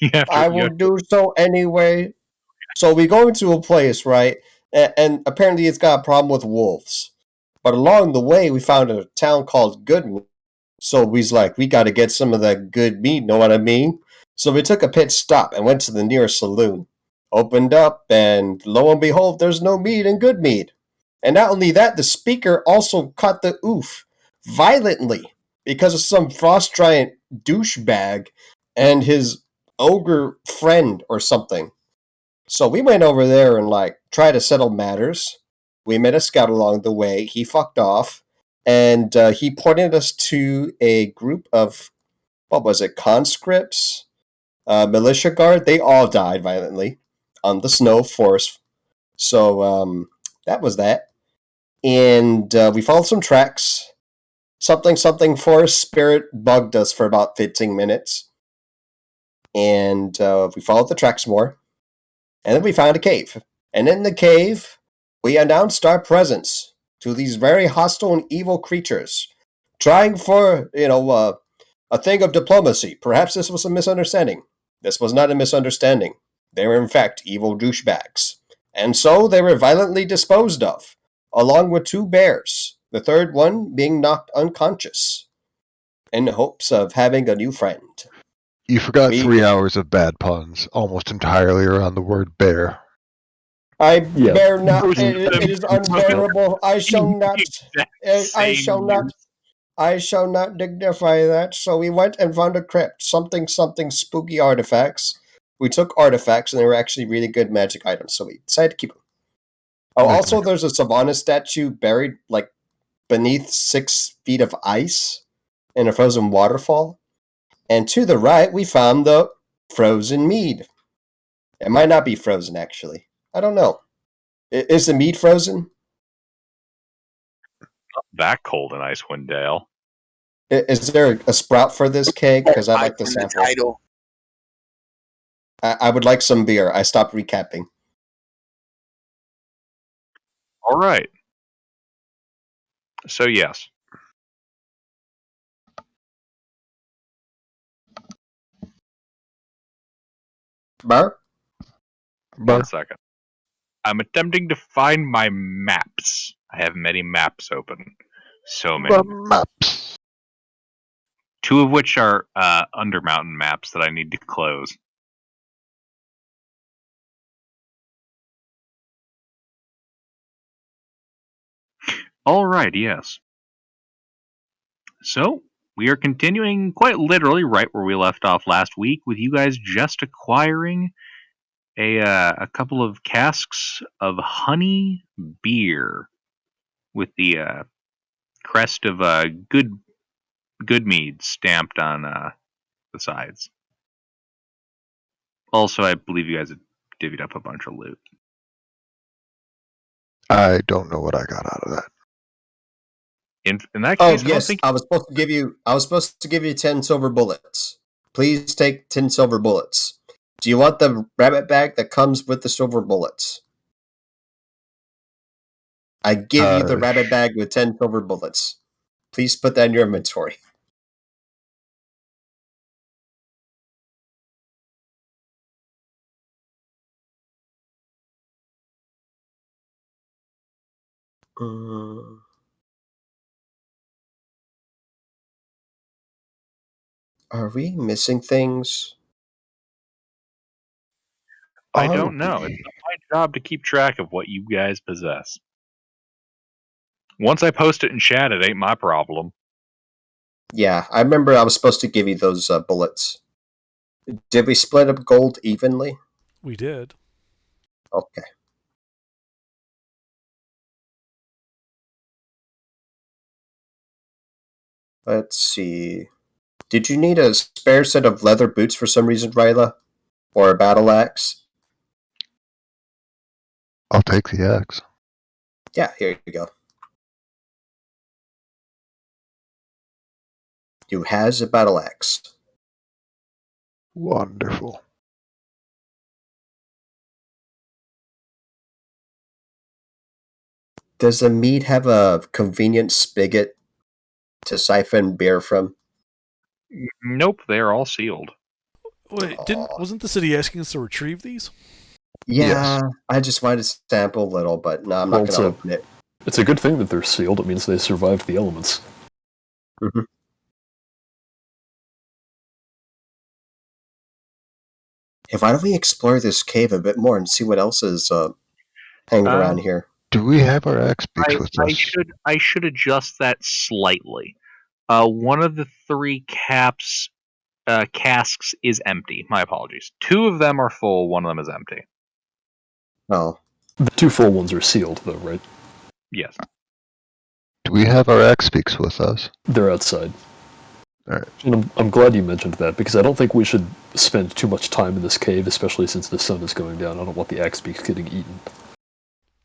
You have to. I will do so anyway. So we go into a place, right? And apparently it's got a problem with wolves. But along the way, we found a town called Goodmead. So we's like, we got to get some of that good meat, know what I mean? So we took a pit stop and went to the nearest saloon. Opened up, and lo and behold, there's no meat in good meat. And not only that, the speaker also cut the oof violently because of some frost giant douchebag and his ogre friend or something. So we went over there and like tried to settle matters. We met a scout along the way. He fucked off, and he pointed us to a group of what was it, conscripts, militia guard. They all died violently on the snow forest. So that was that, and we followed some tracks. Something something forest spirit bugged us for about 15 minutes, and we followed the tracks more. And then we found a cave. And in the cave, we announced our presence to these very hostile and evil creatures, trying for, a thing of diplomacy. Perhaps this was a misunderstanding. This was not a misunderstanding. They were, in fact, evil douchebags. And so they were violently disposed of, along with two bears, the third one being knocked unconscious, in hopes of having a new friend. You forgot We 3 hours of bad puns, almost entirely around the word bear. I Yeah. bear not. Most of It them is unbearable. I shall not. Exact I same shall not. use. I shall not dignify that. So we went and found a crypt. Something, something spooky artifacts. We took artifacts, and they were actually really good magic items. So we decided to keep them. Oh, also, there's a Savannah statue buried like beneath 6 feet of ice in a frozen waterfall. And to the right, we found the frozen mead. It might not be frozen, actually. I don't know. Is the mead frozen? That cold in Icewind Dale. Is there a sprout for this cake? Because I'd like to From the sample. title. I would like some beer. I stopped recapping. All right. So yes, Bar? 1 second. I'm attempting to find my maps. I have many maps open. So many. The maps. 2 of which are Undermountain maps that I need to close. All right, yes. So, we are continuing quite literally right where we left off last week, with you guys just acquiring a couple of casks of honey beer with the crest of good mead stamped on the sides. Also, I believe you guys have divvied up a bunch of loot. I don't know what I got out of that. In that Oh case, I don't yes, think I was supposed to give you. I was supposed to give you 10 silver bullets. Please take 10 silver bullets. Do you want the rabbit bag that comes with the silver bullets? I give you the rabbit bag with 10 silver bullets. Please put that in your inventory. Are we missing things? I don't know. It's not my job to keep track of what you guys possess. Once I post it in chat, it ain't my problem. Yeah, I remember I was supposed to give you those bullets. Did we split up gold evenly? We did. Okay. Let's see. Did you need a spare set of leather boots for some reason, Ryla? Or a battle axe? I'll take the axe. Yeah, here you go. You has a battle axe. Wonderful. Does the mead have a convenient spigot to siphon beer from? Nope, they are all sealed. Wait, Aw. wasn't the city asking us to retrieve these? Yeah, I just wanted to sample a little, but no, I'm Well, not going to open it. it's a good thing that they're sealed. It means they survived the elements. Mhm. Hey, why don't we explore this cave a bit more and see what else is hanging Uh, around here? Do we have our X beaks with us? I should adjust that slightly. One of the three casks is empty. My apologies. Two of them are full. One of them is empty. Oh, The two full ones are sealed, though, right? Yes. Do we have our X beaks with us? They're outside. Alright. And I'm glad you mentioned that, because I don't think we should spend too much time in this cave, especially since the sun is going down. I don't want the axe beaks getting eaten.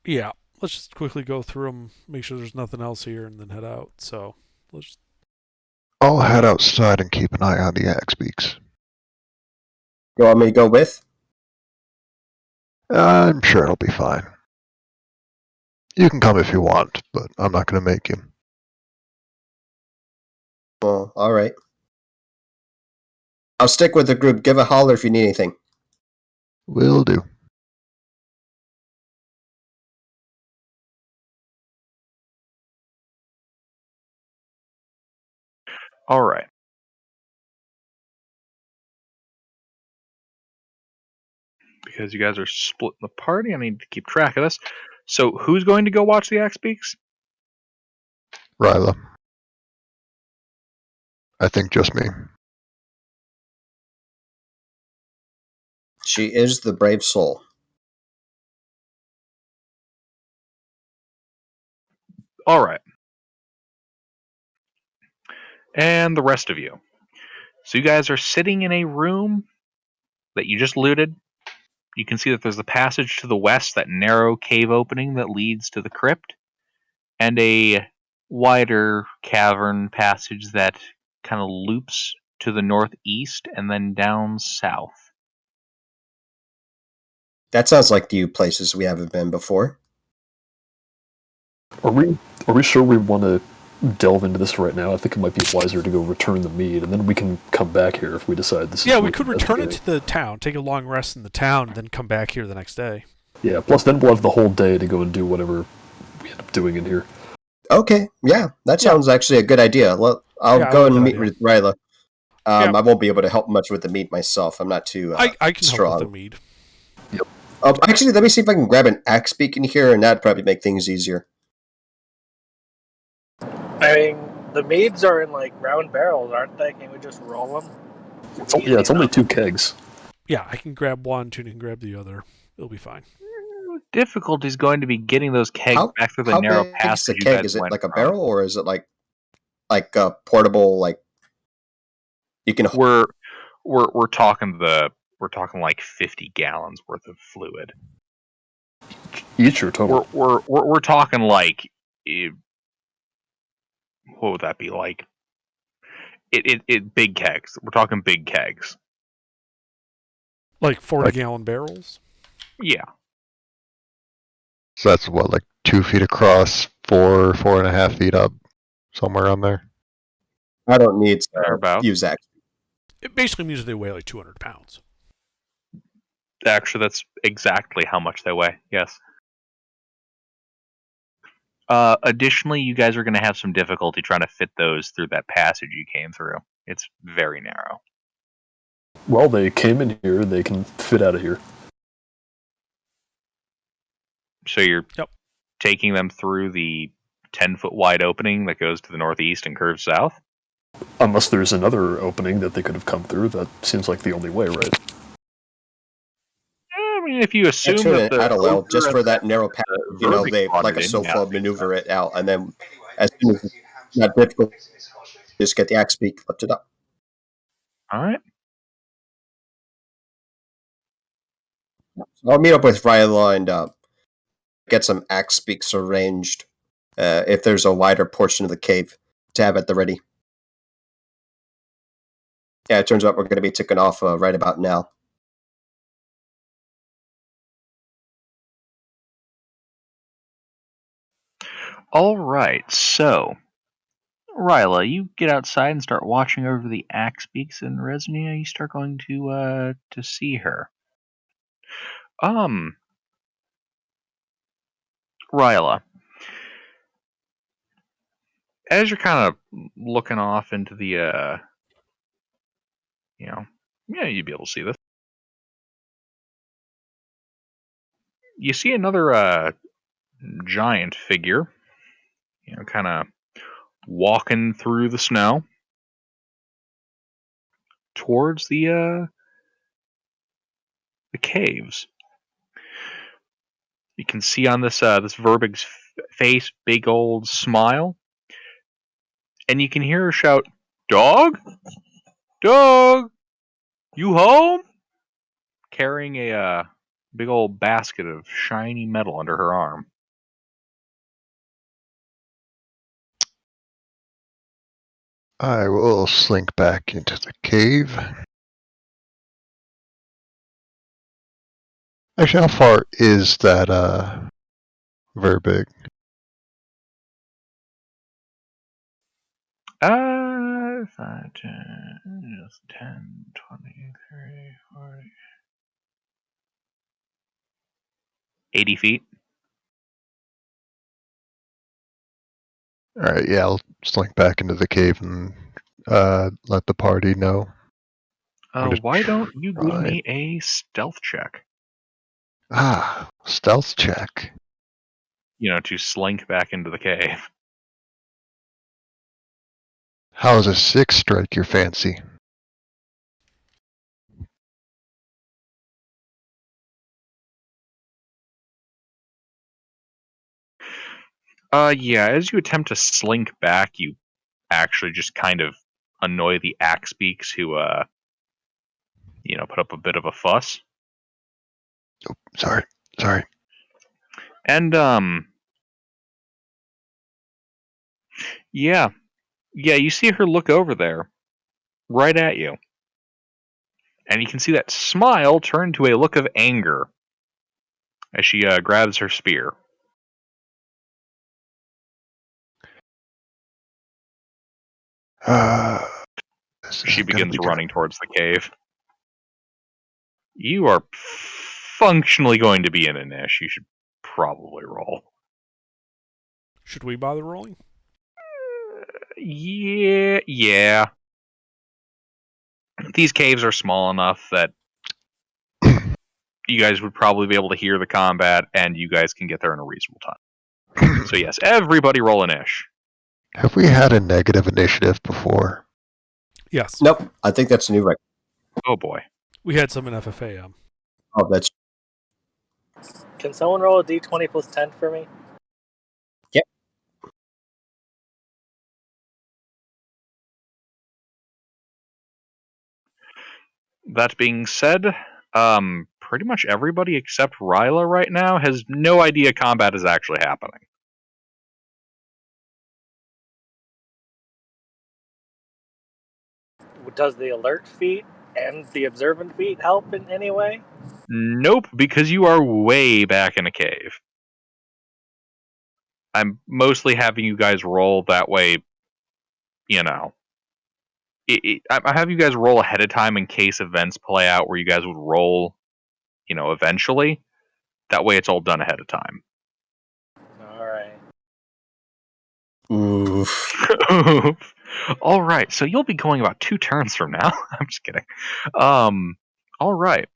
Yeah. Let's just quickly go through them, make sure there's nothing else here, and then head out. So let's just... I'll head outside and keep an eye on the X beaks. you want me to go with? I'm sure it'll be fine. You can come if you want, but I'm not going to make you. Well, all right. I'll stick with the group. Give a holler if you need anything. Will do. All right. Because you guys are splitting the party, I need to keep track of this. So, who's going to go watch the Axe Beaks? Ryla. I think just me. She is the brave soul. All right. And the rest of you. So, you guys are sitting in a room that you just looted. You can see that there's a passage to the west, that narrow cave opening that leads to the crypt, and a wider cavern passage that kind of loops to the northeast and then down south. That sounds like the places we haven't been before. Are we sure we want to delve into this right now? I think it might be wiser to go return the mead, and then we can come back here if we decide this is Yeah, we worth could return it investigating. to the town, take a long rest in the town, and then come back here the next day. Yeah, plus then we'll have the whole day to go and do whatever we end up doing in here. Okay, yeah, that sounds actually a good idea. Well, I'll Yeah, I go like and that meet idea. with Ryla. Yeah. I won't be able to help much with the meat myself. I'm not too I can help with strong. the mead. Actually, let me see if I can grab an axe beak in here, and that'd probably make things easier. I mean, the meads are in like round barrels, aren't they? Can we just roll them? It's only 2 kegs. Yeah, I can grab one, Tuna can grab the other. It'll be fine. Difficulty is going to be getting those kegs back through the How narrow big is passage the you keg? guys Is it went like a from. barrel, or is it like a portable? Like you can. We're talking like 50 gallons worth of fluid. Each or total? We're talking like what would that be like? It big kegs. We're talking big kegs. Like 40 Like- gallon barrels? Yeah. So that's what, like 2 feet across, 4.5 feet up, somewhere on there. I don't need to Thereabouts. use axe. It basically means they weigh like 200 pounds. Actually, that's exactly how much they weigh. Yes. Additionally, you guys are going to have some difficulty trying to fit those through that passage you came through. It's very narrow. Well, they came in here, they can fit out of here. So you're Yep. taking them through the 10-foot wide opening that goes to the northeast and curves south? Unless there's another opening that they could have come through, that seems like the only way, right? I mean, if you assume Turn that it the out a little, odor just and for that narrow path. the verbiage They brought like it a in, yeah, sofa it makes maneuver sense. it out, and then as soon as it's not difficult, just get the axe beak, lift it up. All right. So I'll meet up with Ryla and get some axe beaks arranged. If there's a wider portion of the cave to have at the ready. Yeah, it turns out we're going to be ticking off right about now. All right. So Ryla, you get outside and start watching over the axe beaks, and Resnia, you start going to see her. Ryla, as you're kind of looking off into the, yeah, you'd be able to see this. You see another giant figure, kind of walking through the snow towards the caves. You can see on this Verbig's face, big old smile, and you can hear her shout, "Dog, dog, you home?" Carrying a big old basket of shiny metal under her arm. I will slink back into the cave. Actually, how far is that Verbig? 5, 10, 10, 20, 30, 40. 80 feet. Alright, yeah, I'll slink back into the cave and let the party know. Why don't you give try- me a stealth check? Stealth check. To slink back into the cave. How does a 6 strike your fancy? Yeah, as you attempt to slink back, you actually just kind of annoy the axe beaks who, put up a bit of a fuss. Oh, sorry. And, yeah, you see her look over there, right at you. And you can see that smile turn to a look of anger as she grabs her spear. She begins running towards the cave. You are functionally going to be in a niche. You should probably roll. Should we bother rolling? Yeah. These caves are small enough that you guys would probably be able to hear the combat, and you guys can get there in a reasonable time. So yes, everybody roll an ish. Have we had a negative initiative before? Yes. Nope. I think that's a new record. Oh boy. We had some in FFA. Oh, that's Can someone roll a d20 plus 10 for me? Yep. That being said, pretty much everybody except Ryla right now has no idea combat is actually happening. Does the alert feat and the observant feat help in any way? Nope, because you are way back in a cave. I'm mostly having you guys roll that way, I have you guys roll ahead of time in case events play out where you guys would roll, eventually. That way it's all done ahead of time. Alright. oof. All right, so you'll be going about 2 turns from now. I'm just kidding. All right.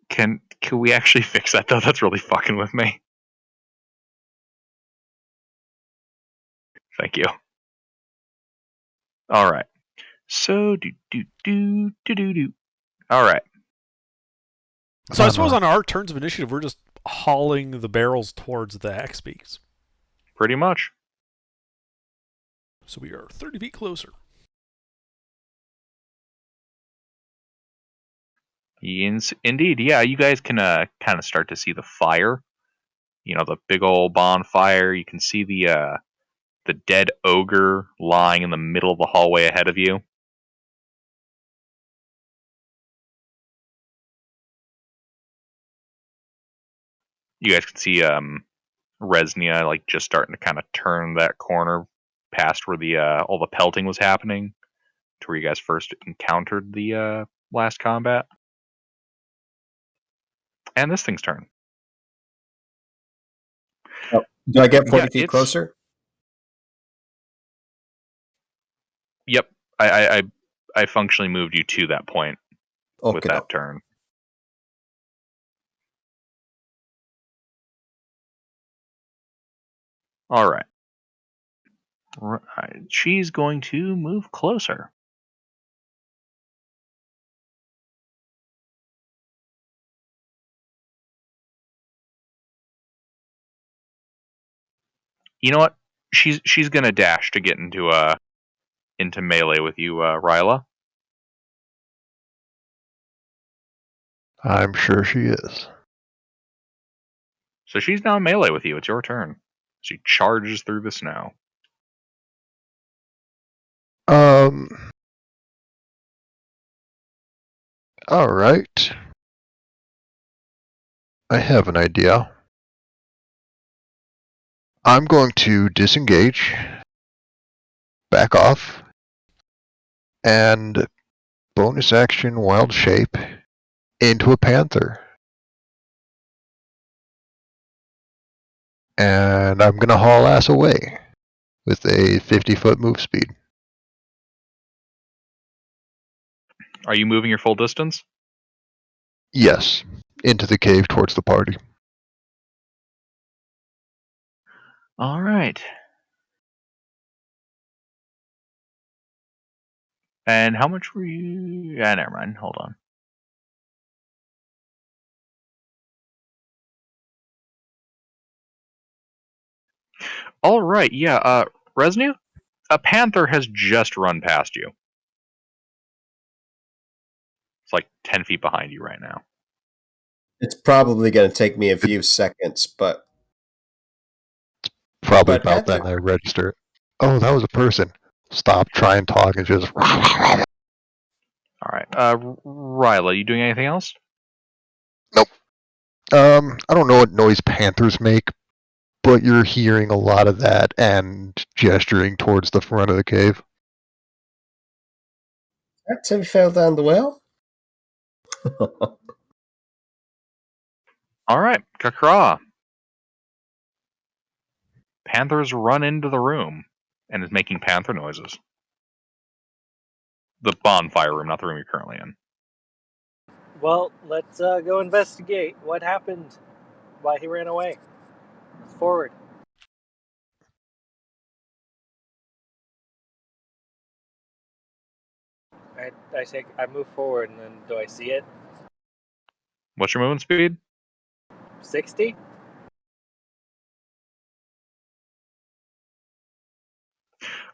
Can we actually fix that though? That's really fucking with me. Thank you. All right. So do. All right. So I suppose on our turns of initiative, we're just hauling the barrels towards the axe beaks. Pretty much. So we are 30 feet closer. Indeed, yeah. You guys can kind of start to see the fire. The big old bonfire. You can see the dead ogre lying in the middle of the hallway ahead of you. You guys can see Resnia, like just starting to kind of turn that corner past where the all the pelting was happening, to where you guys first encountered the last combat. And this thing's turn. Oh, do I get 40 Yeah, feet closer? Yep, I functionally moved you to that point with that turn. All right. She's going to move closer. You know what? She's gonna dash to get into melee with you, Ryla. I'm sure she is. So she's now in melee with you. It's your turn. She charges through the snow. All right. I have an idea. I'm going to disengage, back off, and bonus action wild shape into a panther. And I'm going to haul ass away with a 50-foot move speed. Are you moving your full distance? Yes, into the cave towards the party. All right. And how much were you? Yeah, never mind. Hold on. All right. Yeah. Resnu, a panther has just run past you. It's like 10 feet behind you right now. It's probably going to take me a few seconds, but Probably But about Panther- then I register it. Oh, that was a person. Stop, try and talk, and just. All right. Ryla, you doing anything else? Nope. I don't know what noise panthers make, but you're hearing a lot of that and gesturing towards the front of the cave. that Tim fell down the well? All right. Kakra. Panther's run into the room and is making panther noises. The bonfire room, not the room you're currently in. Well, let's go investigate what happened, why he ran away. Let's forward. I move forward, and then do I see it? What's your movement speed? 60?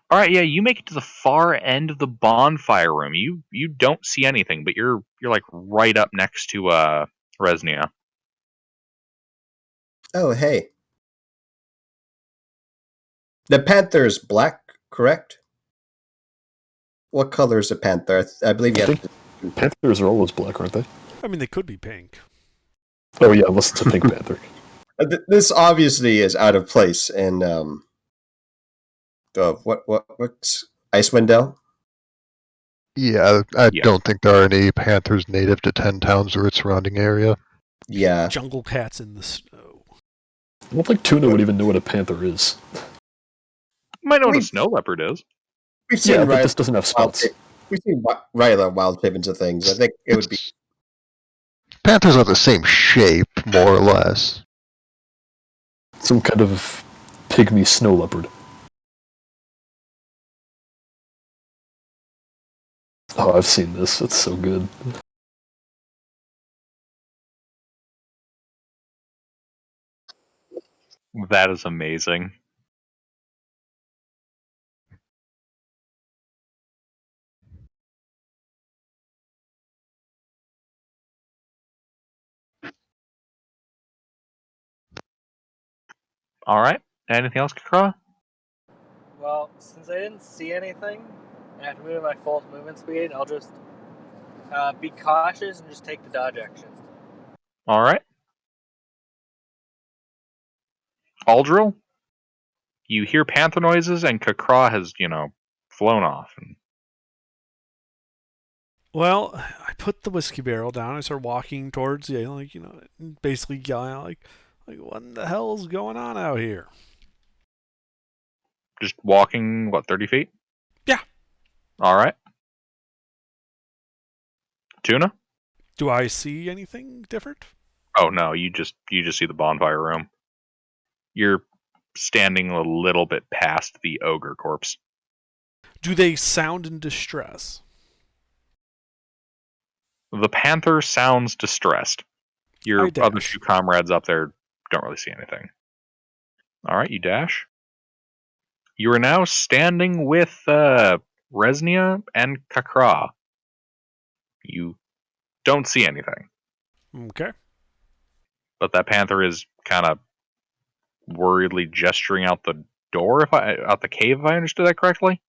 All right, yeah, you make it to the far end of the bonfire room. You don't see anything, but you're like right up next to Resnia. Oh, hey. The panther is black, correct? What color is a panther? I believe you I have think panthers are always black, aren't they? I mean, they could be pink. Oh yeah, unless it's a pink panther. This obviously is out of place in what's Icewind Dale? Yeah, I Yeah. don't think there are any panthers native to 10 towns or its surrounding area. Yeah. Jungle cats in the snow. I don't think Tuna would even know what a panther is. You might know what a snow leopard is. We've seen Yeah, but Ryla this doesn't have spots. We've seen Ryla wild tip into things. I think it would be Panthers are the same shape, more or less. Some kind of pygmy snow leopard. Oh, I've seen this. It's so good. That is amazing. All right. Anything else, Kakra? Well, since I didn't see anything, I have to move at my full movement speed. I'll just be cautious and just take the dodge action. All right. Aldril, you hear panther noises, and Kakra has, flown off. And Well, I put the whiskey barrel down. I start walking towards basically yelling out like what in the hell's going on out here? just walking, 30 feet? Yeah. All right. Tuna? Do I see anything different? Oh no, you just see the bonfire room. You're standing a little bit past the ogre corpse. Do they sound in distress? The panther sounds distressed. Your I other dash. two comrades up there don't really see anything. All right, you dash. You are now standing with Resnia and Kakra. You don't see anything, Okay. but that panther is kind of worriedly gesturing out the door, out the cave, if I understood that correctly.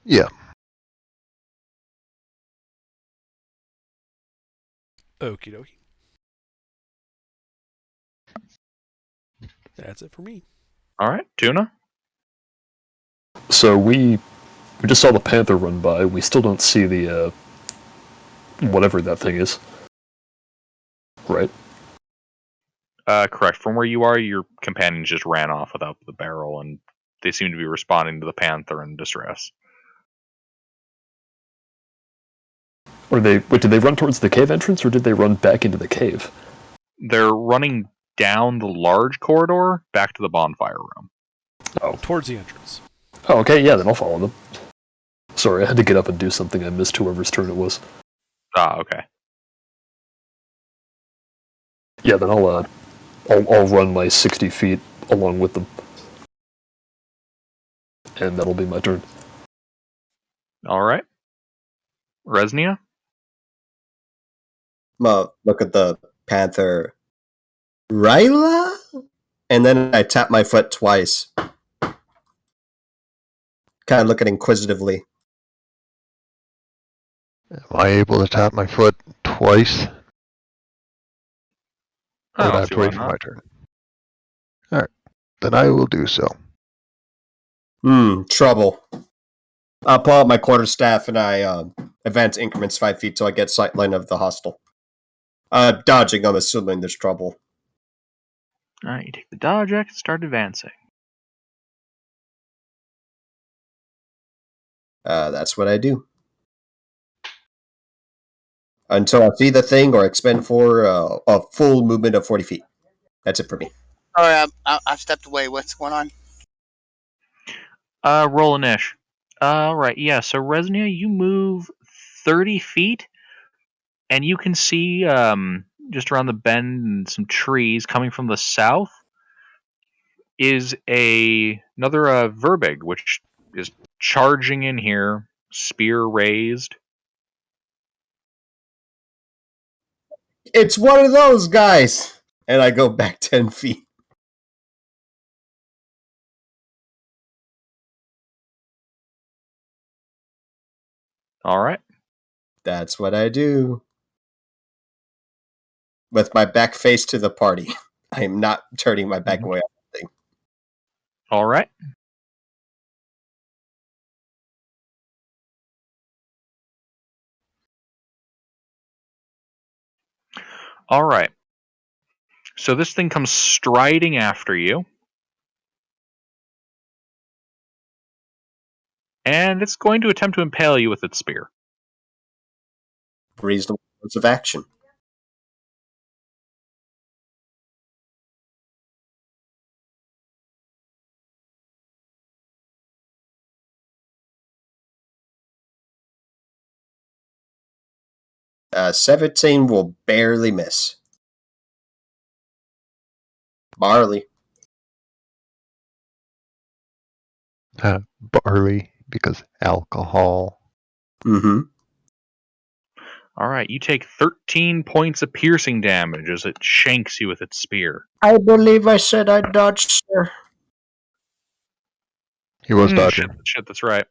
Yeah. Okie dokie. That's it for me. All right, Tuna. So we just saw the panther run by. We still don't see the whatever that thing is. Right. Correct. From where you are, your companions just ran off without the barrel, and they seem to be responding to the panther in distress. Or did they run towards the cave entrance, or did they run back into the cave? They're running down the large corridor back to the bonfire room. Oh. Towards the entrance. Oh, okay, yeah, then I'll follow them. Sorry, I had to get up and do something. I missed whoever's turn it was. Ah, okay. Yeah, then I'll run my 60 feet along with them. And that'll be my turn. All right. Resnia? Look at the panther. Ryla? And then I tap my foot twice. Kind of looking inquisitively. Am I able to tap my foot twice? I Or would I don't have see to why wait for not. my turn? Alright. Then I will do so. Trouble. I'll pull out my quarterstaff and I advance increments 5 feet till I get sightline of the hostile. Dodging, I'm assuming there's trouble. All right, you take the dodge act and start advancing. That's what I do. Until I see the thing or expend for a full movement of 40 feet. That's it for me. Alright, I've stepped away. What's going on? Roll an ish. Right, yeah, so Resnia, you move 30 feet, and you can see, just around the bend and some trees coming from the south, is another Verbig, which is charging in here, spear raised. It's one of those guys! And I go back 10 feet. All right. That's what I do. With my back face to the party. I am not turning my back away. All right. All right. So this thing comes striding after you. And it's going to attempt to impale you with its spear. Reasonable course of action. Uh, 17 will barely miss. Barley. Barley, because alcohol. Mm-hmm. All right, you take 13 points of piercing damage as it shanks you with its spear. I believe I said I dodged, sir. He was dodging. Shit, that's right.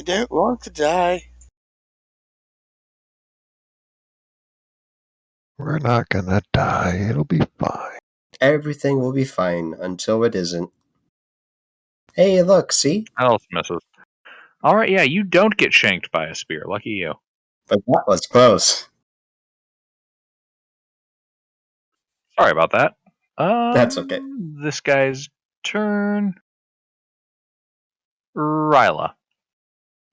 I don't want to die. We're not gonna die. It'll be fine. Everything will be fine until it isn't. Hey, look, see? Elf misses. All right, yeah, you don't get shanked by a spear. Lucky you. But that was close. Sorry about that. That's okay. This guy's turn. Ryla.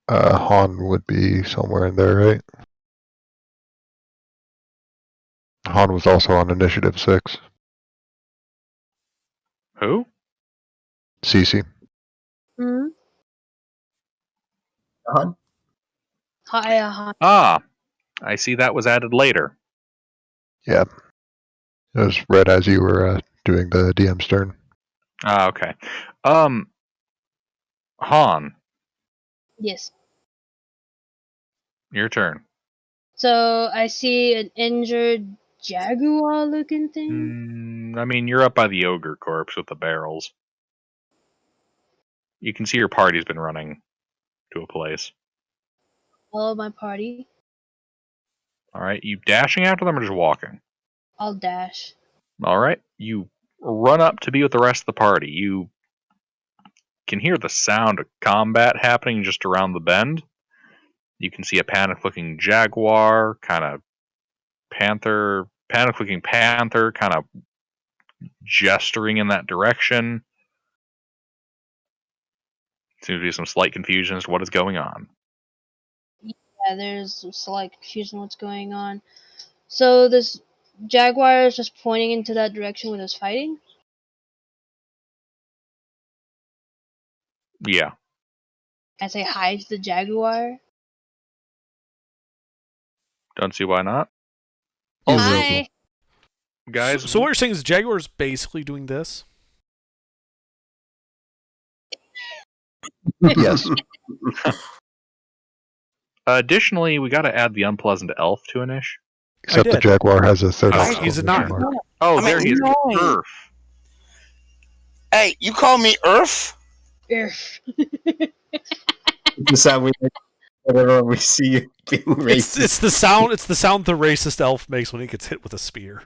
Han would be somewhere in there, right? Han was also on initiative 6. Who? Cece. Hmm? Han? Hi, hi. Ah, I see that was added later. Yeah. It was right as you were doing the DM's turn. Ah, okay. Han, Yes. your turn. So I see an injured jaguar-looking thing. I mean, you're up by the ogre corpse with the barrels. You can see your party's been running to a place. All of my party. All right, you dashing after them or just walking? I'll dash. All right, you run up to be with the rest of the party. You can hear the sound of combat happening just around the bend. You can see a panic-looking jaguar, kind of panic-looking panther, kind of gesturing in that direction. Seems to be some slight confusion as to what is going on. Yeah, there's some slight confusion what's going on. So this jaguar is just pointing into that direction when it's fighting? Yeah. I say hi to the jaguar. Don't see why not. You Also, will. Hi! guys, So what you're saying is Jaguar's basically doing this? Yes. additionally, we got to add the unpleasant elf to Anish. Except the did. Jaguar has a third Oh, he's a exclamation nine. mark. Oh, I'm there he is. ignoring. Earth. Hey, you call me Earth? Urgh. This is how we make whenever we see you being It's racist. the sound the racist elf makes when he gets hit with a spear.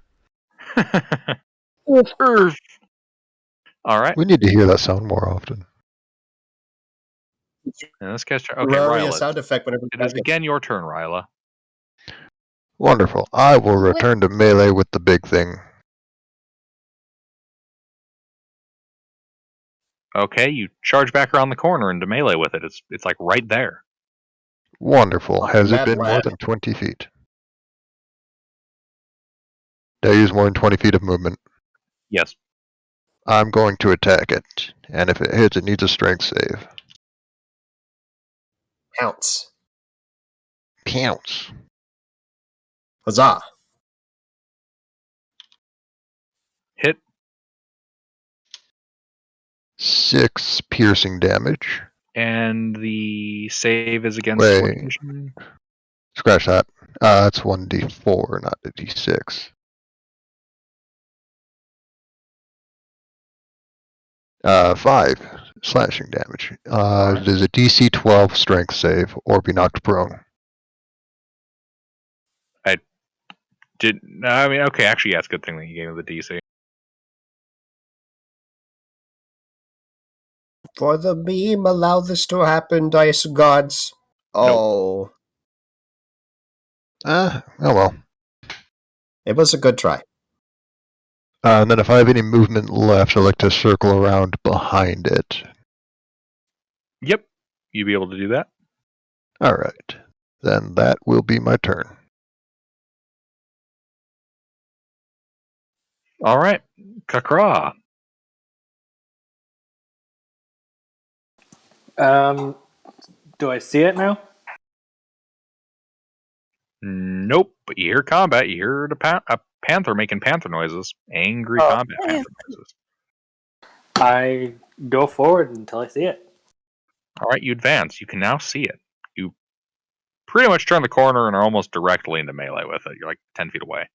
Earth. All right. We need to hear that sound more often. And this guy's okay. Rarely a Ryla. sound effect whenever It is again your turn, Ryla. Wonderful. I will return to melee with the big thing. Okay, you charge back around the corner into melee with it. It's like right there. Wonderful. Has it Mad been more lad. than 20 feet? Did I use more than 20 feet of movement? Yes. I'm going to attack it. And if it hits, it needs a strength save. Pounce. Pounce. Huzzah. Hit. 6 piercing damage. And the save is against what Wait. condition? Scratch that. That's 1d4, not a d6. 5 slashing damage. It is a DC 12 strength save or be knocked prone. Okay, actually, yeah, it's a good thing that you gave me the DC. For the meme, allow this to happen, dice gods. Oh, Oh well. it was a good try. And then if I have any movement left, I like to circle around behind it. Yep, you'd be able to do that. Alright. Then that will be my turn. All right, Kakra. Do I see it now? Nope, but you hear combat. You hear a panther making panther noises. Angry Oh, combat man. panther noises. I go forward until I see it. All right, you advance. You can now see it. You pretty much turn the corner and are almost directly into melee with it. You're like 10 feet away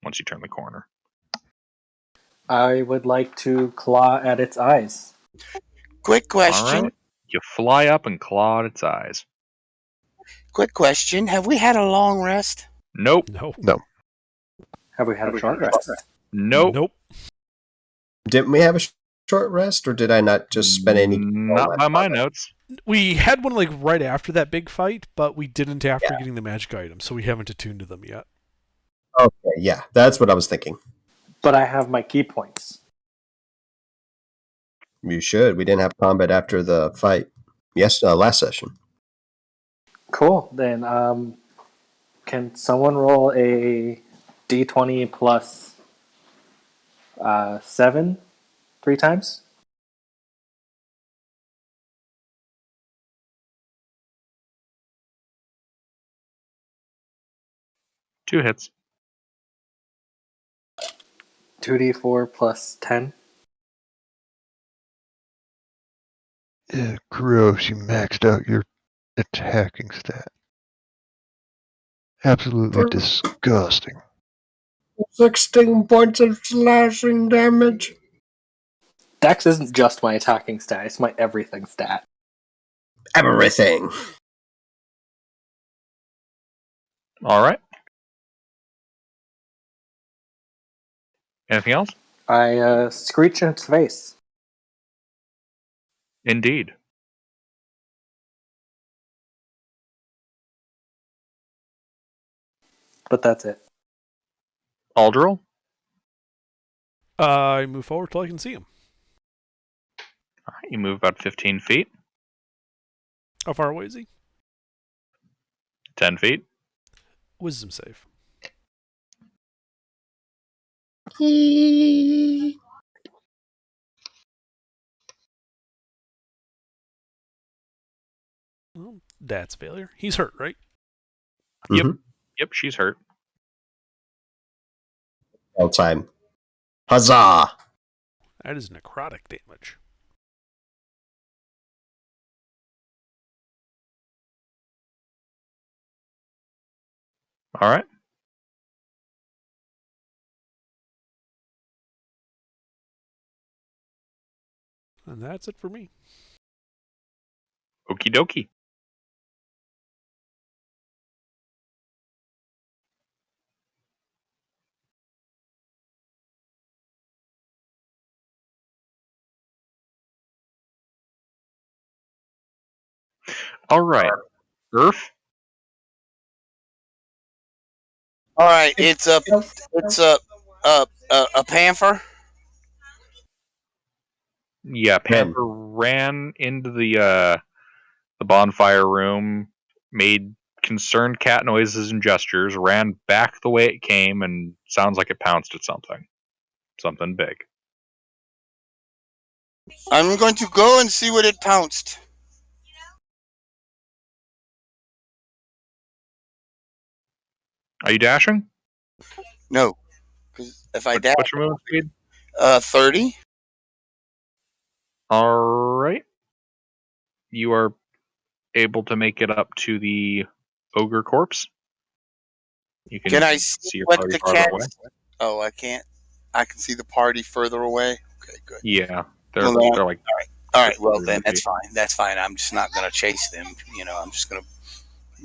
once you turn the corner. I would like to claw at its eyes. Quick All question. right, you fly up and claw at its eyes. Quick question: have we had a long rest? Nope. No. Have we had a short rest? Nope. Nope. Didn't we have a short rest, or did I not just spend any? Not by my notes. We had one like right after that big fight, but we didn't after getting the magic items, so we haven't attuned to them yet. Okay, yeah, that's what I was thinking. But I have my key points. You should. We didn't have combat after the fight. Yes, last session. Cool. Then, can someone roll a d20 plus 7 3 times? Two hits. 2d4 plus 10. Yeah, gross. You maxed out your attacking stat. Absolutely disgusting. 16 points of slashing damage. Dex isn't just my attacking stat, it's my everything stat. Everything. All right. Anything else? I screech in its face. Indeed. But that's it. Aldril? I move forward till I can see him. All right, you move about 15 feet. How far away is he? 10 feet. Wisdom save. Well, that's a failure. He's hurt, right? Yep. Mhm. Yep, she's hurt. All time. Huzzah! That is necrotic damage. All right. And that's it for me. Okie dokie. All right. Earth? All right, it's a panther. Yeah, Panther ran into the bonfire room, made concerned cat noises and gestures, ran back the way it came, and sounds like it pounced at something. Something big. I'm going to go and see what it pounced. Are you dashing? No, because if I dash, What's your movement speed? 30. All right. You are able to make it up to the ogre corpse. You Can I see your what party the farther away. cats? Oh, I can't. I can see the party further away. Okay, good. Yeah, they're Well, they're like all right. Well, 300 then that's feet. fine. That's fine. I'm just not going to chase them. I'm just going to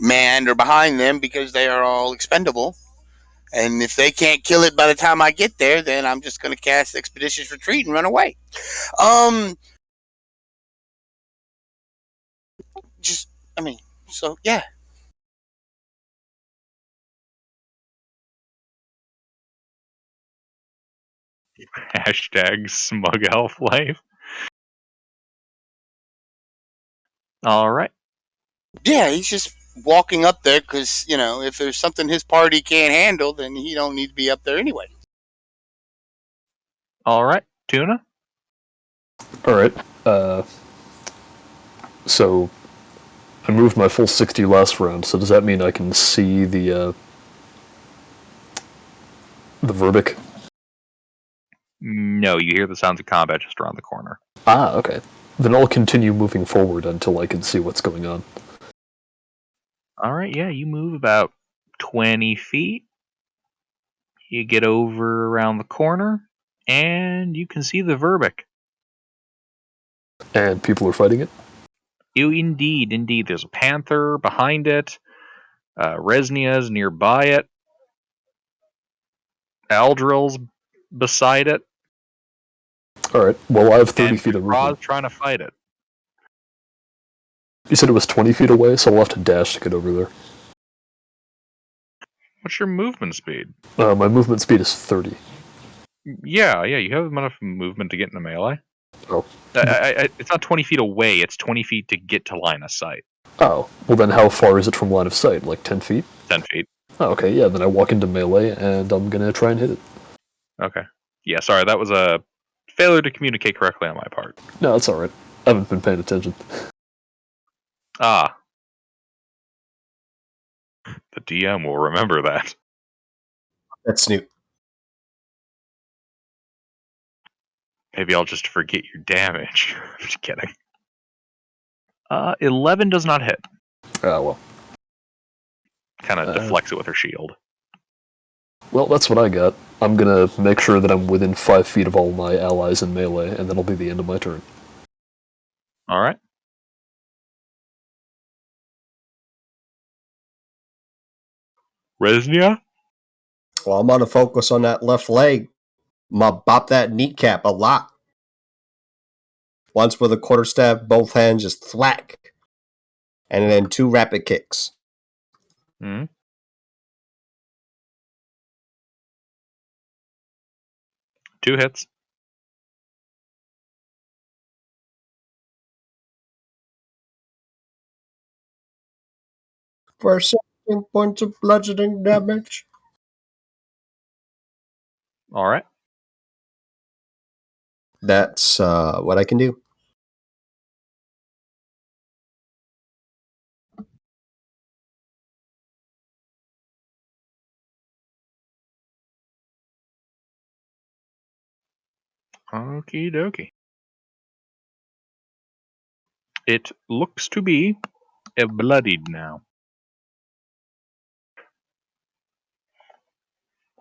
meander behind them because they are all expendable. And if they can't kill it by the time I get there, then I'm just going to cast Expeditious Retreat and run away. So yeah. Hashtag smug elf life. All right. Yeah, he's just walking up there because, if there's something his party can't handle, then he don't need to be up there anyway. All right. Tuna? All right. So I moved my full 60 last round. So does that mean I can see the verbic? No, you hear the sounds of combat just around the corner. Ah, okay. Then I'll continue moving forward until I can see what's going on. All right. Yeah, you move about 20 feet. You get over around the corner, and you can see the verbic. And people are fighting it? Indeed. There's a panther behind it. Resnia's nearby it. Aldril's beside it. Alright, well, I have 30 and feet of Ra's movement. trying to fight it. You said it was 20 feet away, so I'll have to dash to get over there. What's your movement speed? My movement speed is 30. Yeah, you have enough movement to get into melee. Oh. It's not 20 feet away, it's 20 feet to get to line of sight. Oh, well then how far is it from line of sight? Like 10 feet? 10 feet. Oh, okay, yeah, then I walk into melee, and I'm gonna try and hit it. Okay. Yeah, sorry, that was a failure to communicate correctly on my part. No, that's alright. I haven't been paying attention. Ah. The DM will remember that. That's Snoop. Maybe I'll just forget your damage. I'm just kidding. 11 does not hit. Ah, well. Kind of deflects it with her shield. Well, that's what I got. I'm gonna make sure that I'm within 5 feet of all my allies in melee, and that'll be the end of my turn. Alright. Resnia? Well, I'm gonna focus on that left leg. I'm gonna bop that kneecap a lot. Once with a quarterstaff, both hands just thwack. And then 2 rapid kicks. Hmm. 2 hits. For 17 points of bludgeoning damage. Alright. That's what I can do. Okie dokie. It looks to be bloodied now.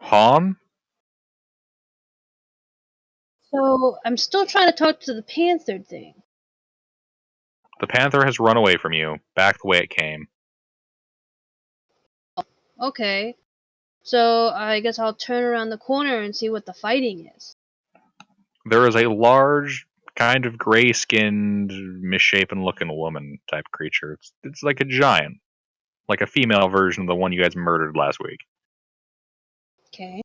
Han? So I'm still trying to talk to the panther thing. The panther has run away from you, back the way it came. Okay. So I guess I'll turn around the corner and see what the fighting is. There is a large, kind of gray-skinned, misshapen-looking woman type creature. It's like a giant. Like a female version of the one you guys murdered last week. Okay.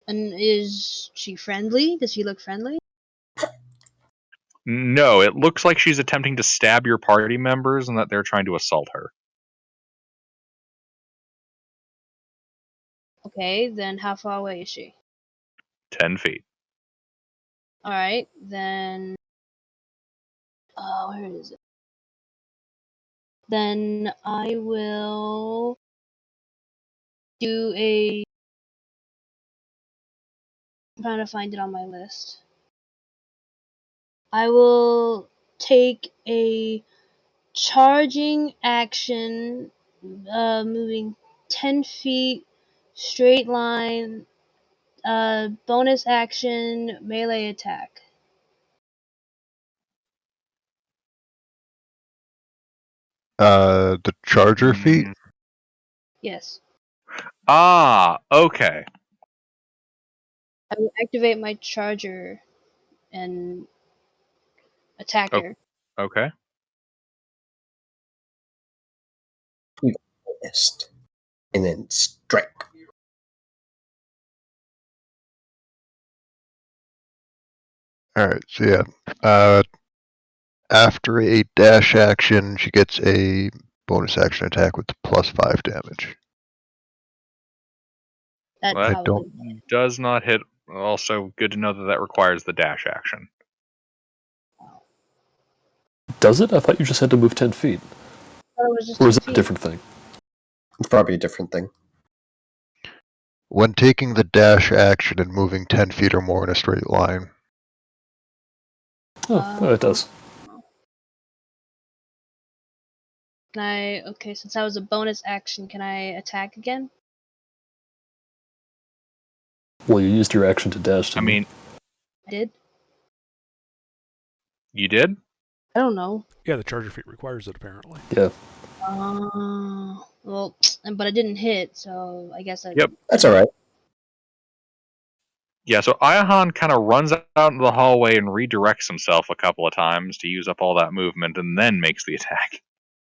And is she friendly? Does she look friendly? No, it looks like she's attempting to stab your party members and that they're trying to assault her. Okay, then how far away is she? 10 feet. Alright, then... where is it? Then I will do a... I'm trying to find it on my list. I will take a charging action, moving 10 feet, straight line, bonus action, melee attack. The charger feat? Yes. Okay. I will activate my charger and attack her. Okay. And then strike. Alright, so yeah. After a dash action, she gets a bonus action attack with +5 damage. That Well, that I don't. does not hit. Also, good to know that that requires the dash action. Does it? I thought you just had to move 10 feet. Oh, it was just Or is 10 it a feet. different thing? It's probably a different thing. When taking the dash action and moving 10 feet or more in a straight line. Oh, it does. Okay, since that was a bonus action, can I attack again? Well, you used your action to dash, I mean, I did? you did? I don't know. Yeah, the charger feat requires it apparently. Yeah. Well, but I didn't hit, so I guess I. Yep. That's all right. Yeah, so Ayahan kind of runs out into the hallway and redirects himself a couple of times to use up all that movement, and then makes the attack.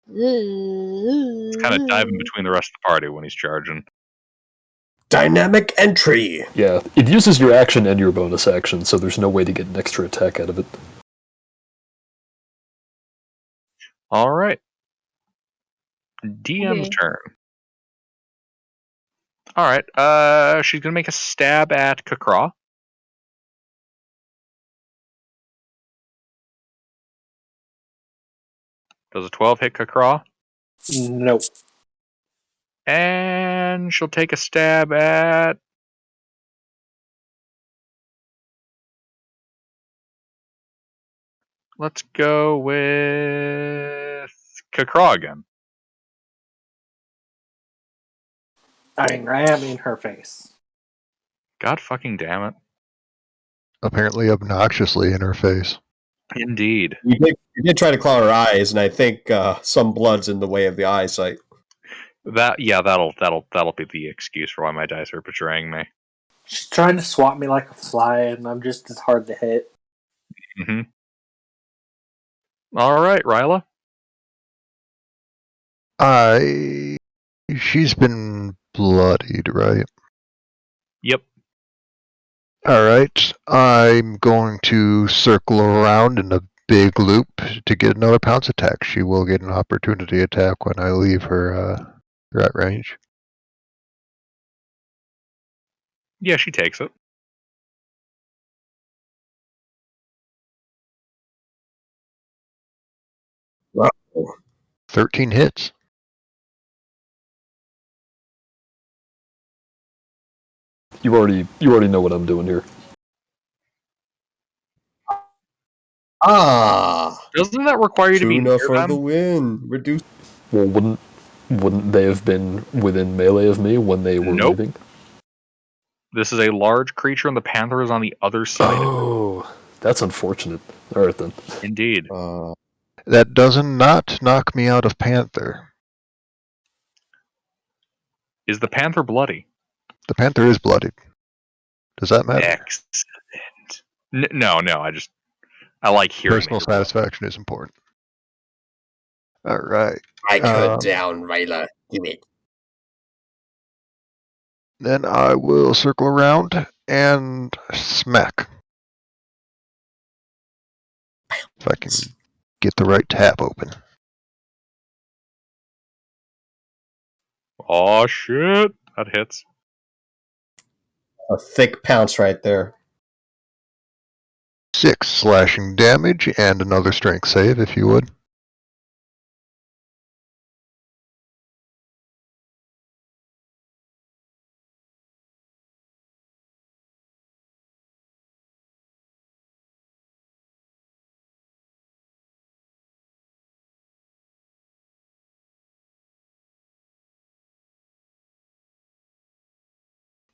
It's kind of diving between the rest of the party when he's charging. Dynamic entry. Yeah. It uses your action and your bonus action, so there's no way to get an extra attack out of it. All right. DM's Okay. turn. All right. She's gonna make a stab at Kakra. Does a 12 hit Kakra? Nope. And she'll take a stab at. Let's go with Kakra again. I'm ramming her face. God fucking damn it. Apparently obnoxiously in her face. Indeed. You did try to claw her eyes, and I think some blood's in the way of the eyesight. That'll be the excuse for why my dice are betraying me. She's trying to swat me like a fly, and I'm just as hard to hit. Mm-hmm. All right, Ryla. She's been bloodied, right? Yep. Alright. I'm going to circle around in a big loop to get another pounce attack. She will get an opportunity attack when I leave her at range. Yeah, she takes it. Wow. 13 hits. You already know what I'm doing here. Doesn't that require you to be Tuna near for them? the win. Reduce. Well, wouldn't they have been within melee of me when they were Nope. leaving? This is a large creature, and the panther is on the other side. Oh, that's unfortunate. All right then. Indeed. That does not knock me out of Panther. Is the panther bloody? The Panther is bloodied. Does that matter? Excellent. No. I like hearing Personal that you're bloody. satisfaction is important. Alright. Strike her down, Ryla. Give it. Then I will circle around and smack. If I can get the right tab open. Oh shit! That hits. A thick pounce right there. 6 slashing damage and another strength save if you would.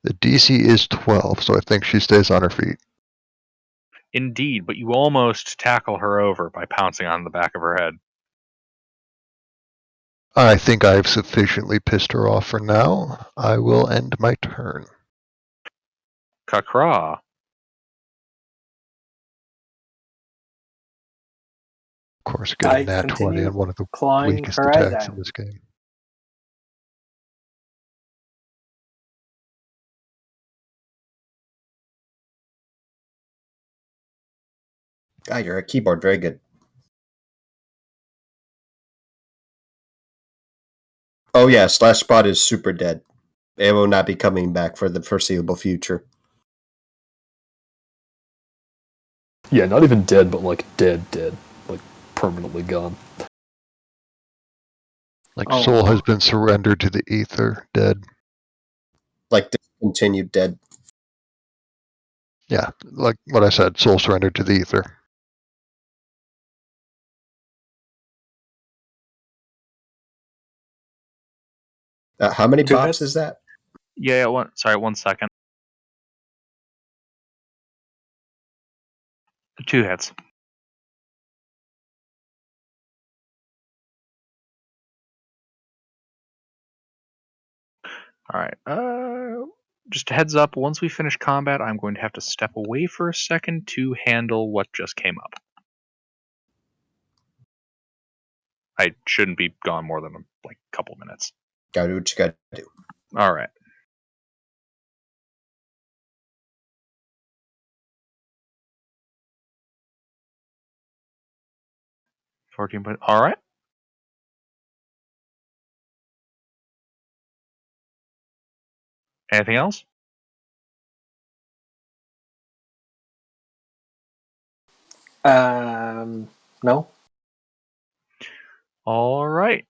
The DC is 12, so I think she stays on her feet. Indeed, but you almost tackle her over by pouncing on the back of her head. I think I've sufficiently pissed her off for now. I will end my turn. Kakra. Of course, I getting that 20 continue on one of the clawing weakest her eyes attacks out. in this game. God, you're a keyboard. Very good. Oh, yeah. Slash Spot is super dead. It will not be coming back for the foreseeable future. Yeah, not even dead, but like dead, like permanently gone. Like Oh. soul has been surrendered to the ether, dead. Like discontinued dead. Yeah, like what I said, soul surrendered to the ether. How many Two bops hits? is that? Yeah, one second. 2 hits. Alright, just a heads up, once we finish combat, I'm going to have to step away for a second to handle what just came up. I shouldn't be gone more than like a couple minutes. Gotta do what you gotta do. Alright. Alright. Anything else? No. Alright.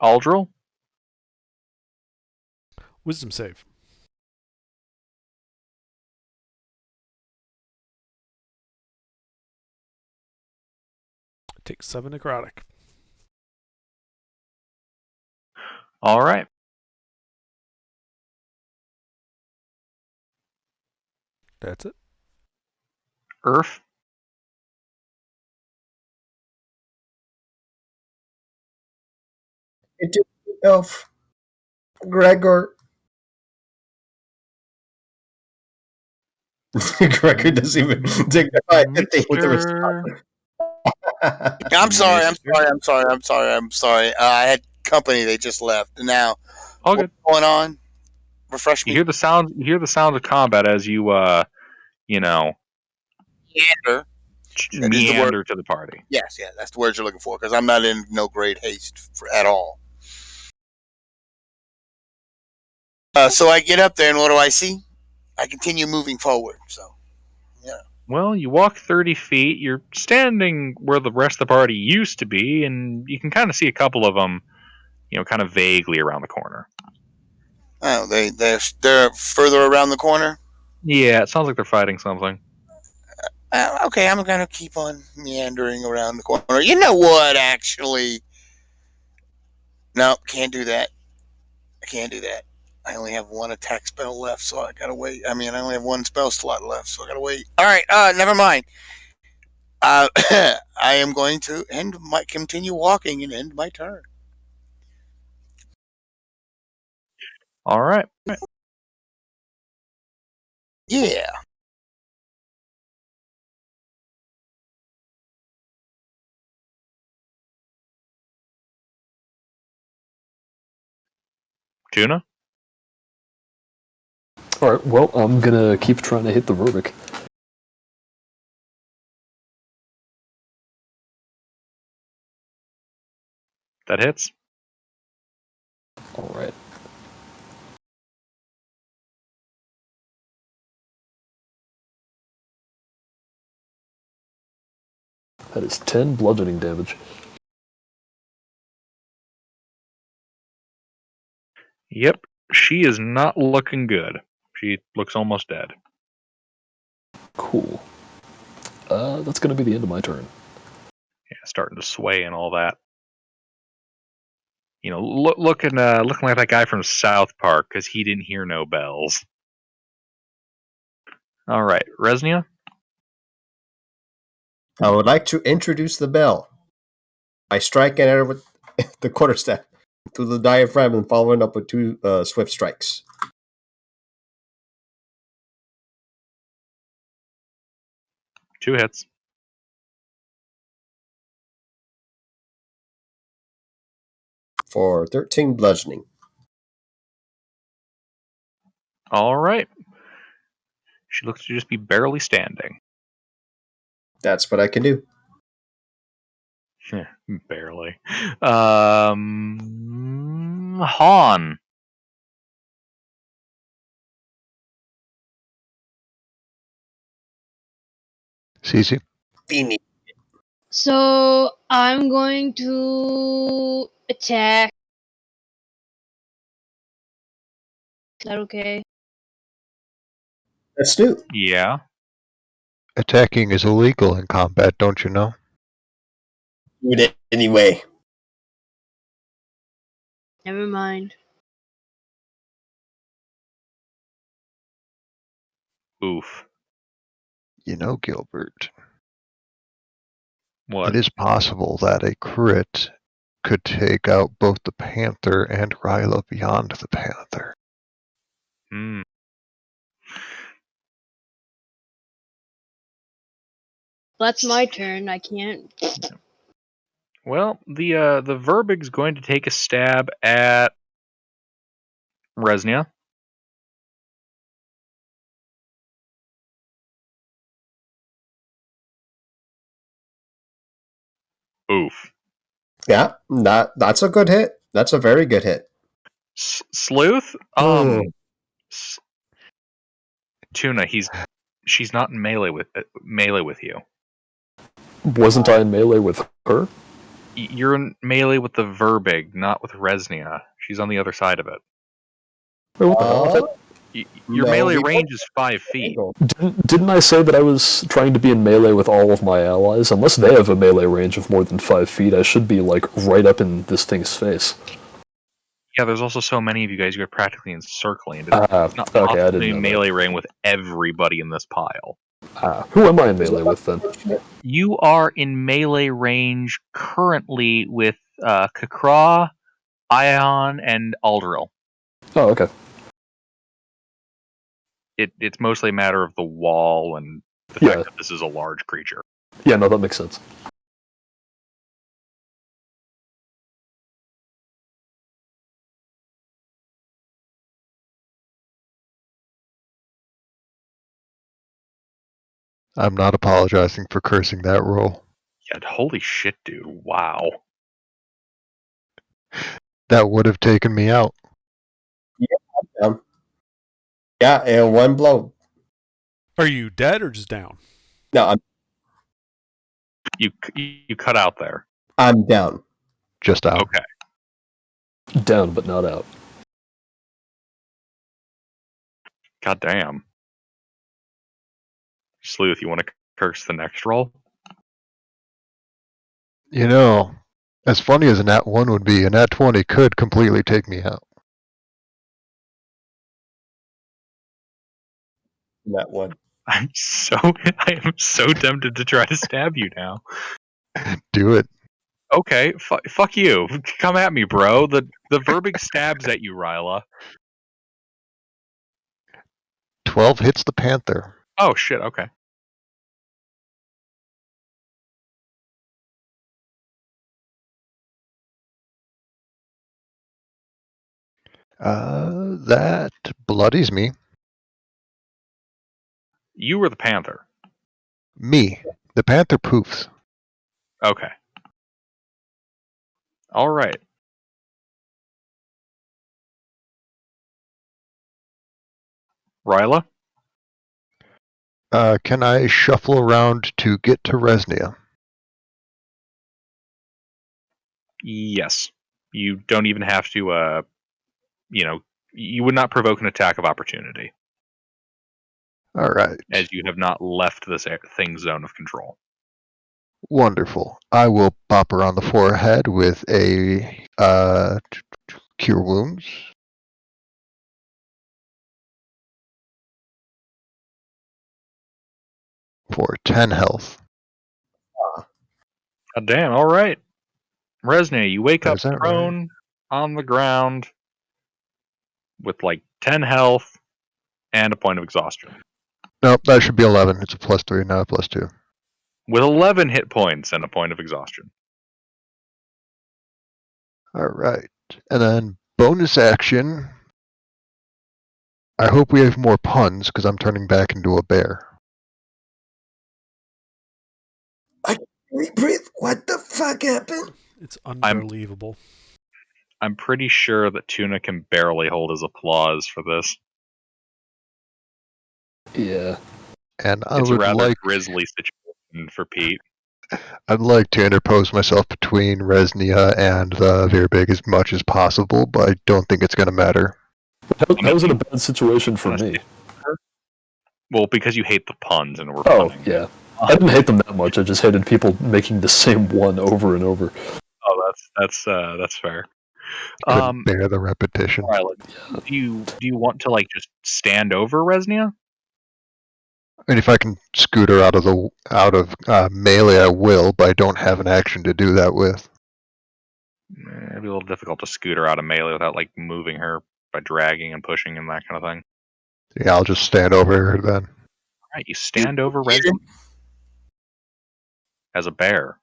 Aldril? Wisdom save. Take 7 necrotic. Alright. That's it. Earth? Into elf. Gregor. Gregor doesn't even dignify anything with a Mr. response. I'm sorry. I'm Mister? sorry. I'm sorry. I'm sorry. I'm sorry. I had company. They just left. Now, All what's good. going on? Refresh You me. hear the sound. You hear the sound of combat as you, you know, Meander. That is the word. meander to the party. Yes, yeah, that's the word you're looking for. Because I'm not in no great haste at all. So I get up there, and what do I see? I continue moving forward. So, yeah. Well, you walk 30 feet. You're standing where the rest of the party used to be, and you can kind of see a couple of them, you know, kind of vaguely around the corner. Oh, they're further around the corner. Yeah, it sounds like they're fighting something. Okay, I'm gonna keep on meandering around the corner. You know what? Actually, no, can't do that. I can't do that. I only have one attack spell left, so I gotta wait. I mean, I only have one spell slot left, so I gotta wait. All right, never mind. I am going to continue walking and end my turn. All right. Yeah. Tuna? Alright, well, I'm gonna keep trying to hit the Verbic. That hits. Alright. That is 10 bludgeoning damage. Yep. She is not looking good. She looks almost dead. Cool. That's gonna be the end of my turn. Yeah, starting to sway and all that. You know, looking like that guy from South Park because he didn't hear no bells. All right, Resnia. I would like to introduce the bell. I strike at her with the quarterstaff through the diaphragm and following up with 2 swift strikes. Two hits. For 13 bludgeoning. All right. She looks to just be barely standing. That's what I can do. Barely. Han. Cece. Beanie. So I'm going to attack. Is that okay? That's new. Yeah. Attacking is illegal in combat, don't you know? Do it anyway. Never mind. Oof. You know, Gilbert, What? it is possible that a crit could take out both the Panther and Ryla beyond the Panther. Hmm. That's my turn. I can't. Well, the Verbig's going to take a stab at Resnia. Oof. Yeah, that's a good hit. That's a very good hit. Sleuth? Oh. S- Tuna, she's not in melee with you. Wasn't I in melee with her? You're in melee with the Verbig, not with Resnia. She's on the other side of it. Wait, what the hell? I thought- Your No, melee we range is 5 feet. Didn't I say that I was trying to be in melee with all of my allies? Unless they have a melee range of more than 5 feet, I should be, like, right up in this thing's face. Yeah, there's also so many of you guys who are practically encircling. It's not Okay, I possible to didn't be know melee range with everybody in this pile. Who am I in melee with, then? You are in melee range currently with Kakra, Ion, and Aldril. Oh, okay. It's mostly a matter of the wall and the Yeah. fact that this is a large creature. Yeah, no, that makes sense. I'm not apologizing for cursing that roll. Yeah, holy shit, dude. Wow. That would have taken me out. Yeah, in one blow. Are you dead or just down? No, You cut out there. I'm down. Just out. Okay. Down, but not out. God damn. Sleuth, you want to curse the next roll? You know, as funny as a nat 1 would be, a nat 20 could completely take me out. That one. I am so tempted to try to stab you now. Do it. Okay, fuck you. Come at me, bro. The Verbig stabs at you, Ryla. 12 hits the panther. Oh shit, okay. That bloodies me. You were the panther. Me. The panther poofs. Okay. Alright. Ryla? Can I shuffle around to get to Resnia? Yes. You don't even have to, you would not provoke an attack of opportunity, Alright. as you have not left this thing's zone of control. Wonderful. I will pop her on the forehead with a cure wounds. For 10 health. God damn, alright. Resne, you wake up Is that prone on the ground with like 10 health and a point of exhaustion. Nope, that should be 11. It's a +3, not a +2. With 11 hit points and a point of exhaustion. Alright. And then bonus action. I hope we have more puns because I'm turning back into a bear. Breathe. What the fuck happened? It's unbelievable. I'm pretty sure that Tuna can barely hold his applause for this. Yeah. And I It's a would rather like grisly situation for Pete. I'd like to interpose myself between Resnia and the Verbig as much as possible, but I don't think it's going to matter. How was it a bad situation for me? Well, because you hate the puns and we're Oh, punning. yeah. I didn't hate them that much. I just hated people making the same one over and over. Oh, that's fair. Couldn't bear the repetition. Do you want to like just stand over Resnia? I mean, if I can scoot her out of melee, I will, but I don't have an action to do that with. It'd be a little difficult to scoot her out of melee without like moving her by dragging and pushing and that kind of thing. Yeah, I'll just stand over her then. Right, you stand over Resin as a bear.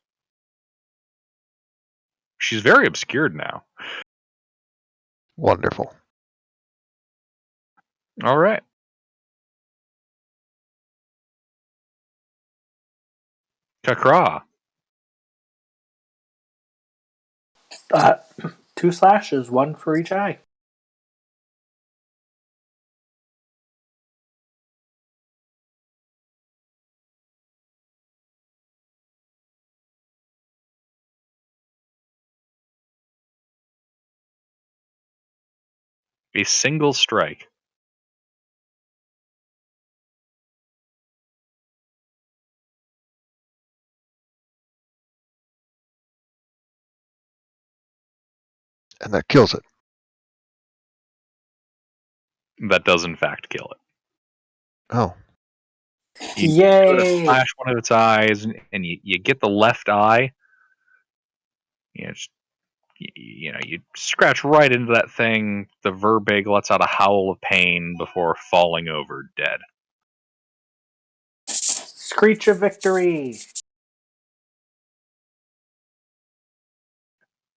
She's very obscured now. Wonderful. All right. Kakra. 2 slashes, 1 for each eye. A single strike. And that kills it. That does in fact kill it. Oh. You Yay! flash one of its eyes, and you get the left eye. You scratch right into that thing. The Verbig lets out a howl of pain before falling over dead. Screech of victory!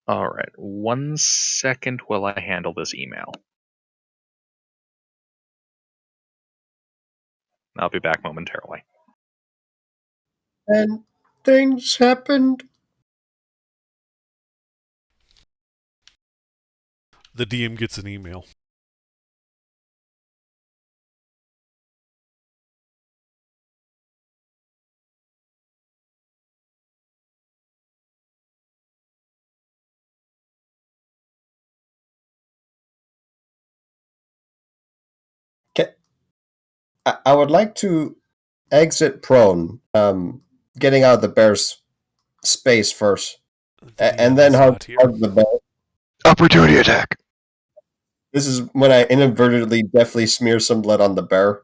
All right, 1 second while I handle this email. I'll be back momentarily. And things happened. The DM gets an email. I would like to exit prone, getting out of the bear's space first, The and DM then is hug not here. the bear. Opportunity attack. This is when I inadvertently definitely smear some blood on the bear.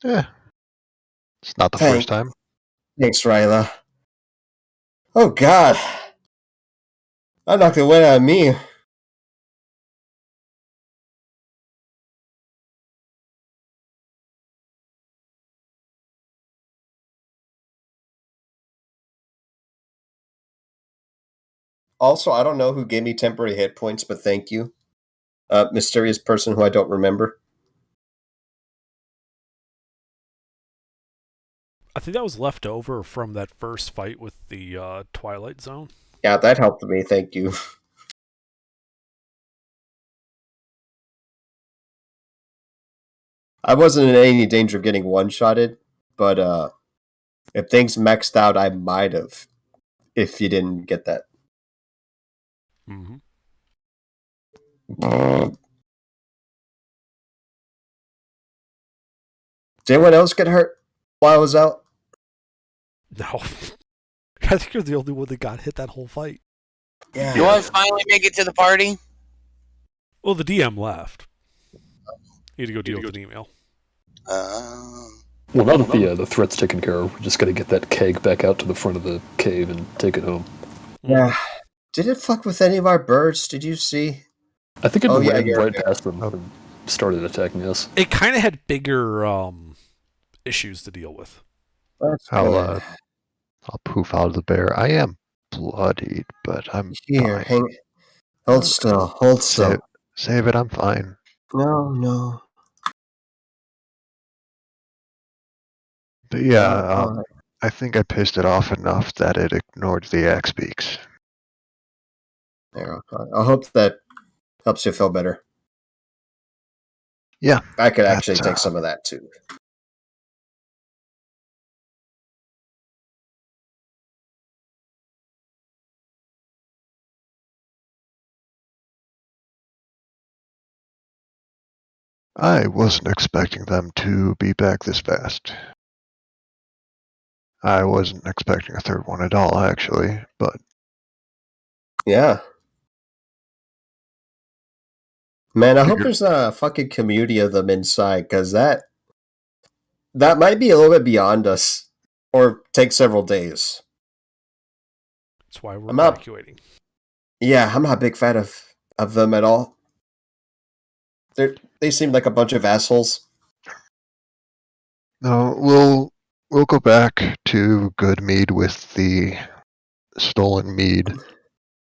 Yeah. It's not the Thank- first time. Thanks, Ryla. Oh, God. That knocked the wind out of me. Also, I don't know who gave me temporary hit points, but thank you. Mysterious person who I don't remember. I think that was left over from that first fight with the Twilight Zone. Yeah, that helped me. Thank you. I wasn't in any danger of getting one-shotted, but if things maxed out, I might have. If you didn't get that. Mm-hmm. Did anyone else get hurt while I was out? No. I think you're the only one that got hit that whole fight. Yeah. You want to finally make it to the party? Well, the DM left. He had to go deal with an email. Well, now that the threat's taken care of, we just got to get that keg back out to the front of the cave and take it home. Yeah. Did it fuck with any of our birds? Did you see? I think it Oh, yeah, ran you're right right. past them and started attacking us. It kind of had bigger issues to deal with. That's I'll poof out of the bear. I am bloodied, but I'm Here, fine. hang. Hold still. Hold still. Save it. I'm fine. No. But yeah, Alright. I think I pissed it off enough that it ignored the axe beaks. There, I hope that helps you feel better. Yeah, I could actually that's, take some of that too. I wasn't expecting them to be back this fast. I wasn't expecting a third one at all, actually, but Yeah. Man, I hope Figured- there's a fucking community of them inside, because that might be a little bit beyond us, or take several days. That's why we're I'm not- evacuating. Yeah, I'm not a big fan of them at all. They seem like a bunch of assholes. No, we'll go back to good mead with the stolen mead.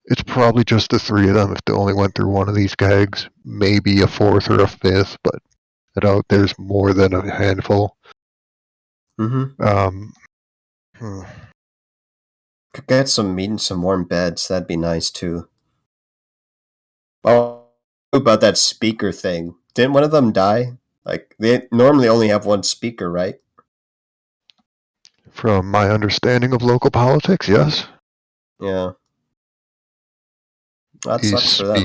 It's probably just the three of them if they only went through one of these kegs. Maybe a fourth or a fifth, but I doubt there's more than a handful. Mm-hmm. Hmm. Could get some meat and some warm beds. That'd be nice too. Oh, about that speaker thing. Didn't one of them die? Like they normally only have one speaker, right? From my understanding of local politics, yes. Yeah. That The sucks for them.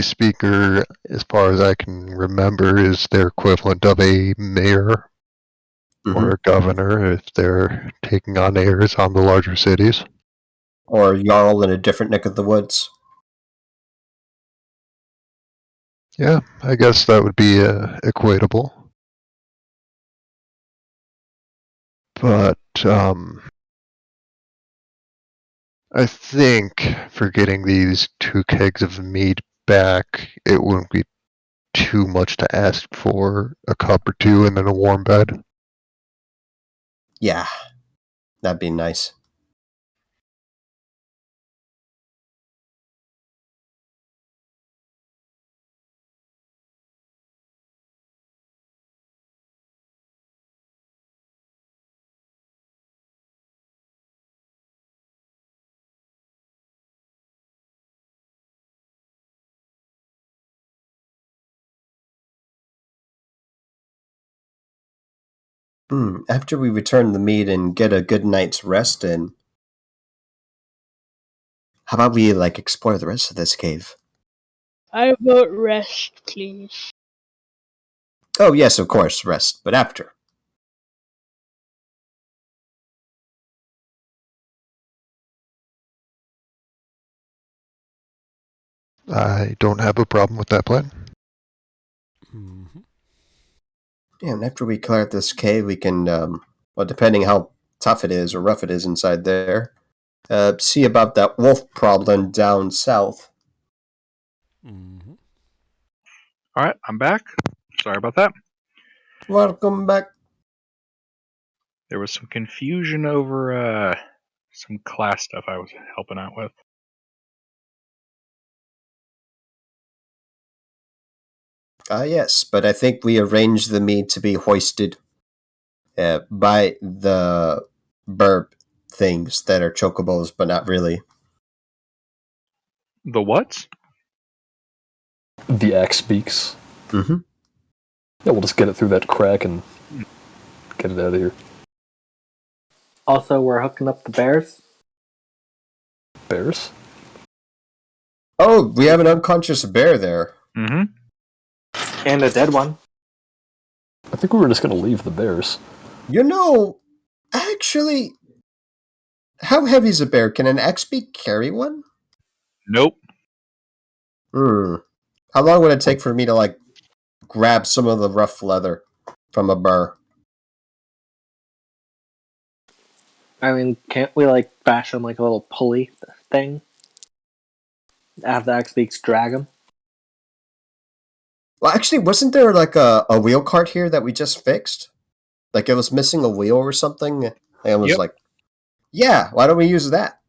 speaker, as far as I can remember, is their equivalent of a mayor or Mm-hmm. a governor if they're taking on airs on the larger cities. Or Jarl in a different neck of the woods. Yeah, I guess that would be equatable. But I think for getting these 2 kegs of mead back, it wouldn't be too much to ask for a cup or two and then a warm bed. Yeah. That'd be nice. After we return the meat and get a good night's rest in, how about we explore the rest of this cave? I vote rest, please. Oh yes, of course, rest, but after. I don't have a problem with that plan. Mm-hmm. Yeah, and after we clear out this cave, we can, well, depending how tough it is or rough it is inside there, see about that wolf problem down south. Mm-hmm. All right, I'm back. Sorry about that. Welcome back. There was some confusion over some class stuff I was helping out with. Yes, but I think we arranged the meat to be hoisted by the burp things that are chocobos, but not really. The what? The axe speaks. Mm-hmm. Yeah, we'll just get it through that crack and get it out of here. Also, we're hooking up the bears. Bears? Oh, we have an unconscious bear there. Mm-hmm. And a dead one. I think we were just going to leave the bears. You know, actually, how heavy is a bear? Can an XP carry one? Nope. How long would it take for me to grab some of the rough leather from a bear? I mean, can't we fashion a little pulley thing? Have the X Beaks drag them? Well, actually, wasn't there a wheel cart here that we just fixed? Like it was missing a wheel or something? And I was Yep. like, yeah, why don't we use that?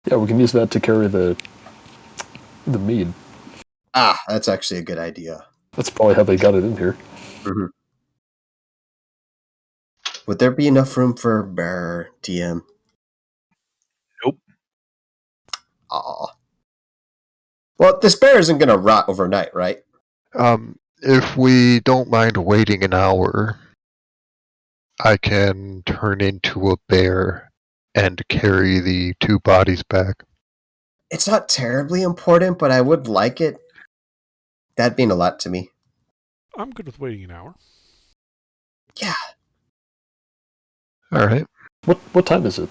Yeah, we can use that to carry the mead. Ah, that's actually a good idea. That's probably how they got it in here. Mm-hmm. Would there be enough room for a bear, DM? Nope. Aw. Well, this bear isn't going to rot overnight, right? If we don't mind waiting an hour, I can turn into a bear and carry the 2 bodies back. It's not terribly important, but I would like it. That'd mean a lot to me. I'm good with waiting an hour. Yeah. Alright. What time is it?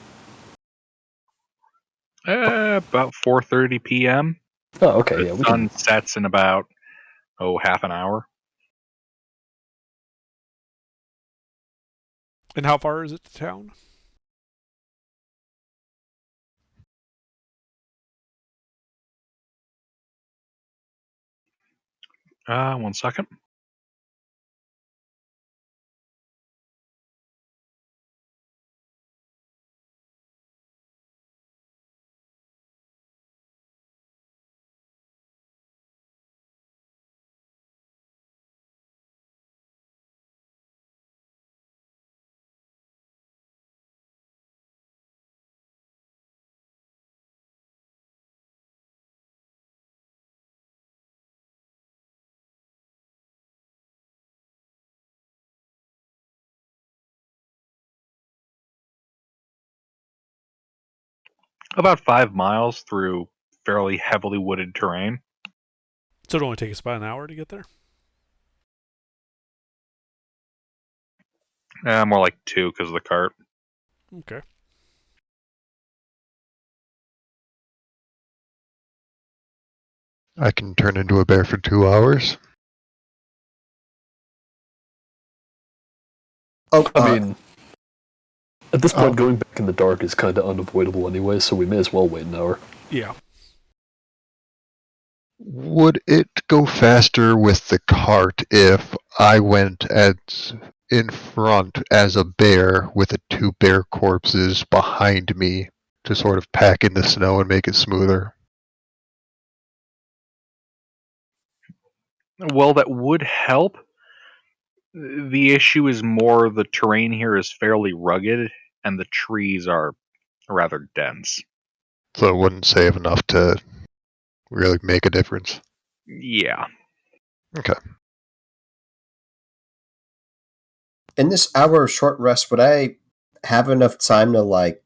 About 4:30 p.m. Oh, okay, The yeah, we sun can. sets in about half an hour. And how far is it to town? One second. About 5 miles through fairly heavily wooded terrain. So it only take us about an hour to get there? More like 2 because of the cart. Okay. I can turn into a bear for 2 hours. Oh, I mean, at this point, Oh. going back in the dark is kind of unavoidable anyway, so we may as well wait an hour. Yeah. Would it go faster with the cart if I went in front as a bear with the 2 bear corpses behind me to sort of pack in the snow and make it smoother? Well, that would help. The issue is more the terrain here is fairly rugged, and the trees are rather dense. So it wouldn't save enough to really make a difference. Yeah. Okay. in this hour of short rest, would I have enough time to what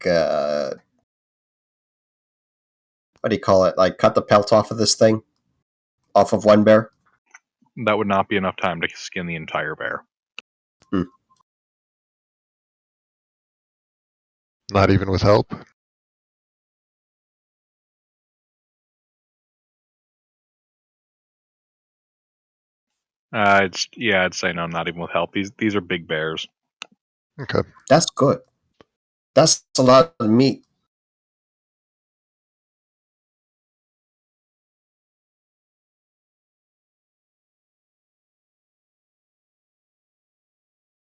do you call it? Like cut the pelt off of this thing, off of one bear? That would not be enough time to skin the entire bear. Not even with help? I'd say no, not even with help. These are big bears. Okay. That's good. That's a lot of meat.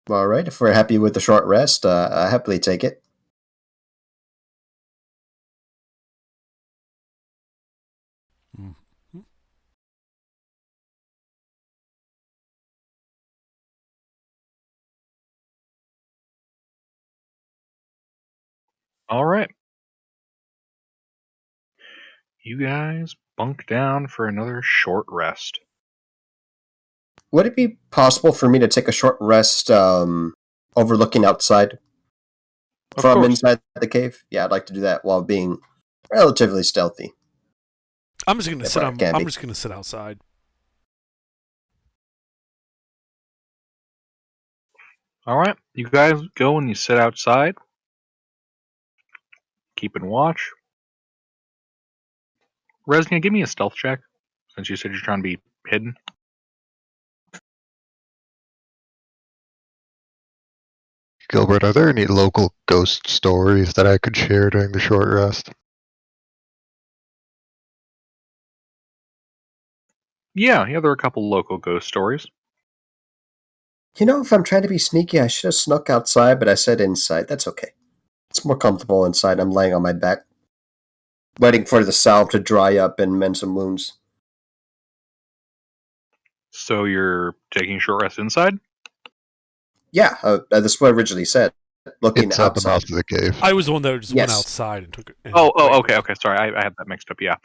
All right, if we're happy with the short rest, I happily take it. Mm-hmm. All right. You guys bunk down for another short rest. Would it be possible for me to take a short rest overlooking outside Of from course. inside the cave? Yeah, I'd like to do that while being relatively stealthy. I'm just gonna If sit I on. can I'm be. just gonna sit outside. All right. You guys go and you sit outside, keeping watch. Resnia, give me a stealth check, since you said you're trying to be hidden. Gilbert, are there any local ghost stories that I could share during the short rest? Yeah, there are a couple local ghost stories. You know, if I'm trying to be sneaky, I should have snuck outside, but I said inside. That's okay. It's more comfortable inside. I'm laying on my back, waiting for the salve to dry up and mend some wounds. So you're taking short rest inside? Yeah, that's what I originally said. Looking Inside the mouth outside. of the cave. I was the one that just went Yes. outside and took it. And Oh, waited. okay. Sorry, I had that mixed up. Yeah.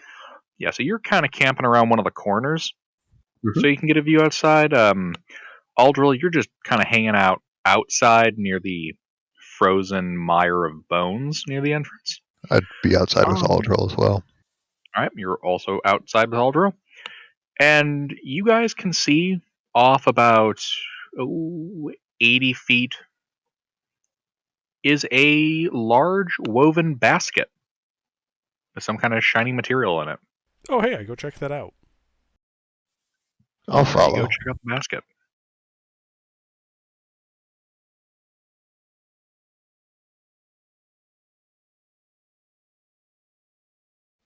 So you're kind of camping around one of the corners, so you can get a view outside. Aldril, you're just kind of hanging out outside near the frozen mire of bones near the entrance. I'd be outside with Um, Aldril as well. All right, you're also outside with Aldril, and you guys can see off about 80 feet is a large woven basket with some kind of shiny material in it. Oh, hey, I go check that out. I'll All right, you go follow. check out the basket.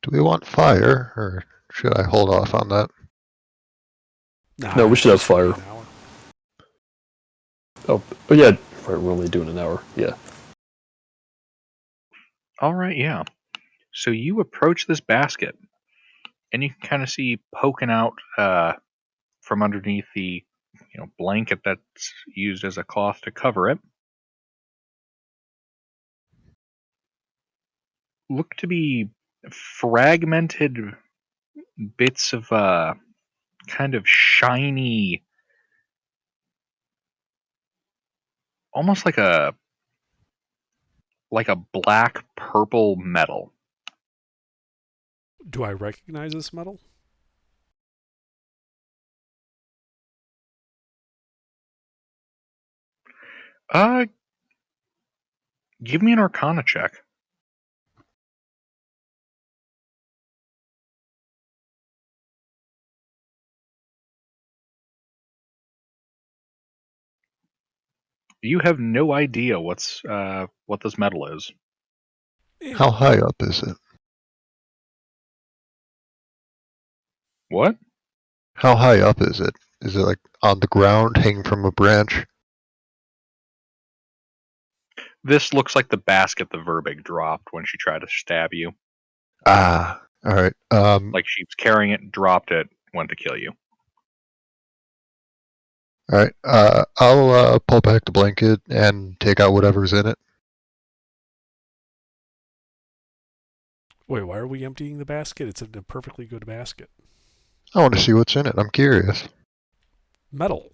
Do we want fire, or should I hold off on that? Nah, No, we it's should have just gonna be fire. an hour. Oh yeah, right. We're only doing an hour. Yeah. All right, yeah. So you approach this basket, and you can kind of see poking out from underneath the blanket that's used as a cloth to cover it. Look to be fragmented bits of kind of shiny, almost like a black purple metal. Do I recognize this metal? Uh, give me an Arcana check. You have no idea what this metal is. Eh, How high up is it? What? How high up is it? Is it like on the ground, hanging from a branch? This looks like the basket the Verbig dropped when she tried to stab you. Ah, all right. Like she was carrying it, dropped it, went to kill you. All right. I'll pull back the blanket and take out whatever's in it. wait, why are we emptying the basket? It's in a perfectly good basket. I want to see what's in it. I'm curious. Metal.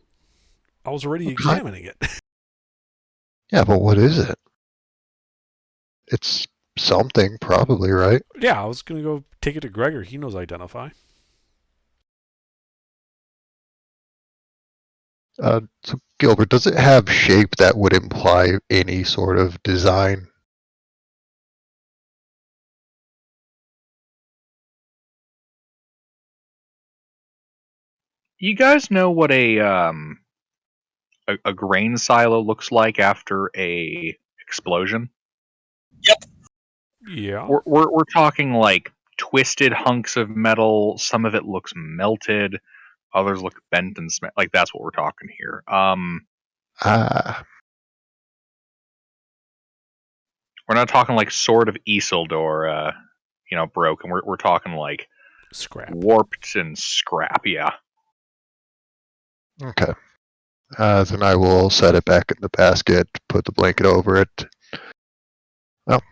I was already What kind? examining it. Yeah, but what is it? It's something, probably, right? Yeah, I was gonna go take it to Gregor. He knows identify. So Gilbert, does it have shape that would imply any sort of design? You guys know what a grain silo looks like after a explosion? Yeah. We're talking like twisted hunks of metal. Some of it looks melted. Others look bent and like that's what we're talking here. Ah, We're not talking like Sword of Isildur, broken. We're talking like Scrap. warped and scrap. Yeah. okay. Then I will set it back in the basket, put the blanket over it. Well,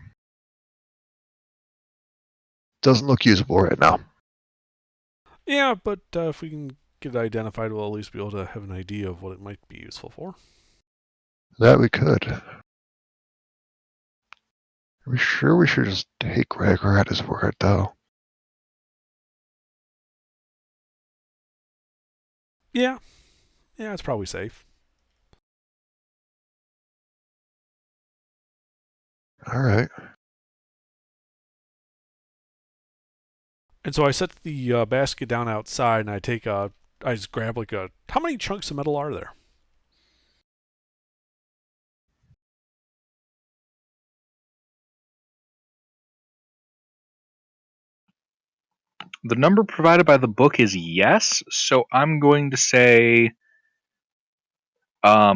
doesn't look usable right now. Yeah, but if we can get it identified, we'll at least be able to have an idea of what it might be useful for. That we could. Are we sure we should just take Gregor at his word, though? Yeah. Yeah, it's probably safe. All right. And so I set the basket down outside, and I just grab like a. How many chunks of metal are there? The number provided by the book is yes, so I'm going to say I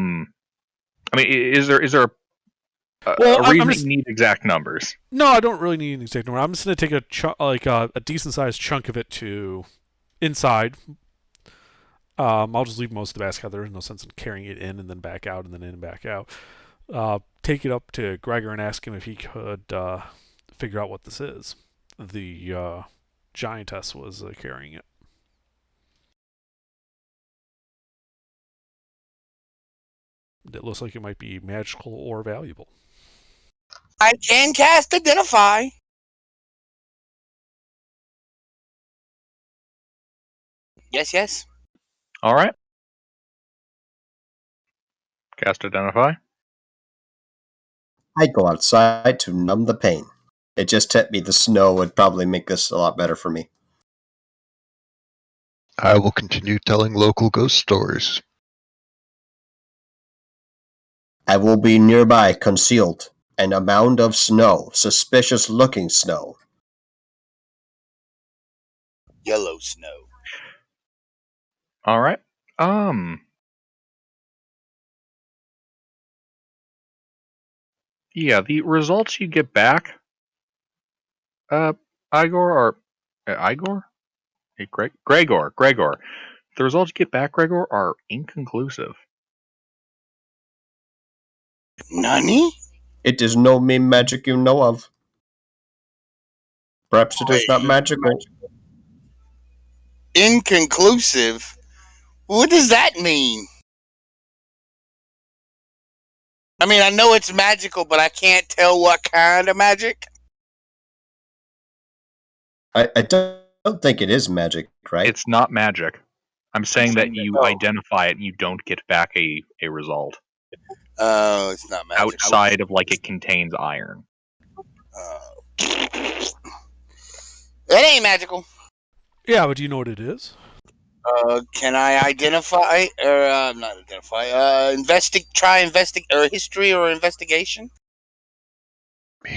mean is there Well, a I'm reason that just you need exact numbers? no, I don't really need an exact number. I'm just gonna take a decent sized chunk of it to inside. I'll just leave most of the basket out. There's no sense in carrying it in and then back out and then in and back out. Take it up to Gregor and ask him if he could figure out what this is. The giantess was carrying it. It looks like it might be magical or valuable. I can cast Identify. Yes, yes. All right. Cast Identify. I'd go outside to numb the pain. It just hit me. The snow would probably make this a lot better for me. I will continue telling local ghost stories. I will be nearby, concealed, and a mound of snow, suspicious-looking snow. Yellow snow. All right. Yeah, the results you get back, Igor, are Igor? Hey, Gregor. The results you get back, Gregor, are inconclusive. Nani? It is no mean magic you know of. Perhaps it is not magical. Inconclusive? What does that mean? I mean, I know it's magical, but I can't tell what kind of magic. I don't think it is magic, right? It's not magic. I'm saying that you identify it and you don't get back a result. Oh, it's not magic. Outside of, like, it contains iron. It ain't magical. Yeah, but do you know what it is? Can I identify or not identify? Try investigate or history or investigation.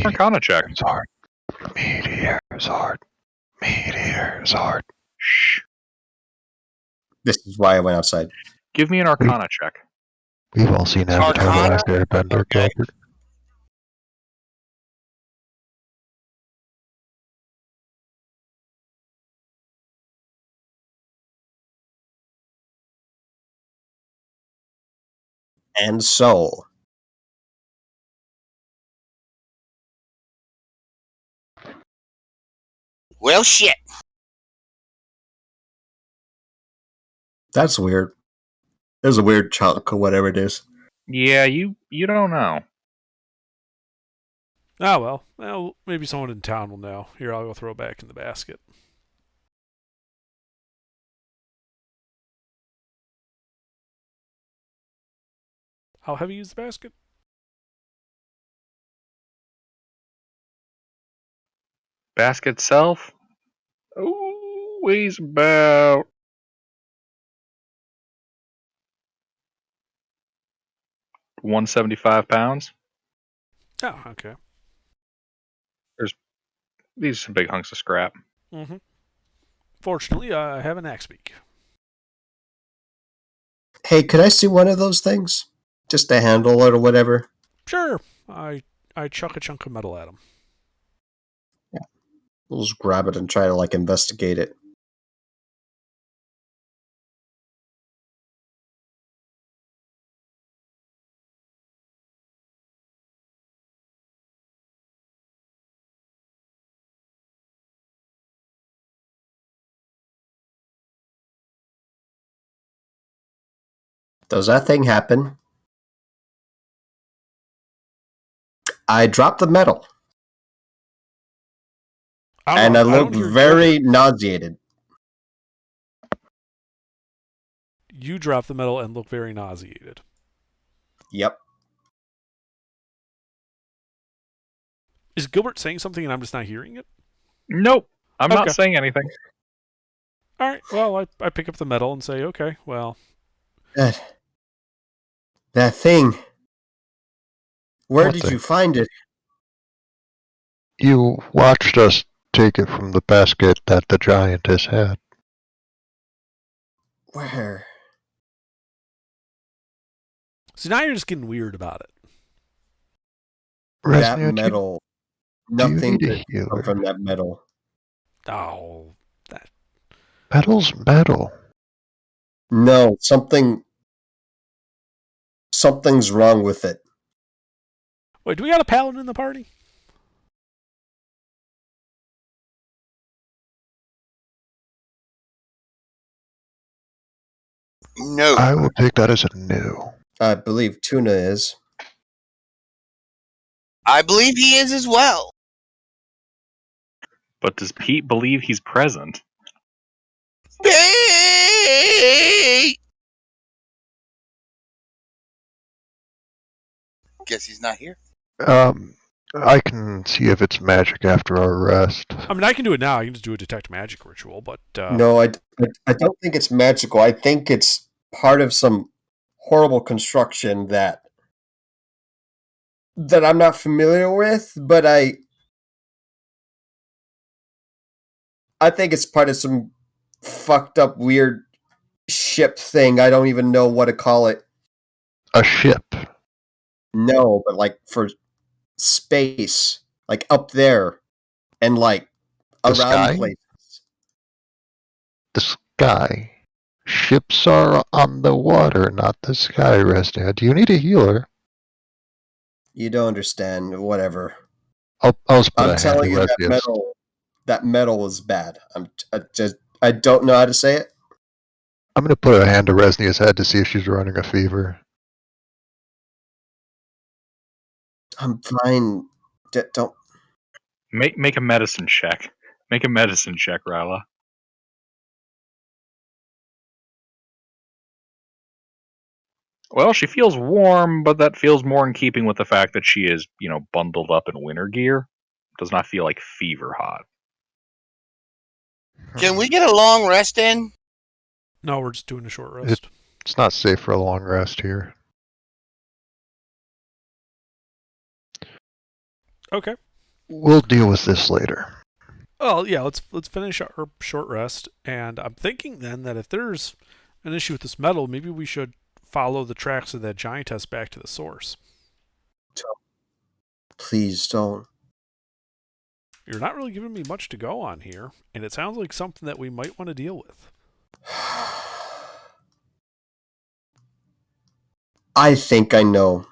Arcana check. Zard. Meteors art. Meteors art. Shh. This is why I went outside. Give me an Arcana check. We've all seen Avatar: The Last Airbender, Okay. Gilbert. And so, Well, shit. that's weird. There's a weird chunk or whatever it is. Yeah, you don't know. Ah, well, maybe someone in town will know. Here, I'll go throw it back in the basket. How heavy is the basket? Basket itself weighs about 175 pounds. Oh, okay. These are some big hunks of scrap. Mm-hmm. Fortunately, I have an axe beak. Hey, could I see one of those things? Just to handle it or whatever? Sure. I chuck a chunk of metal at him. We'll just grab it and try to, like, investigate it. Does that thing happen? I dropped the metal. And I look very nauseated. You drop the metal and look very nauseated. Yep. Is Gilbert saying something and I'm just not hearing it? Nope. I'm not Okay. saying anything. All right. Well, I pick up the metal and say, okay, well, That thing. Where What did thing? you find it? You watched us take it from the basket that the giantess had. Where? so now you're just getting weird about it. That Resnia, metal. do you Nothing need a good come healer? from that metal. Oh, Metal's metal. No, something's wrong with it. wait, do we got a paladin in the party? No. I will take that as a no. I believe Tuna is. I believe he is as well. But does Pete believe he's present? Hey! Guess he's not here. I can see if it's magic after our rest. I mean, I can do it now. I can just do a detect magic ritual, but No, I don't think it's magical. I think it's part of some horrible construction that I'm not familiar with, but I think it's part of some fucked up weird ship thing. I don't even know what to call it. A ship. No, but like for space, like up there and like The around sky? places. The sky. Ships are on the water, not the sky, Resnia. Do you need a healer? You don't understand. Whatever. I'll just put I'm a hand to telling you Resnia's. that metal was bad. I don't know how to say it. I'm gonna put a hand to Resnia's head to see if she's running a fever. I'm fine. Don't. Make a medicine check. Make a medicine check, Ryla. Well, she feels warm, but that feels more in keeping with the fact that she is, bundled up in winter gear. Does not feel like fever hot. Can we get a long rest in? No, we're just doing a short rest. It's not safe for a long rest here. Okay. We'll deal with this later. Well, yeah, let's finish our short rest. And I'm thinking then that if there's an issue with this metal, maybe we should follow the tracks of that giantess back to the source. Please don't. You're not really giving me much to go on here, and it sounds like something that we might want to deal with. I think I know.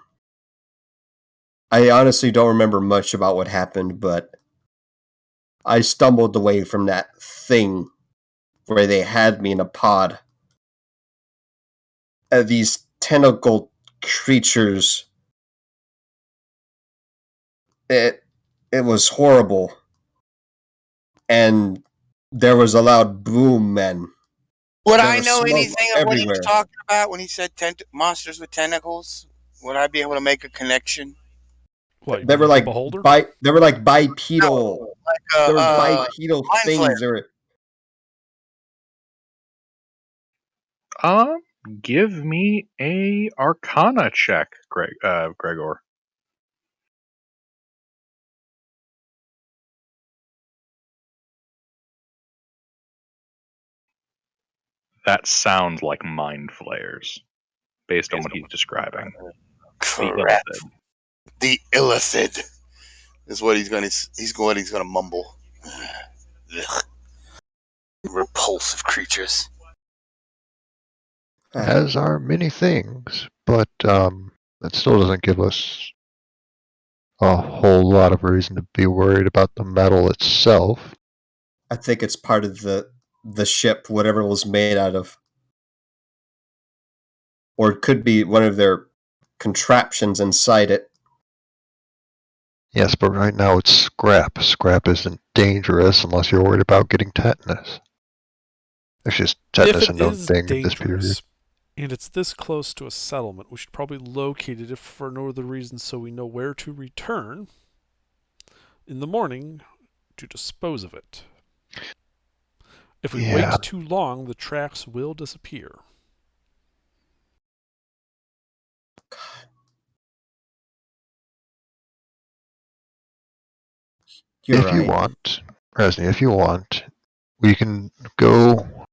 I honestly don't remember much about what happened, but I stumbled away from that thing where they had me in a pod. These tentacle creatures. It was horrible. And there was a loud boom, and Would there I was know smoke anything of what he was everywhere. talking about when he said monsters with tentacles? Would I be able to make a connection? What, you They mean were like the like beholder? they were like bipedal. No, like There were bipedal mind flayer. things. Or Give me a Arcana check, Gregor. That sounds like mind flayers, based on what he's describing. Correct. The illithid is what he's gonna mumble. Ugh. Repulsive creatures. As are many things, but that still doesn't give us a whole lot of reason to be worried about the metal itself. I think it's part of the ship, whatever it was made out of. Or it could be one of their contraptions inside it. Yes, but right now it's scrap. Scrap isn't dangerous unless you're worried about getting tetanus. It's just tetanus If a it known is thing in this period. dangerous, and it's this close to a settlement, we should probably locate it if for no other reason so we know where to return in the morning to dispose of it. If we Yeah. wait too long, the tracks will disappear. You're If you right. want, Resny, if you want, we can go.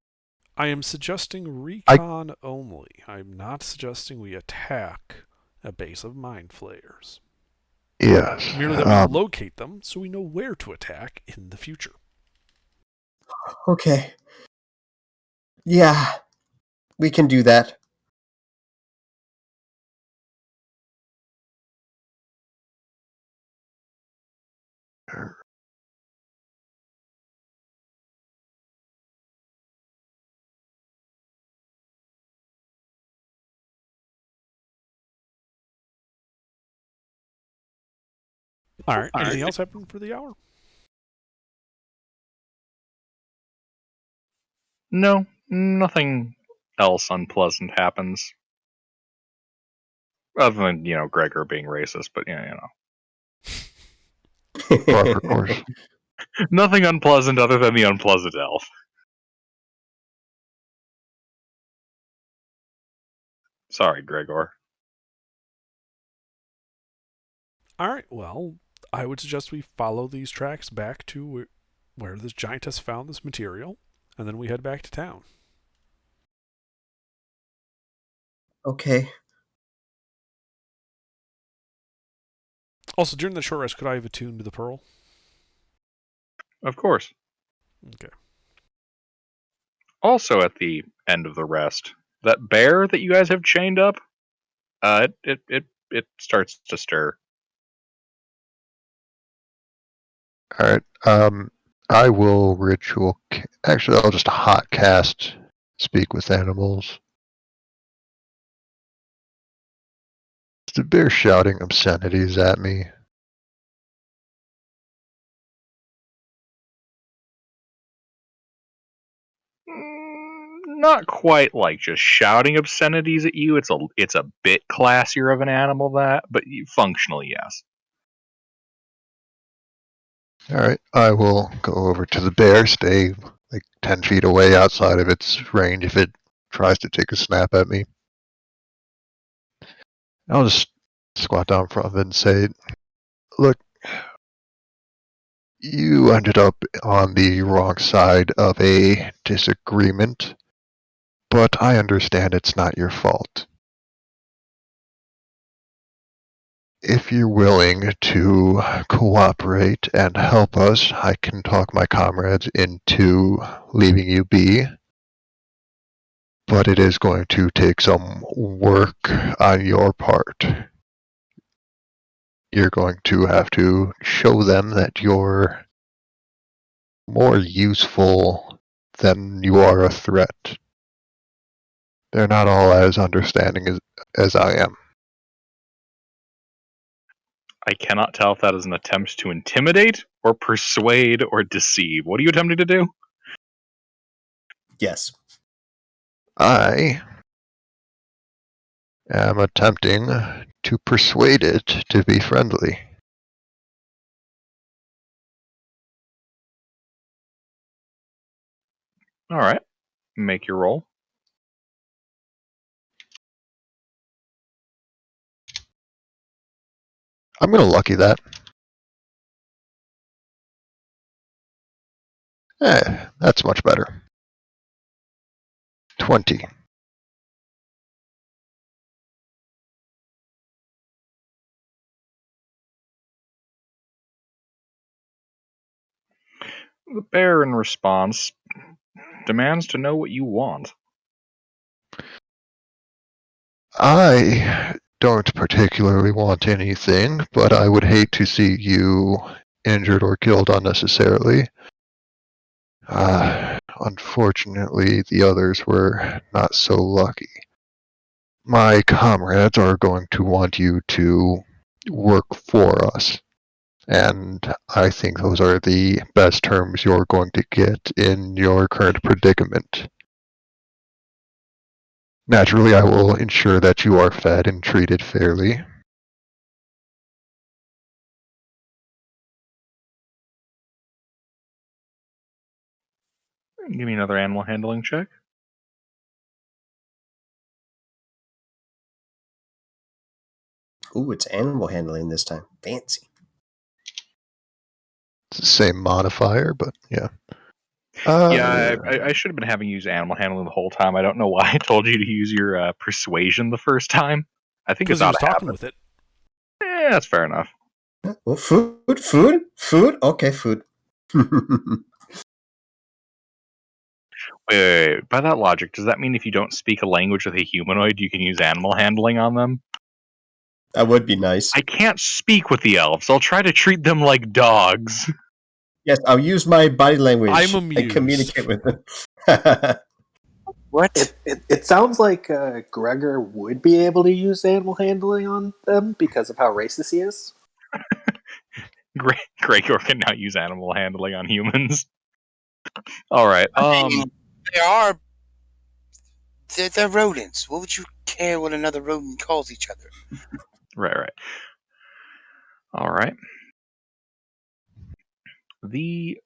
I am suggesting recon only. I'm not suggesting we attack a base of mind flayers. Yes. Merely that we locate them so we know where to attack in the future. Okay. Yeah, we can do that. All right. Anything else happen for the hour? No, nothing else unpleasant happens. Other than, Gregor being racist, but, Barber course. Nothing unpleasant other than the unpleasant elf. Sorry, Gregor. All right. Well, I would suggest we follow these tracks back to where this giantess found this material, and then we head back to town. Okay. Also, during the short rest, could I have attuned to the pearl? Of course. Okay. Also, at the end of the rest, that bear that you guys have chained up, it starts to stir. All right. I will ritual. Actually, I'll just hot cast speak with animals. Is the bear shouting obscenities at me? Not quite like just shouting obscenities at you. It's a bit classier of an animal but functionally, yes. All right. I will go over to the bear, stay like 10 feet away outside of its range if it tries to take a snap at me. I'll just squat down in front of it and say, look, you ended up on the wrong side of a disagreement, but I understand it's not your fault. If you're willing to cooperate and help us, I can talk my comrades into leaving you be. But it is going to take some work on your part. You're going to have to show them that you're more useful than you are a threat. They're not all as understanding as I am. I cannot tell if that is an attempt to intimidate or persuade or deceive. What are you attempting to do? Yes. I am attempting to persuade it to be friendly. All right, make your roll. I'm going to lucky that. That's much better. 20. The bear, in response, demands to know what you want. I don't particularly want anything, but I would hate to see you injured or killed unnecessarily. Unfortunately, the others were not so lucky. My comrades are going to want you to work for us, and I think those are the best terms you're going to get in your current predicament. Naturally, I will ensure that you are fed and treated fairly. Give me another animal handling check. Ooh, it's animal handling this time. Fancy. It's the same modifier, but yeah. Yeah, I should have been having you use animal handling the whole time. I don't know why I told you to use your persuasion the first time. I think Because it's he ought was to talking happen. with it. Yeah, that's fair enough. Oh, food. Okay, food. Wait. By that logic, does that mean if you don't speak a language with a humanoid, you can use animal handling on them? That would be nice. I can't speak with the elves. I'll try to treat them like dogs. Yes, I'll use my body language I'm and amused. communicate with them. What? It sounds like Gregor would be able to use animal handling on them because of how racist he is. Gregor can now use animal handling on humans. All right. They are. They're rodents. What would you care what another rodent calls each other? Right. All right. The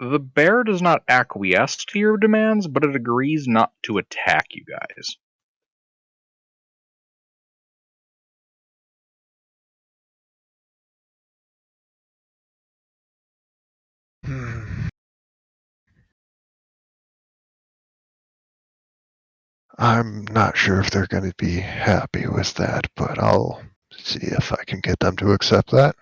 bear does not acquiesce to your demands, but it agrees not to attack you guys. Hmm. I'm not sure if they're going to be happy with that, but I'll see if I can get them to accept that.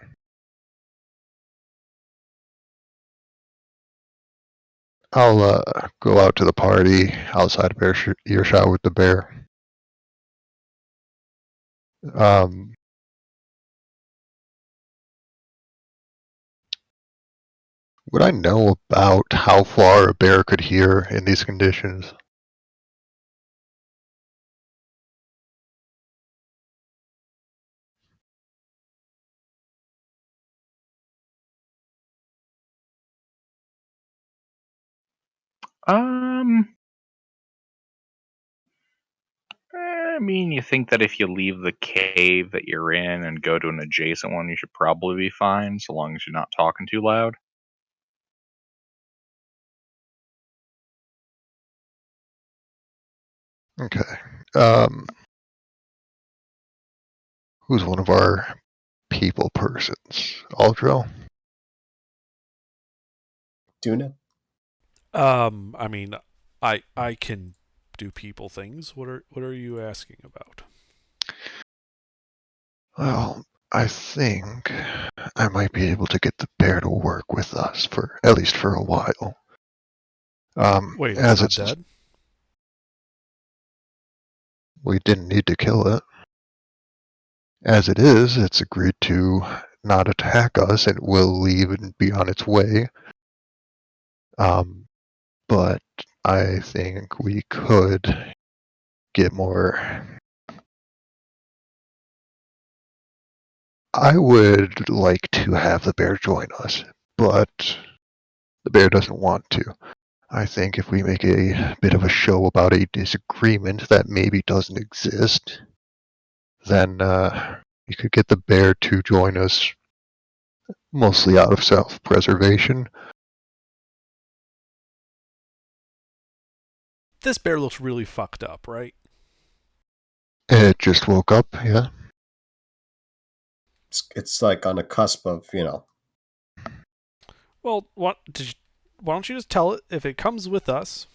I'll go out to the party outside of earshot with the bear. Would I know about how far a bear could hear in these conditions? I mean, you think that if you leave the cave that you're in and go to an adjacent one, you should probably be fine, so long as you're not talking too loud. Okay. Who's one of our people persons? Aldro? Tuna? I mean, I can do people things. What are you asking about? Well, I think I might be able to get the bear to work with us for at least for a while. Wait, it's As not it's dead? we didn't need to kill it. As it is, it's agreed to not attack us and will leave and be on its way. But I think we could get more. I would like to have the bear join us, but the bear doesn't want to. I think if we make a bit of a show about a disagreement that maybe doesn't exist, then we could get the bear to join us, mostly out of self-preservation. This bear looks really fucked up, right? It just woke up, yeah. It's like on the cusp of, Well, why don't you just tell it if it comes with us?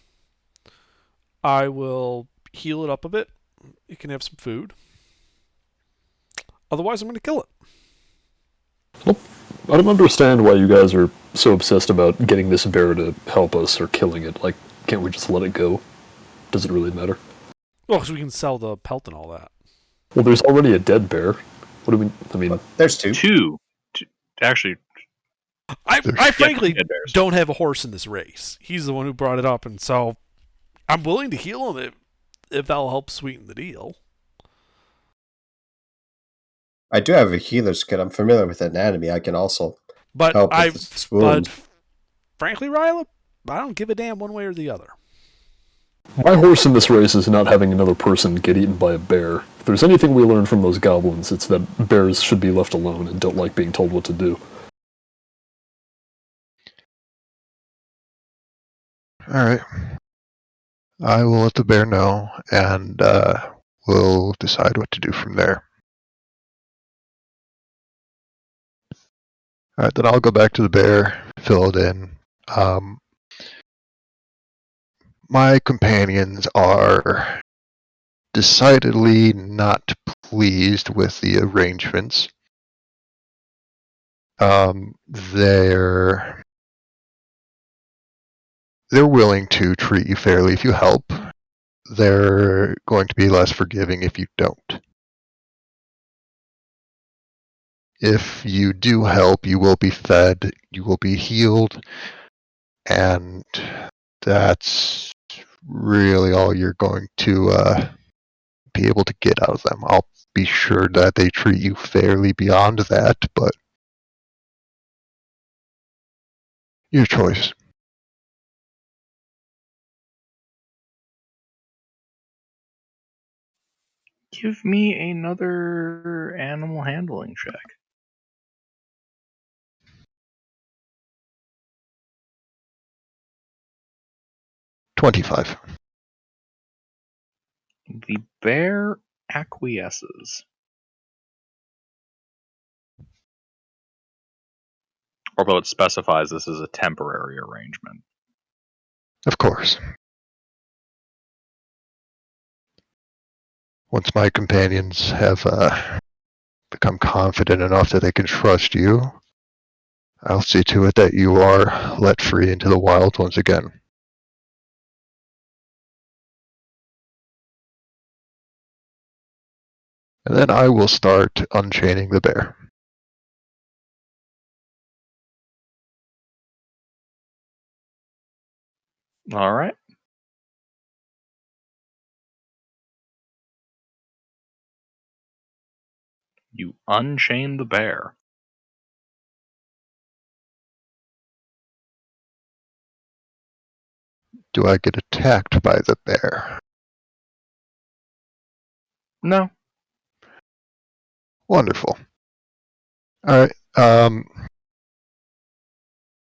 I will heal it up a bit. It can have some food. Otherwise, I'm going to kill it. Well, I don't understand why you guys are so obsessed about getting this bear to help us or killing it. Like, can't we just let it go? Does it really matter? Well, because we can sell the pelt and all that. Well, there's already a dead bear. What do we? I mean, there's two. Two. Actually, I yeah, frankly two dead bears. don't have a horse in this race. He's the one who brought it up, and so I'm willing to heal him if that'll help sweeten the deal. I do have a healer's kit. I'm familiar with anatomy. I can also But help with this wound. but frankly, Ryla, I don't give a damn one way or the other. my horse in this race is not having another person get eaten by a bear. If there's anything we learned from those goblins, it's that bears should be left alone and don't like being told what to do. Alright. I will let the bear know, and we'll decide what to do from there. Alright, then I'll go back to the bear, fill it in. My companions are decidedly not pleased with the arrangements. They're willing to treat you fairly if you help. They're going to be less forgiving if you don't. If you do help, you will be fed, you will be healed, and that's really all you're going to be able to get out of them. I'll be sure that they treat you fairly beyond that, but your choice. Give me another animal handling check. $25. The bear acquiesces. Although it specifies this is a temporary arrangement. Of course. Once my companions have become confident enough that they can trust you, I'll see to it that you are let free into the wild once again. And then I will start unchaining the bear. All right. You unchain the bear. Do I get attacked by the bear? No. Wonderful. Alright,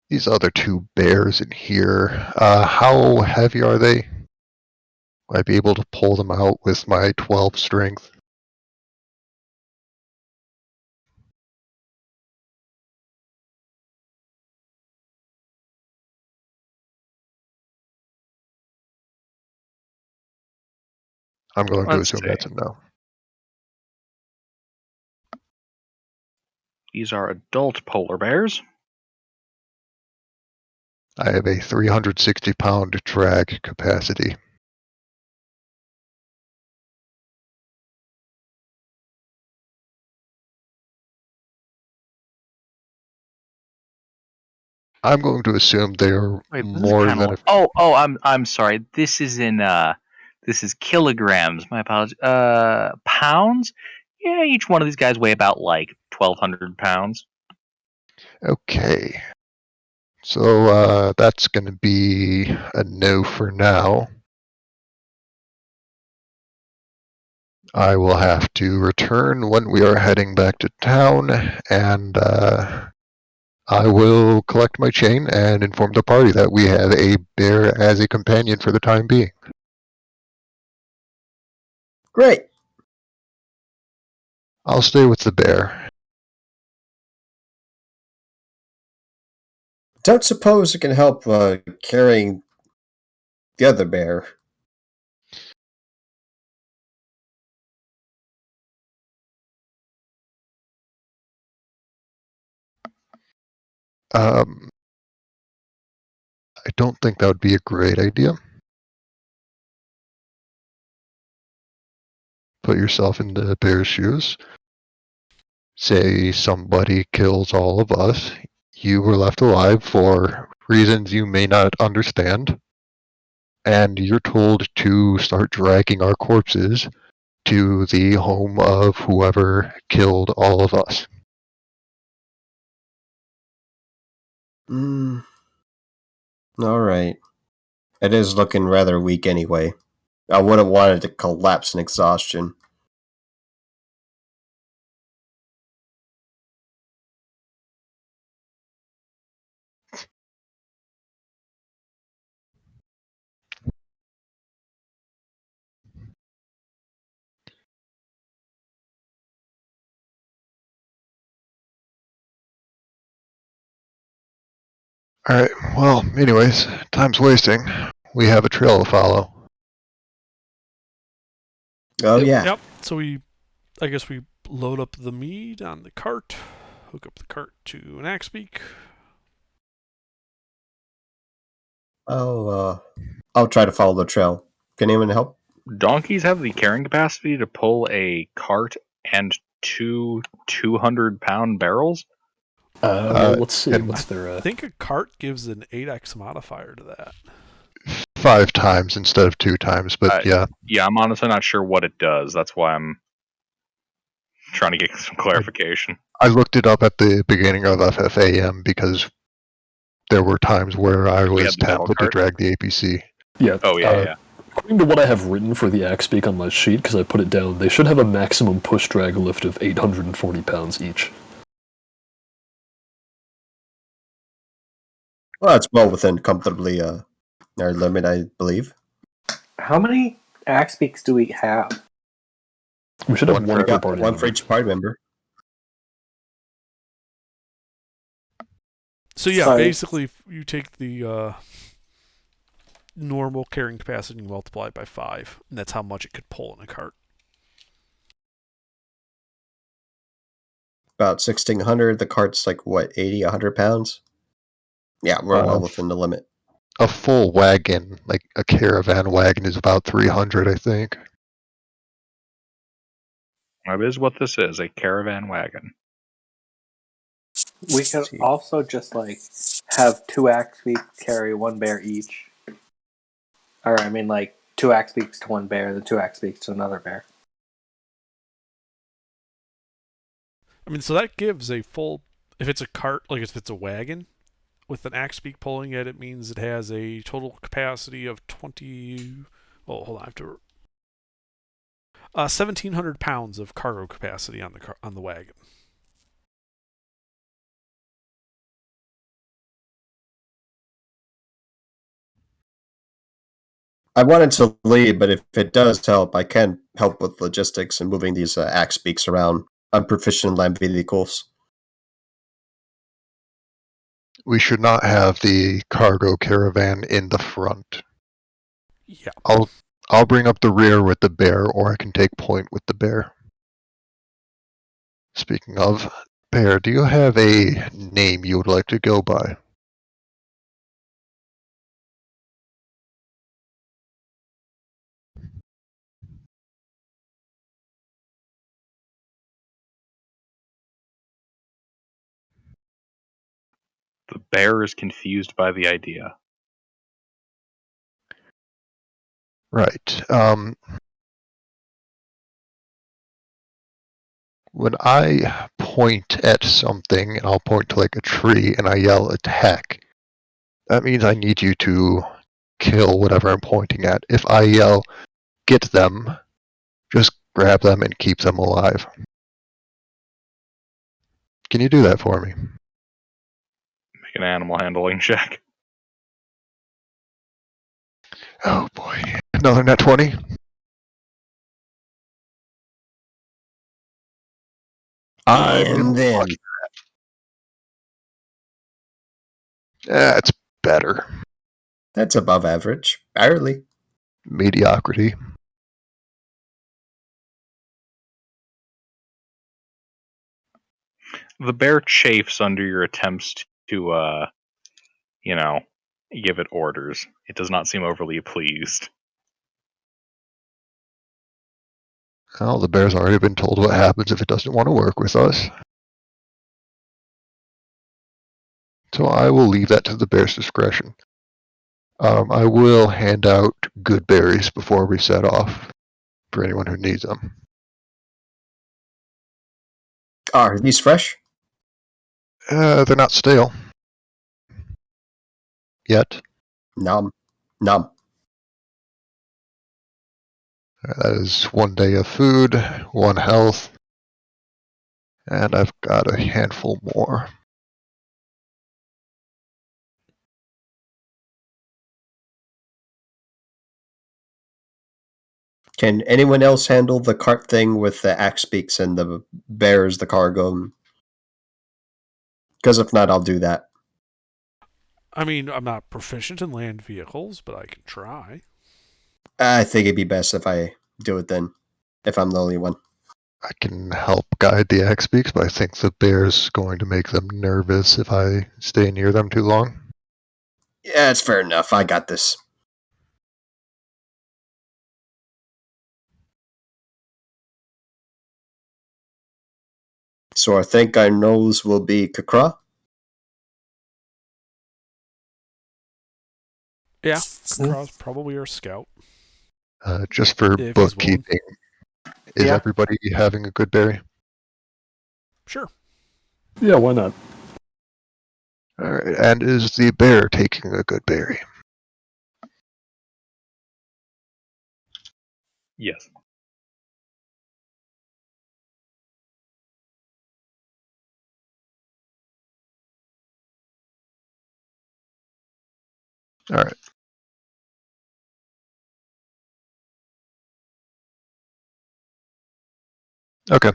these other two bears in here, how heavy are they? Will I be able to pull them out with my 12 strength? I'm going to Let's assume see. that's a no. These are adult polar bears. I have a 360-pound drag capacity. I'm going to assume they are Wait, this is more kind than of. I'm sorry. This is in this is kilograms. My apologies. Pounds. Yeah, each one of these guys weigh about like 1,200 pounds. Okay. So that's going to be a no for now. I will have to return when we are heading back to town, and I will collect my chain and inform the party that we have a bear as a companion for the time being. Great. I'll stay with the bear. Don't suppose it can help carrying the other bear. I don't think that would be a great idea. Put yourself in the bear's shoes. Say somebody kills all of us. You were left alive for reasons you may not understand. And you're told to start dragging our corpses to the home of whoever killed all of us. All right. It is looking rather weak anyway. I wouldn't want it to collapse in exhaustion. Alright, well, anyways, time's wasting. We have a trail to follow. Oh, yeah. Yep. So I guess we load up the mead on the cart, hook up the cart to an axe beak. I'll try to follow the trail. Can anyone help? Donkeys have the carrying capacity to pull a cart and two 200-pound barrels. Well, let's see. and What's their? I think a cart gives an 8x modifier to that. 5 times instead of 2 times, but yeah. Yeah, I'm honestly not sure what it does. That's why I'm trying to get some clarification. I looked it up at the beginning of FFAM because there were times where I We was had the metal tempted to cart. drag the APC. Yeah. Oh yeah. According to what I have written for the axe beak on my sheet, because I put it down, they should have a maximum push drag lift of 840 pounds each. Well, it's well within comfortably our limit, I believe. How many axe beaks do we have? We should have one per party One member. for each party member. So yeah, Sorry. basically you take the normal carrying capacity and you multiply it by 5, and that's how much it could pull in a cart. about 1,600. The cart's like, what, 80, 100 pounds? Yeah, we're well within the limit. A full wagon, like a caravan wagon, is about 300, I think. That is what this is, a caravan wagon. We could also just like have 2 axe beaks carry 1 bear each. Or I mean like 2 axe beaks to 1 bear, then 2 axe beaks to another bear. I mean, so that gives a full. If it's a cart, like if it's a wagon with an axe beak pulling it, it means it has a total capacity of 20. Oh, hold on, I have to. 1,700 pounds of cargo capacity on the wagon. I wanted to lead, but if it does help, I can help with logistics and moving these axe beaks around. I'm proficient in land vehicles. We should not have the cargo caravan in the front. Yeah. I'll bring up the rear with the bear, or I can take point with the bear. Speaking of, bear, do you have a name you would like to go by? The bear is confused by the idea. Right. When I point at something, and I'll point to like a tree, and I yell attack, that means I need you to kill whatever I'm pointing at. If I yell get them, just grab them and keep them alive. Can you do that for me? Make an animal handling check. Oh boy. Another net 20? And then That's better. that's above average. Barely. Mediocrity. The bear chafes under your attempts to, give it orders. It does not seem overly pleased. Well, the bear's already been told what happens if it doesn't want to work with us. So I will leave that to the bear's discretion. I will hand out good berries before we set off for anyone who needs them. Are these fresh? They're not stale. Yet. Nom. Nom. That is 1 day of food, 1 health, and I've got a handful more. Can anyone else handle the cart thing with the axe beaks and the bears, the cargo? Because if not, I'll do that. I mean, I'm not proficient in land vehicles, but I can try. I think it'd be best if I do it then, if I'm the only one. I can help guide the X-Beaks, but I think the bear's going to make them nervous if I stay near them too long. Yeah, it's fair enough. I got this. So I think our nose will be Kakra. Yeah, Krakraw's probably our scout. Just for If he's bookkeeping, is Yeah. everybody having a good berry? Sure. Yeah, why not? Alright, and is the bear taking a good berry? Yes. Alright. Okay.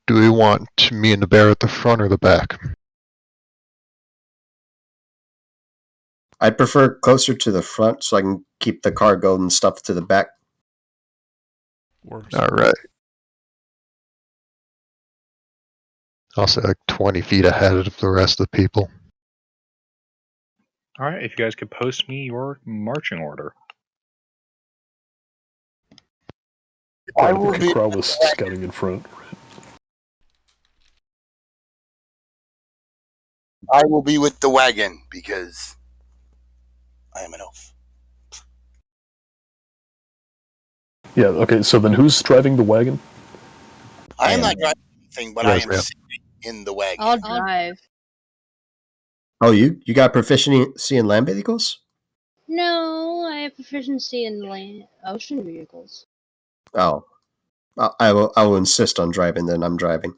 Do we want me and the bear at the front or the back? I'd prefer closer to the front so I can keep the cargo and stuff to the back. Works. All right. I'll say like 20 feet ahead of the rest of the people. All right, if you guys could post me your marching order. I The will be. Crow was scouting in front. I will be with the wagon because I am an elf. Yeah, okay, so then who's driving the wagon? I am am. not driving anything, but You I guys am have- sitting in the wagon. I'll drive. Oh, you got proficiency in land vehicles? No, I have proficiency in ocean vehicles. Oh, I will insist on driving. Then I'm driving.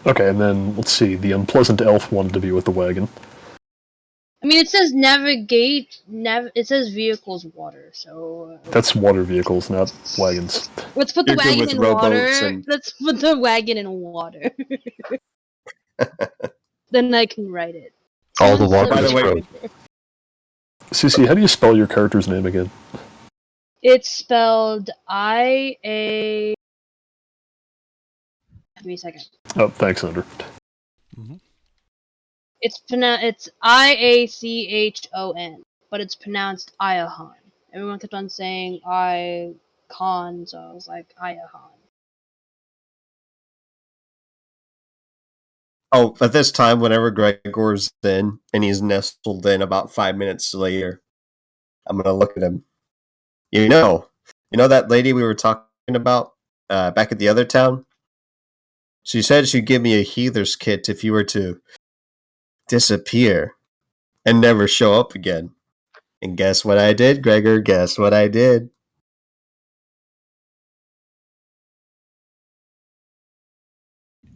Okay, and then let's see. The unpleasant elf wanted to be with the wagon. I mean, it says navigate. It says vehicles water. So That's water vehicles, not wagons. let's put the You're good wagon with in rowboats water. and- Let's put the wagon in water. Then I can write it. All the water By the is way- frozen. Cece, how do you spell your character's name again? It's spelled I-A. Give me a second. Oh, thanks, Under. It's I-A-C-H-O-N, but it's pronounced Iahan. Everyone kept on saying I-Con, so I was like Iahan. Oh, at this time, whenever Gregor's in and he's nestled in about 5 minutes later, I'm gonna look at him. You know that lady we were talking about back at the other town? She said she'd give me a healer's kit if you were to disappear and never show up again. And guess what I did, Gregor? Guess what I did?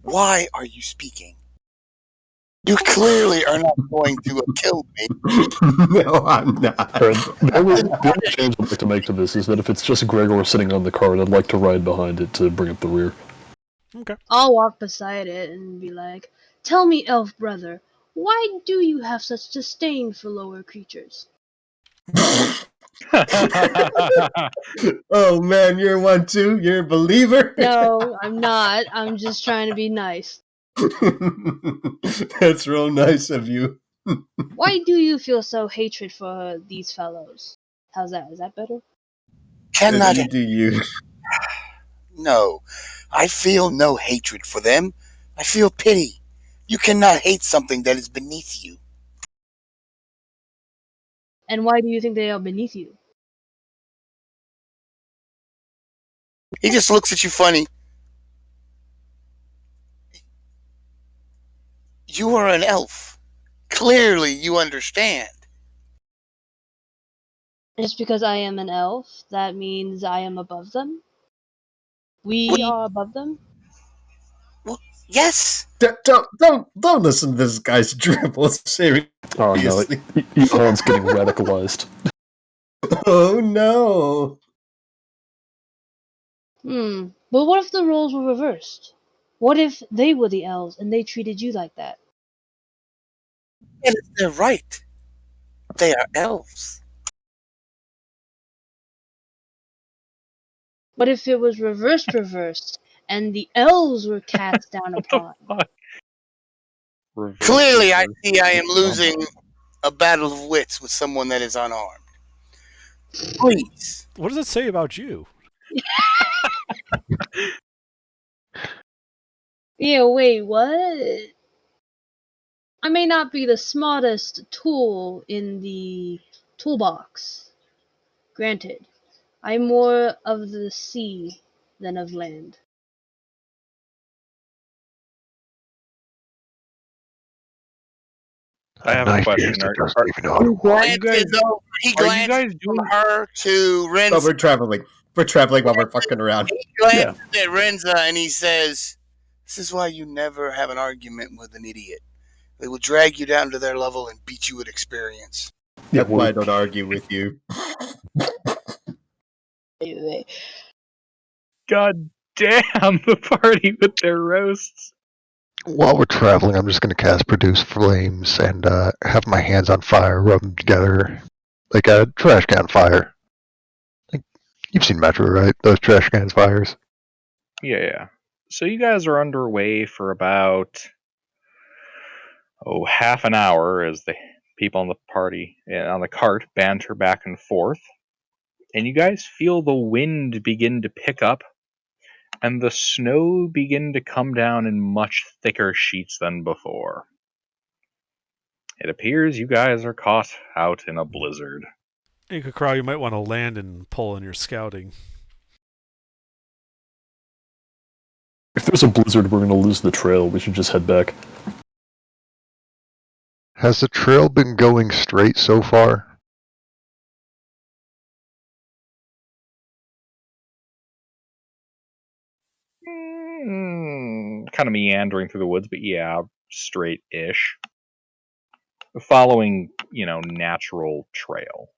Why are you speaking? You clearly are not going to have killed me. No, I'm not. Alright, the only change I'd like to make to this is that if it's just Gregor sitting on the cart, I'd like to ride behind it to bring up the rear. Okay. I'll walk beside it and be like, "Tell me, elf brother, why do you have such disdain for lower creatures?" Oh man, you're one too. You're a believer. No, I'm not. I'm just trying to be nice. That's real nice of you. Why do you feel so hatred for these fellows? How's that? Is that better? Cannot. You do you. No. I feel no hatred for them. I feel pity. You cannot hate something that is beneath you. And why do you think they are beneath you? He just looks at you funny. You are an elf. Clearly you understand. Just because I am an elf, that means I am above them? We are above them? Well, yes. Don't listen to this guy's dribble. Seriously. Oh no, Elon's getting radicalized. Oh no. But what if the roles were reversed? What if they were the elves and they treated you like that? And they're right. They are elves. What if it was reversed, and the elves were cast down upon? Clearly I see I am losing a battle of wits with someone that is unarmed. Please. What does it say about you? Yeah, wait, what? I may not be the smartest tool in the toolbox. Granted, I'm more of the sea than of land. I have a knife question. piercer Are doesn't even know how to walk. He are you glances guys from doing? her to Oh, Renza. we're traveling. We're traveling while we're fucking around. He glances at Renza and he says, "This is why you never have an argument with an idiot. They will drag you down to their level and beat you with experience." Yeah, That's why I don't argue with you. God damn, the party with their roasts. While we're traveling, I'm just going to cast Produce Flames and have my hands on fire, rub them together like a trash can fire. Like, you've seen Metro, right? Those trash can fires. Yeah. So you guys are underway for about half an hour as the people on the on the cart banter back and forth, and you guys feel the wind begin to pick up and the snow begin to come down in much thicker sheets than before. It appears you guys are caught out in a blizzard. Hey, Kakra, you might want to land and pull in your scouting. If there's a blizzard, we're going to lose the trail. We should just head back. Has the trail been going straight so far? Kind of meandering through the woods, but yeah, straight-ish. Following, natural trail.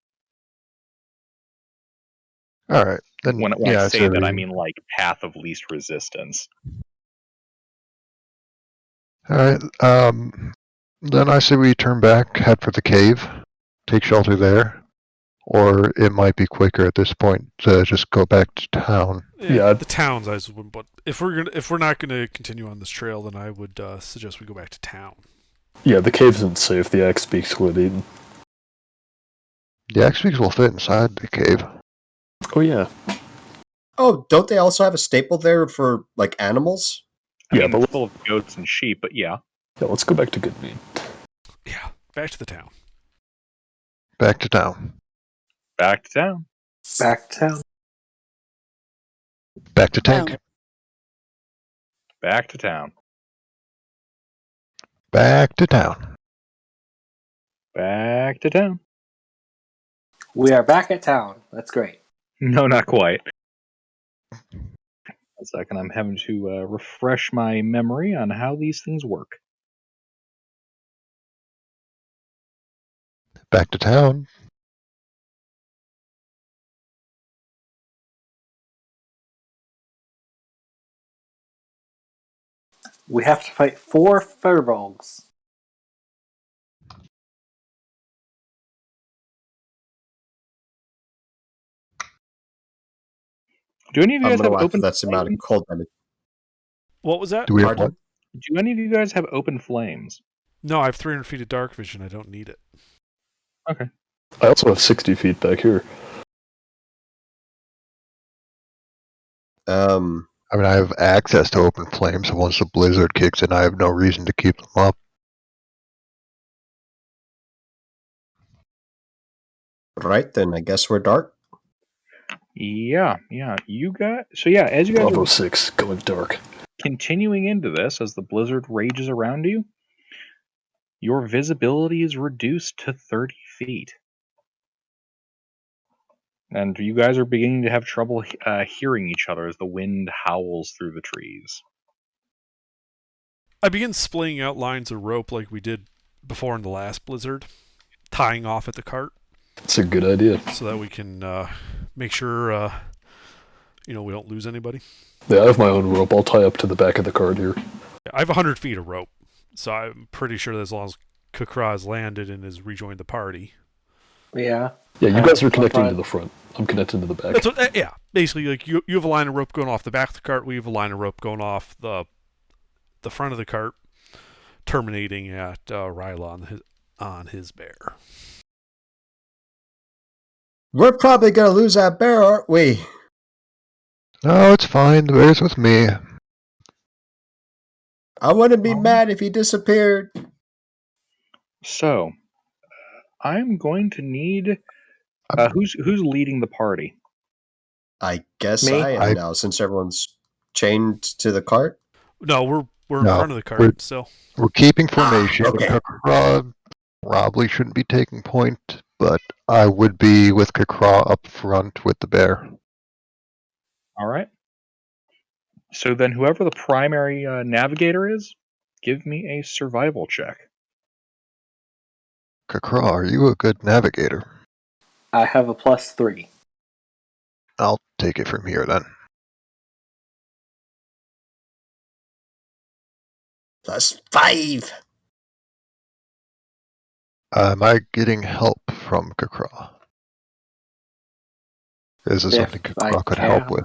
All right, then. When yeah, I say that, I we- mean like path of least resistance. All right. Then I say we turn back, head for the cave, take shelter there, or it might be quicker at this point to just go back to town. Yeah. The towns, I would. But if we're not gonna continue on this trail, then I would suggest we go back to town. Yeah, the cave isn't safe. The axe beaks would eaten. The X-Wings will fit inside the cave. Oh, yeah. Oh, don't they also have a staple there for like animals? I Yeah, mean, but it's full of goats and sheep, but yeah. Yeah, let's go back to Goodmead. Yeah, back to the town. Back to town. Back to town. Back to town. Back to tank. Back to town. Back to town. Back to town. We are back at town. That's great. No, not quite. A second, I'm having to refresh my memory on how these things work. Back to town. We have to fight 4 furbolgs. Do any of you I'm guys gonna have laugh open if that's the amount of flames? cold damage. What was that? Do we have Pardon? what? Do any of you guys have open flames? No, I have 300 feet of dark vision. I don't need it. Okay. I also have 60 feet back here. I mean, I have access to open flames, so once the blizzard kicks in, I have no reason to keep them up. Right then, I guess we're dark. Yeah. You got as you guys Bravo are 6, going dark. continuing into this, as the blizzard rages around you, your visibility is reduced to 30 feet. And you guys are beginning to have trouble hearing each other as the wind howls through the trees. I begin splaying out lines of rope like we did before in the last blizzard, tying off at the cart That's a good idea. so that we can make sure we don't lose anybody. Yeah, I have my own rope. I'll tie up to the back of the cart here. I have 100 feet of rope, so I'm pretty sure that as long as Kakra has landed and has rejoined the party. Yeah. Yeah, you guys are I'll connecting try- to the front. I'm connecting to the back. That's what, yeah, basically, like you have a line of rope going off the back of the cart. We have a line of rope going off the front of the cart, terminating at Ryla on his bear. We're probably gonna lose that bear, aren't we? No, it's fine. The bear's with me. I wouldn't be mad if he disappeared. So, I'm going to need who's leading the party. I guess Me? I am now, since everyone's chained to the cart. No, we're in No, front of the cart we're- still. We're keeping formation. okay. Kakra probably shouldn't be taking point, but I would be with Kakra up front with the bear. All right. So then, whoever the primary navigator is, give me a survival check. Kakra, are you a good navigator? I have a +3. I'll take it from here then. Plus 5. Am I getting help from Kakra? Is this something If I Kakra could help with?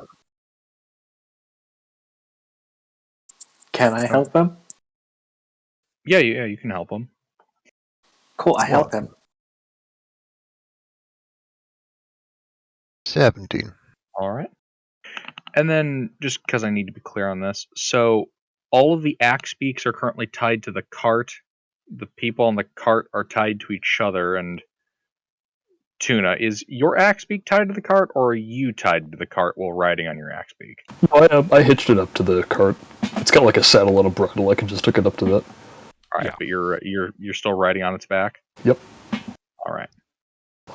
Can I help him? Yeah, you can help him. Cool, I help What? him. 17. All right. And then, just because I need to be clear on this, so all of the axe beaks are currently tied to the cart. The people on the cart are tied to each other. And Tuna, is your axe beak tied to the cart, or are you tied to the cart while riding on your axe beak? I hitched it up to the cart. It's got like a saddle and a bridle. I can just hook it up to that. All right, Yeah. but you're still riding on its back. Yep. All right,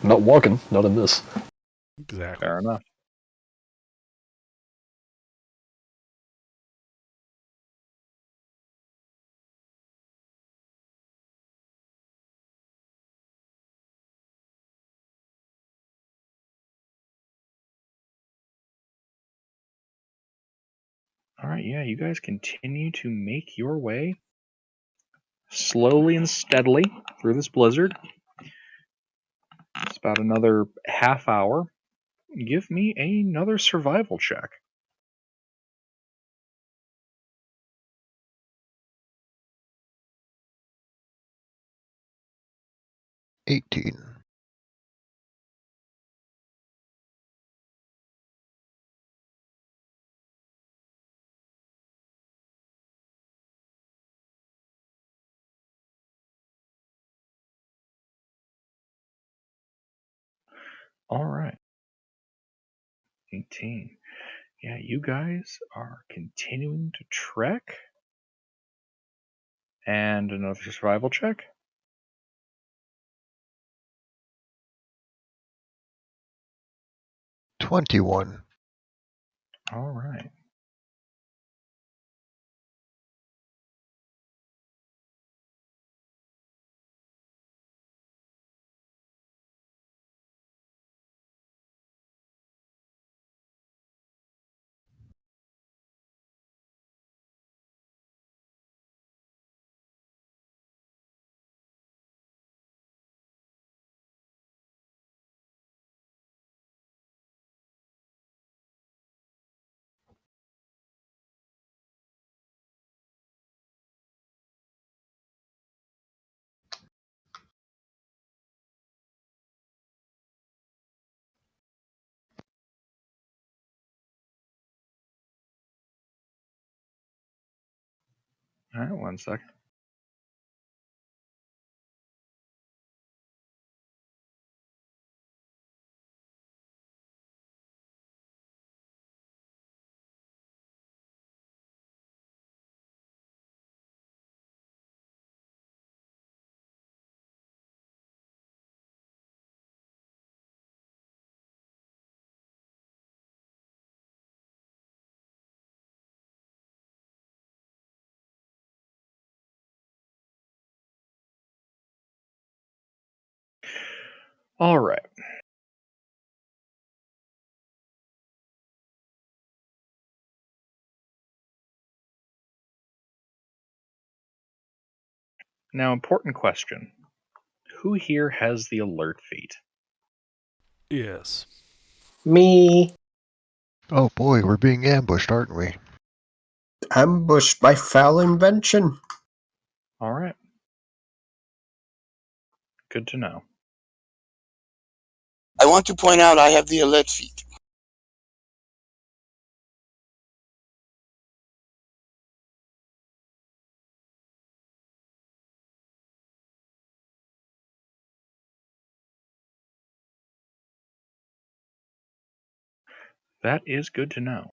I'm not walking, not in this. Exactly. fair enough. All right, yeah, you guys continue to make your way slowly and steadily through this blizzard. It's about another half hour. Give me another survival check. 18. All right, 18. Yeah, you guys are continuing to trek. And another survival check. 21. All right. All right, 1 second. All right. Now, important question. Who here has the alert feat? Yes. Me. Oh boy, we're being ambushed, aren't we? Ambushed by foul invention. All right. Good to know. I want to point out I have the alert feat. That is good to know.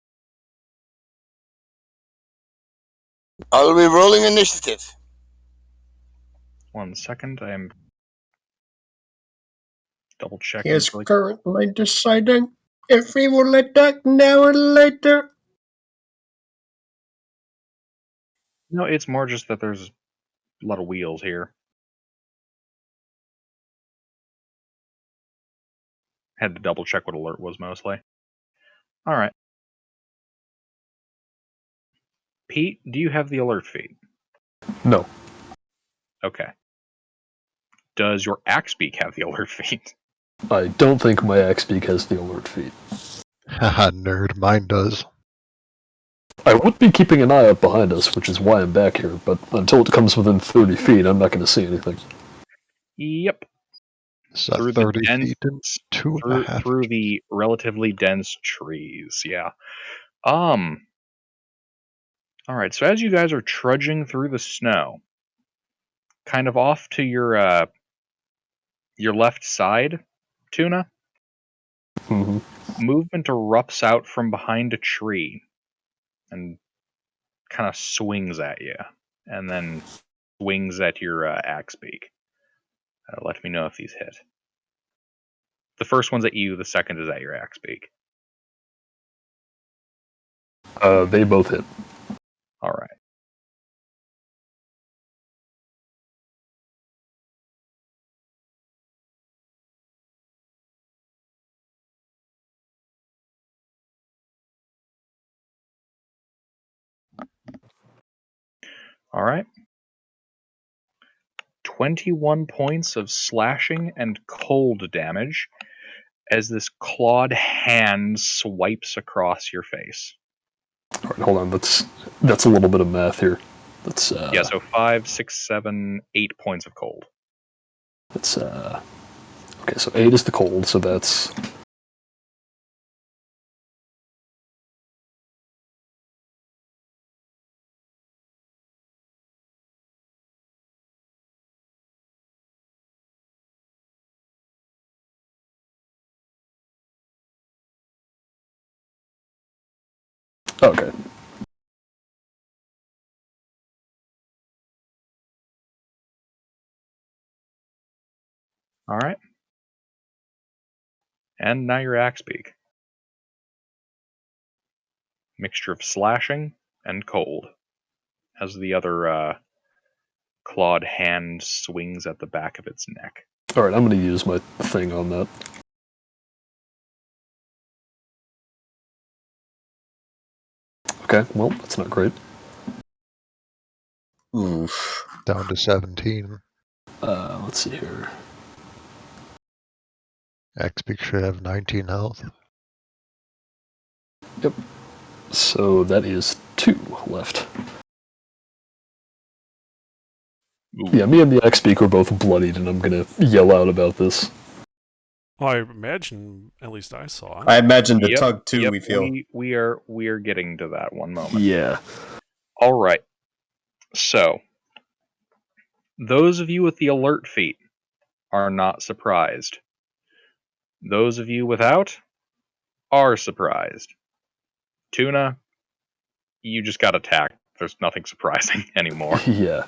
I'll be rolling initiative. 1 second. I am double He checking. is currently deciding if he will attack now or later. No, it's more just that there's a lot of wheels here. Had to double check what alert was mostly. All right. Pete, do you have the alert feat? No. Okay. Does your axe beak have the alert feat? I don't think my axe beak has the alert feat. Haha, nerd. Mine does. I would be keeping an eye out behind us, which is why I'm back here, but until it comes within 30 feet, I'm not going to see anything. Yep. So Through the 30 dense, feet and 2.5. through the relatively dense trees. Yeah. All right. So as you guys are trudging through the snow, kind of off to your left side, Tuna, Mm-hmm. movement erupts out from behind a tree and kind of swings at you, and then swings at your axe beak. Let me know if these hit. The first one's at you. The second is at your axe beak. They both hit. All right. All right. 21 points of slashing and cold damage as this clawed hand swipes across your face. All right, hold on. That's a little bit of math here. That's Yeah, so 5, 6, 7, 8 points of cold. That's okay. So 8 is the cold. So that's okay. All right. And now your axe beak. Mixture of slashing and cold as the other clawed hand swings at the back of its neck. All right, I'm going to use my thing on that. Okay, well, that's not great. Oof. Down to 17. Let's see here. X-Peak should have 19 health. Yep. So that is 2 left. Ooh. Yeah, me and the X-Beak were both bloodied, and I'm going to yell out about this. Well, I imagine, at least I saw. I imagine the Yep, tug too. yep, We feel. we are getting to that one moment. Yeah. All right. So, those of you with the alert feat are not surprised. Those of you without are surprised. Tuna, you just got attacked. There's nothing surprising anymore. Yeah.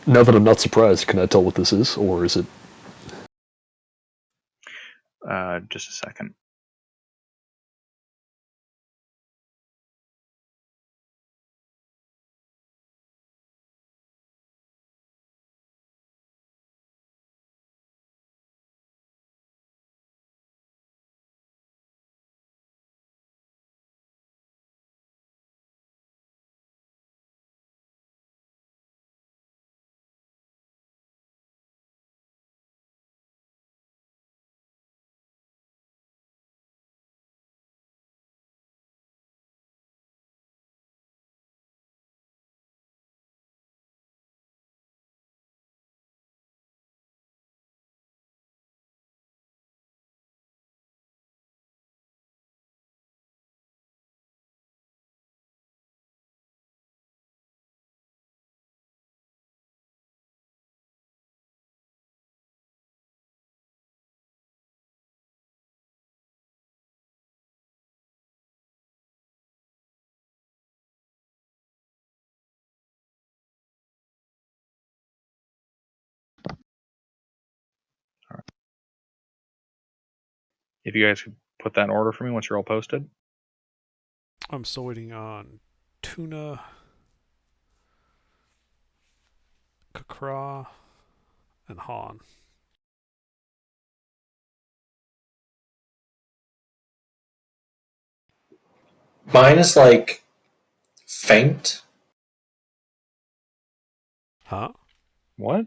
Now that I'm not surprised, can I tell what this is, or is it? Just a second. If you guys could put that in order for me once you're all posted. I'm still waiting on Tuna, Kakra, and Han. Mine is like faint. Huh? What?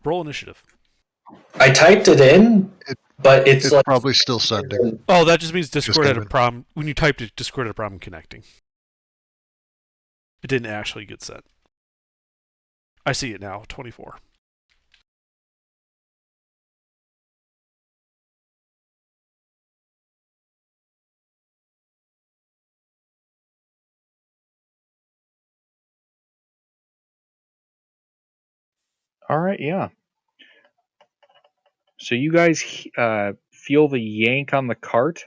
Roll initiative. I typed it in, but it's It's like probably still sending. Oh, that just means Discord had a came in. problem. When you typed it, Discord had a problem connecting. It didn't actually get sent. I see it now, 24. All right, yeah. So you guys feel the yank on the cart,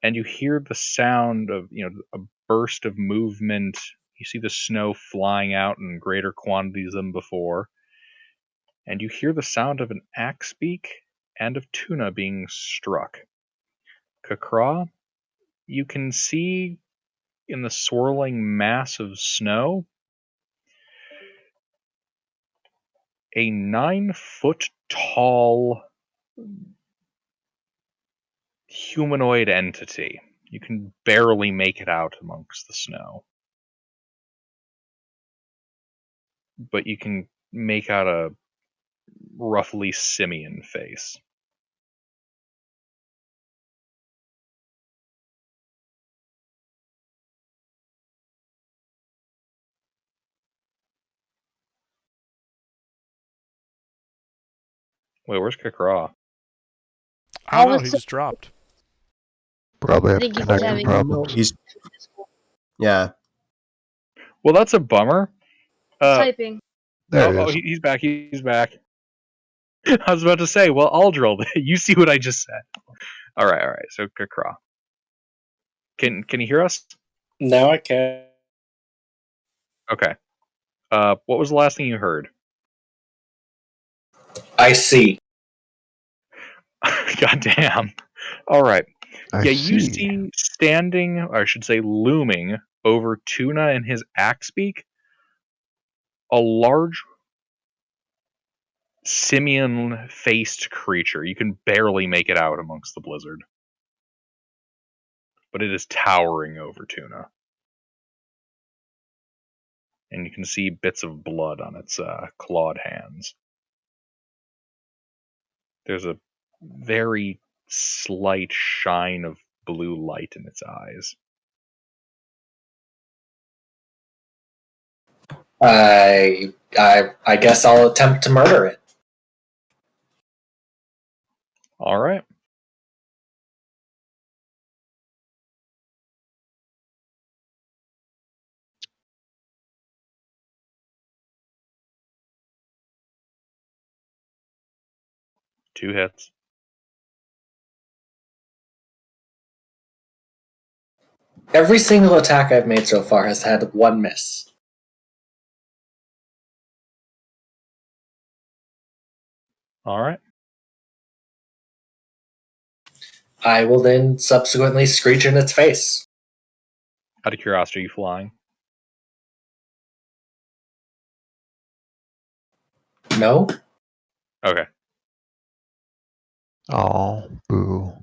and you hear the sound of a burst of movement. You see the snow flying out in greater quantities than before, and you hear the sound of an axe beak and of tuna being struck. Kakra, you can see in the swirling mass of snow a 9-foot tall humanoid entity. You can barely make it out amongst the snow, but you can make out a roughly simian face. Wait, where's Kakra? I don't know, All he of a just dropped. Probably I have think he was connection having problems. He's yeah. Well, that's a bummer. typing. There he is. He's back. He's back. I was about to say, well, Aldril, you see what I just said. All right. So Kakra, can you hear us? now I can. Okay. What was the last thing you heard? I see. Goddamn. All right. I You see. see standing, or I should say looming, over Tuna and his axe beak, a large simian-faced creature. You can barely make it out amongst the blizzard, but it is towering over Tuna, and you can see bits of blood on its clawed hands. There's a very slight shine of blue light in its eyes. I guess I'll attempt to murder it. All right. Two hits. Every single attack I've made so far has had one miss. All right. I will then subsequently screech in its face. Out of curiosity, are you flying? No? Okay. Oh, boo.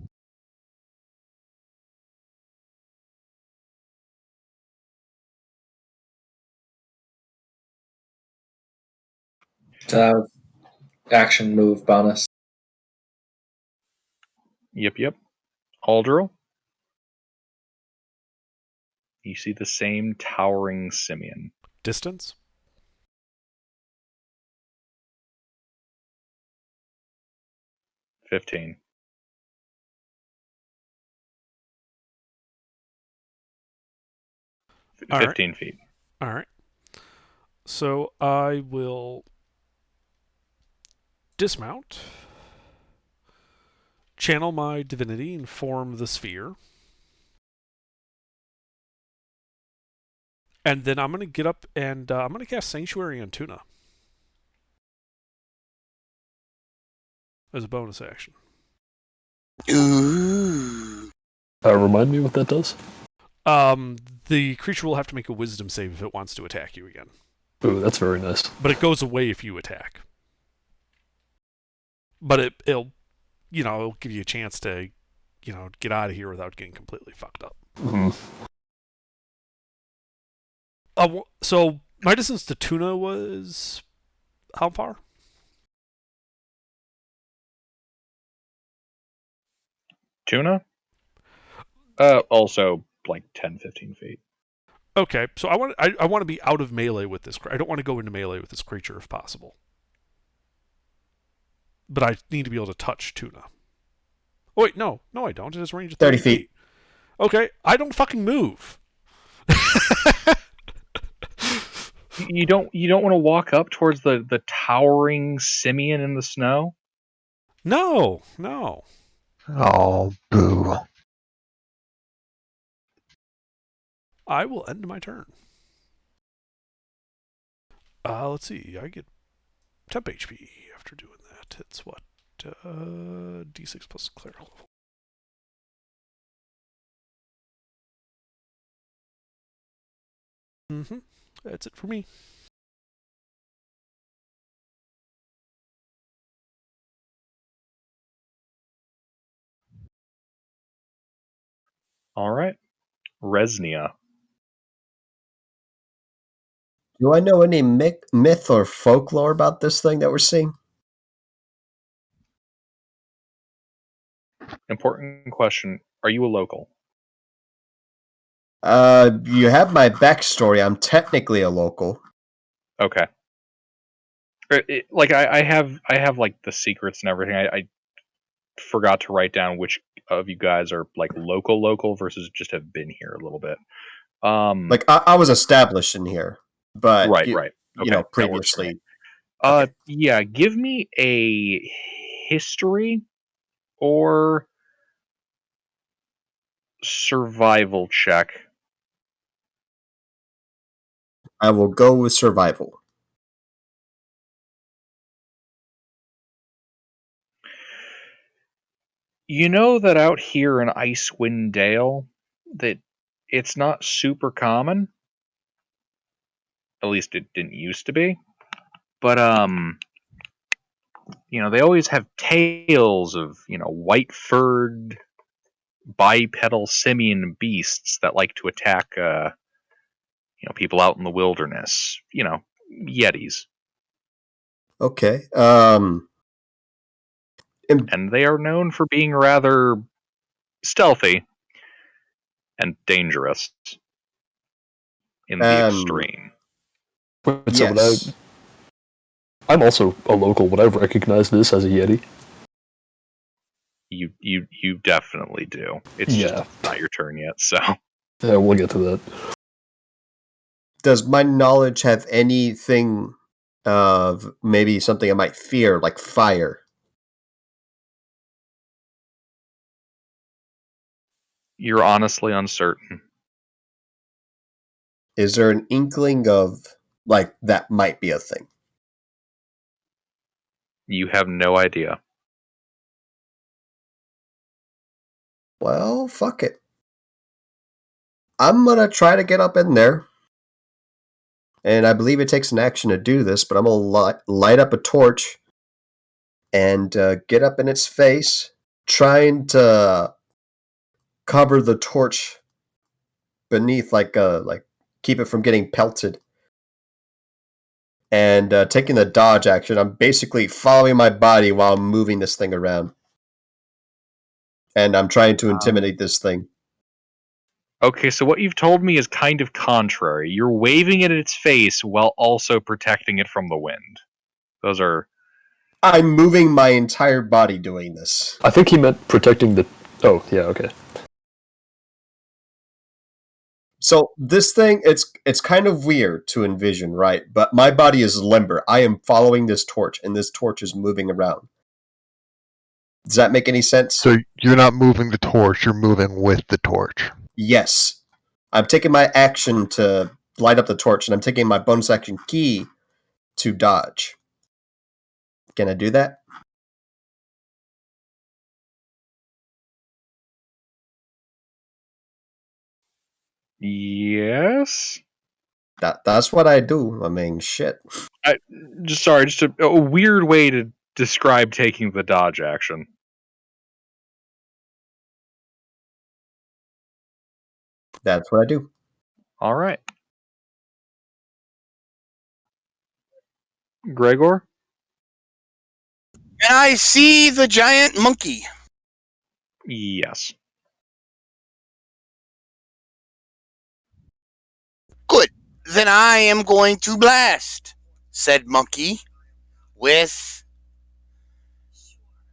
Action move bonus. Yep. Aldril, you see the same towering simian. Distance? 15. All 15 right. feet. All right. So I will dismount, channel my divinity, and form the sphere. And then I'm going to get up and I'm going to cast Sanctuary on Tuna as a bonus action. Ooh. Remind me what that does? The creature will have to make a wisdom save if it wants to attack you again. Ooh, that's very nice. But it goes away if you attack. But it'll give you a chance to, get out of here without getting completely fucked up. Mm-hmm. So my distance to Tuna was how far? Tuna? Also like 10, 15 feet. Okay, so I want to be out of melee with this. I don't want to go into melee with this creature if possible. But I need to be able to touch Tuna. Oh wait, no, I don't. It has range of 30 30 feet. feet. Okay, I don't fucking move. You don't want to walk up towards the towering simian in the snow? No. Oh, boo. I will end my turn. Let's see. I get temp HP after doing that. It's what? D6 plus cleric level. That's it for me. All right. Resnia. Do I know any myth or folklore about this thing that we're seeing? Important question. Are you a local? You have my backstory. I'm technically a local. Okay. I have like the secrets and everything. I forgot to write down which of you guys are like local versus just have been here a little bit. Like I was established in here, but Right. you Okay, know, that works for me. previously. Okay. Yeah, give me a history or survival check. I will go with survival. You know that out here in Icewind Dale, that it's not super common. At least it didn't used to be. But they always have tales of, white-furred bipedal simian beasts that like to attack people out in the wilderness. Yetis. Okay. And they are known for being rather stealthy and dangerous in the extreme. Wait, so Yes. I'm also a local. Would I recognize this as a Yeti? You definitely do. It's just Yeah. not your turn yet, so. Yeah, we'll get to that. Does my knowledge have anything of maybe something I might fear, like fire? You're honestly uncertain. Is there an inkling of like that might be a thing? You have no idea. Well, fuck it. I'm gonna try to get up in there. And I believe it takes an action to do this, but I'm gonna light up a torch and get up in its face, trying to cover the torch beneath, like keep it from getting pelted. And taking the dodge action, I'm basically following my body while I'm moving this thing around. And I'm trying to intimidate this thing. Okay, so what you've told me is kind of contrary. You're waving it at its face while also protecting it from the wind. Those are... I'm moving my entire body doing this. I think he meant protecting the. Oh, yeah, okay. So this thing, it's kind of weird to envision, right? But my body is limber. I am following this torch, and this torch is moving around. Does that make any sense? So you're not moving the torch, you're moving with the torch. Yes. I'm taking my action to light up the torch, and I'm taking my bonus action key to dodge. Can I do that? Yes? That's what I do. I mean, shit. Just a weird way to describe taking the dodge action. That's what I do. All right. Gregor? And I see the giant monkey. Yes. Good. Then I am going to blast, said Monkey, with.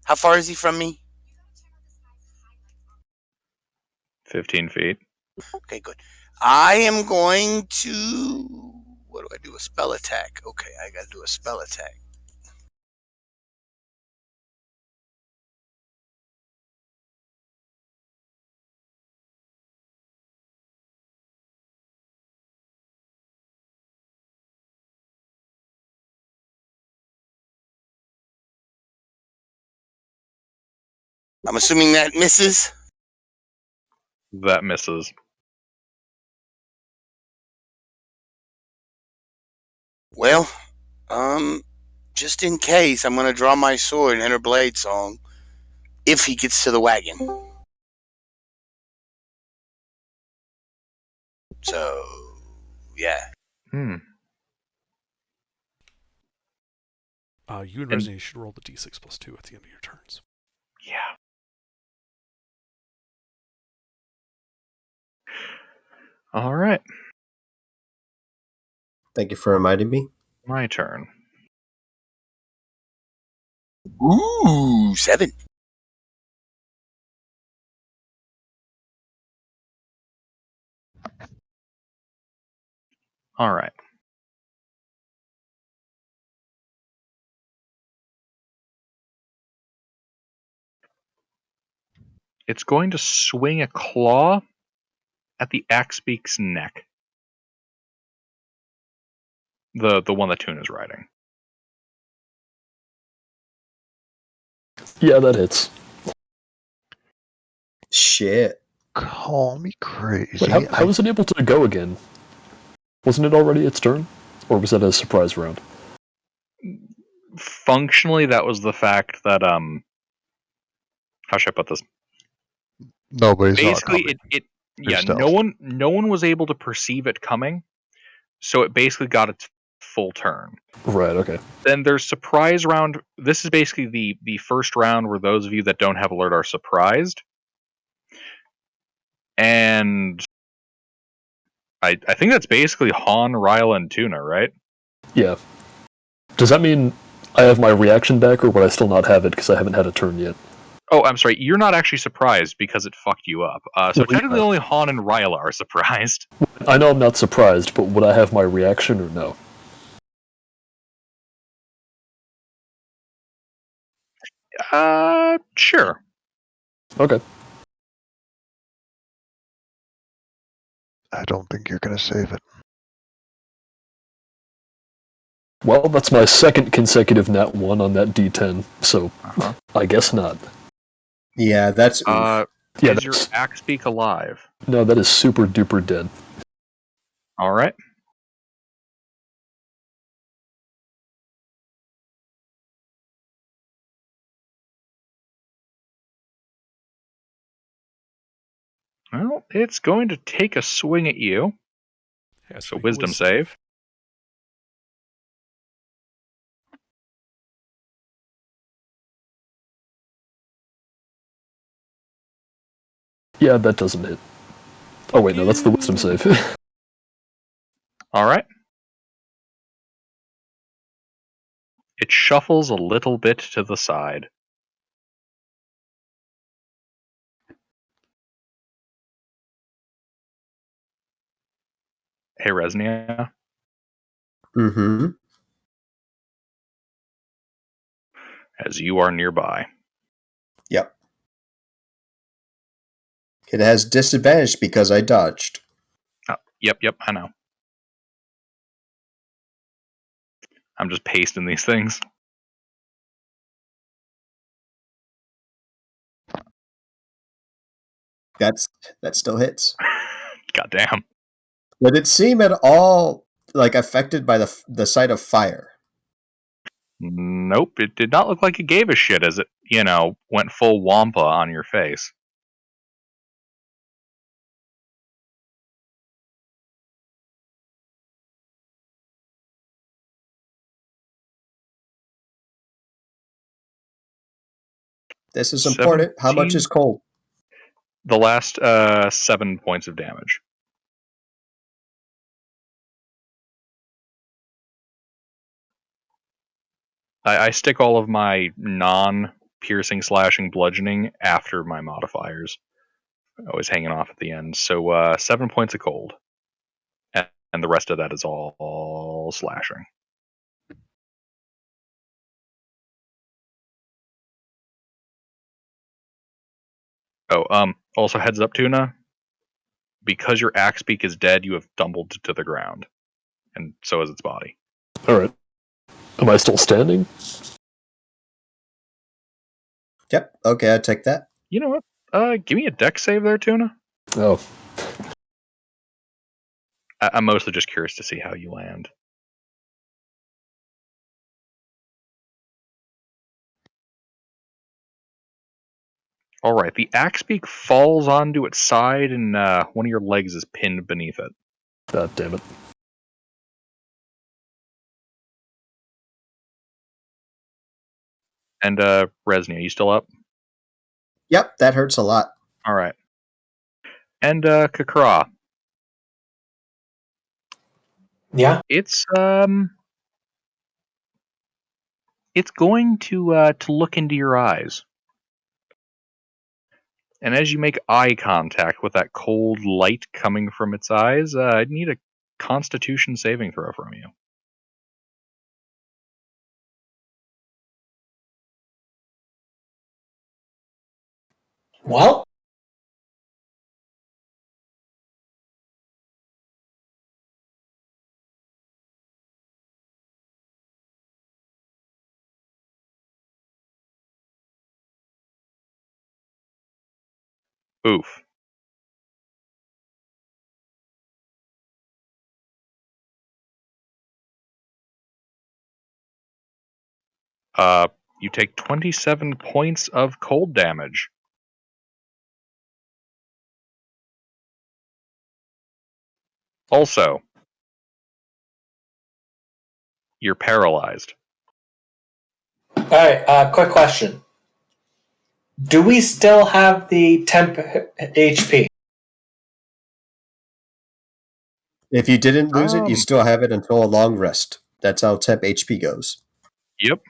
How far is he from me? 15 feet. Okay, good. I am going to. What do I do? A spell attack. Okay, I gotta do a spell attack. I'm assuming that misses. That misses. Well, just in case, I'm gonna draw my sword and enter Blade Song if he gets to the wagon. So, yeah. Hmm. You and And- Resnick should roll the d6 plus 2 at the end of your turns. Yeah. All right. Thank you for reminding me. My turn. Ooh, 7. All right. It's going to swing a claw at the Axebeak's neck. The one that Toon is riding. Yeah, that hits. Shit. Call me crazy. Wait, how was it able to go again? Wasn't it already its turn? Or was that a surprise round? Functionally, that was the fact that how should I put this? Nobody's Basically, not it Through yeah, stealth. no one was able to perceive it coming, so it basically got its full turn. Right, okay. Then there's surprise round. This is basically the first round where those of you that don't have alert are surprised. And I think that's basically Han, Ryle, and Tuna, right? Yeah. Does that mean I have my reaction back, or would I still not have it because I haven't had a turn yet? Oh, I'm sorry. You're not actually surprised because it fucked you up. So Well, technically, yeah. only Han and Ryle are surprised. I know I'm not surprised, but would I have my reaction or no? Sure. Okay. I don't think you're gonna save it. Well, that's my second consecutive nat 1 on that d10, so Uh-huh. I guess not. Yeah, that's oof. Yeah, Is your Axebeak alive? no, that is super duper dead. All right. Well, it's going to take a swing at you. Yeah, So make a wisdom save. Yeah, that doesn't hit. Oh wait, no, that's the wisdom save. All right. It shuffles a little bit to the side. Hey, Resnia. Mm-hmm. As you are nearby. Yep. It has disadvantage because I dodged. Oh, yep, I know. I'm just pasting these things. That still hits. Goddamn. Did it seem at all like affected by the sight of fire? Nope, it did not look like it gave a shit as it, went full wampa on your face. This is important. How much 17. is cold? The last 7 points of damage. I stick all of my non-piercing, slashing, bludgeoning after my modifiers. Always hanging off at the end. So 7 points of cold. And the rest of that is all slashing. Oh, also heads up, Tuna. Because your axe beak is dead, you have tumbled to the ground. And so is its body. Alright. Am I still standing? Yep. Okay, I take that. You know what? Give me a dex save there, Tuna. Oh. I'm mostly just curious to see how you land. Alright, the axe beak falls onto its side and one of your legs is pinned beneath it. God damn it. And Resny, are you still up? Yep, that hurts a lot. Alright. And Kakra. Yeah. It's going to look into your eyes. And as you make eye contact with that cold light coming from its eyes, I'd need a Constitution saving throw from you. Well, Oof. You take 27 points of cold damage. Also, you're paralyzed. all right. Quick question: do we still have the temp HP? If you didn't lose it, you Um, still have it until a long rest. That's how temp HP goes. Yep.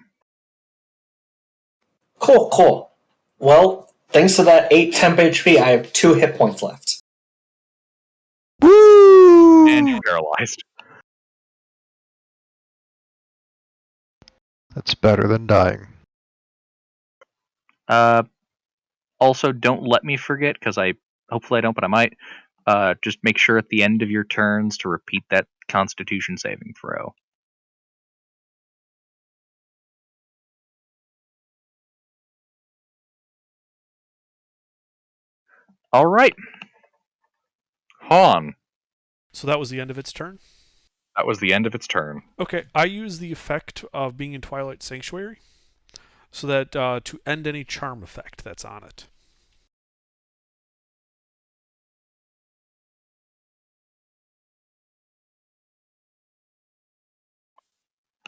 Cool. Well, thanks to that 8 temp HP, I have 2 hit points left. Woo! And you're paralyzed. That's better than dying. Also, don't let me forget, because hopefully I don't, but I might. Just make sure at the end of your turns to repeat that Constitution saving throw. All right. Han. So that was the end of its turn? That was the end of its turn. Okay, I use the effect of being in Twilight Sanctuary so that to end any charm effect that's on it.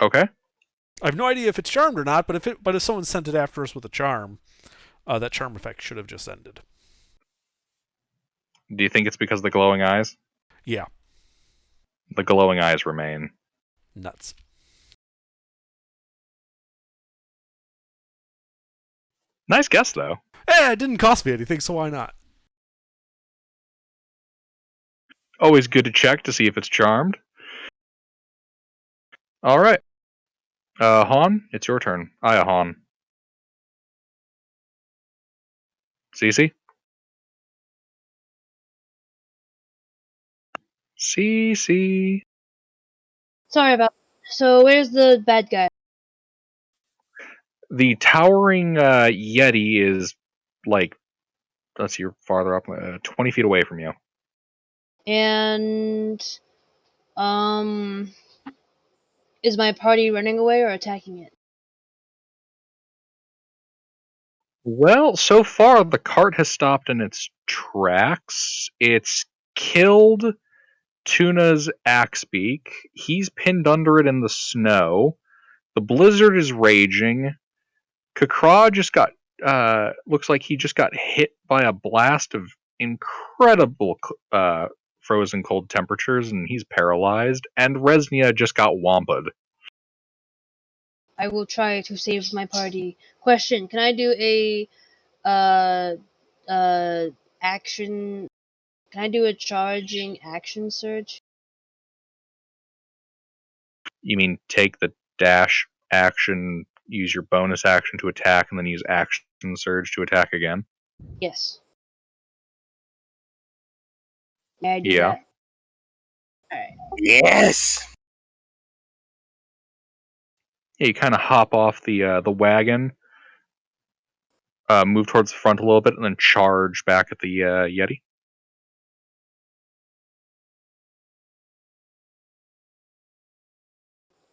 Okay. I have no idea if it's charmed or not, but if someone sent it after us with a charm, that charm effect should have just ended. Do you think it's because of the glowing eyes? Yeah. The glowing eyes remain. Nuts. Nice guess, though. It didn't cost me anything, so why not? Always good to check to see if it's charmed. All right. Han, it's your turn. Aya, Han. Cece? Cece. Sorry about. So where's the bad guy? The towering Yeti is, like, let's see, you're farther up, 20 feet away from you. And is my party running away or attacking it? Well, so far the cart has stopped in its tracks. It's killed Tuna's axe beak. He's pinned under it in the snow. The blizzard is raging. Kakra just got looks like he just got hit by a blast of incredible frozen cold temperatures, and he's paralyzed. And Resnia just got wamped. I will try to save my party. Question: can I do a uh action? Can I do a charging action surge? You mean take the dash action, use your bonus action to attack, and then use action surge to attack again? Yes. May I do Yeah. that? Alright. Yes. Yeah, you kind of hop off the wagon, move towards the front a little bit, and then charge back at the Yeti.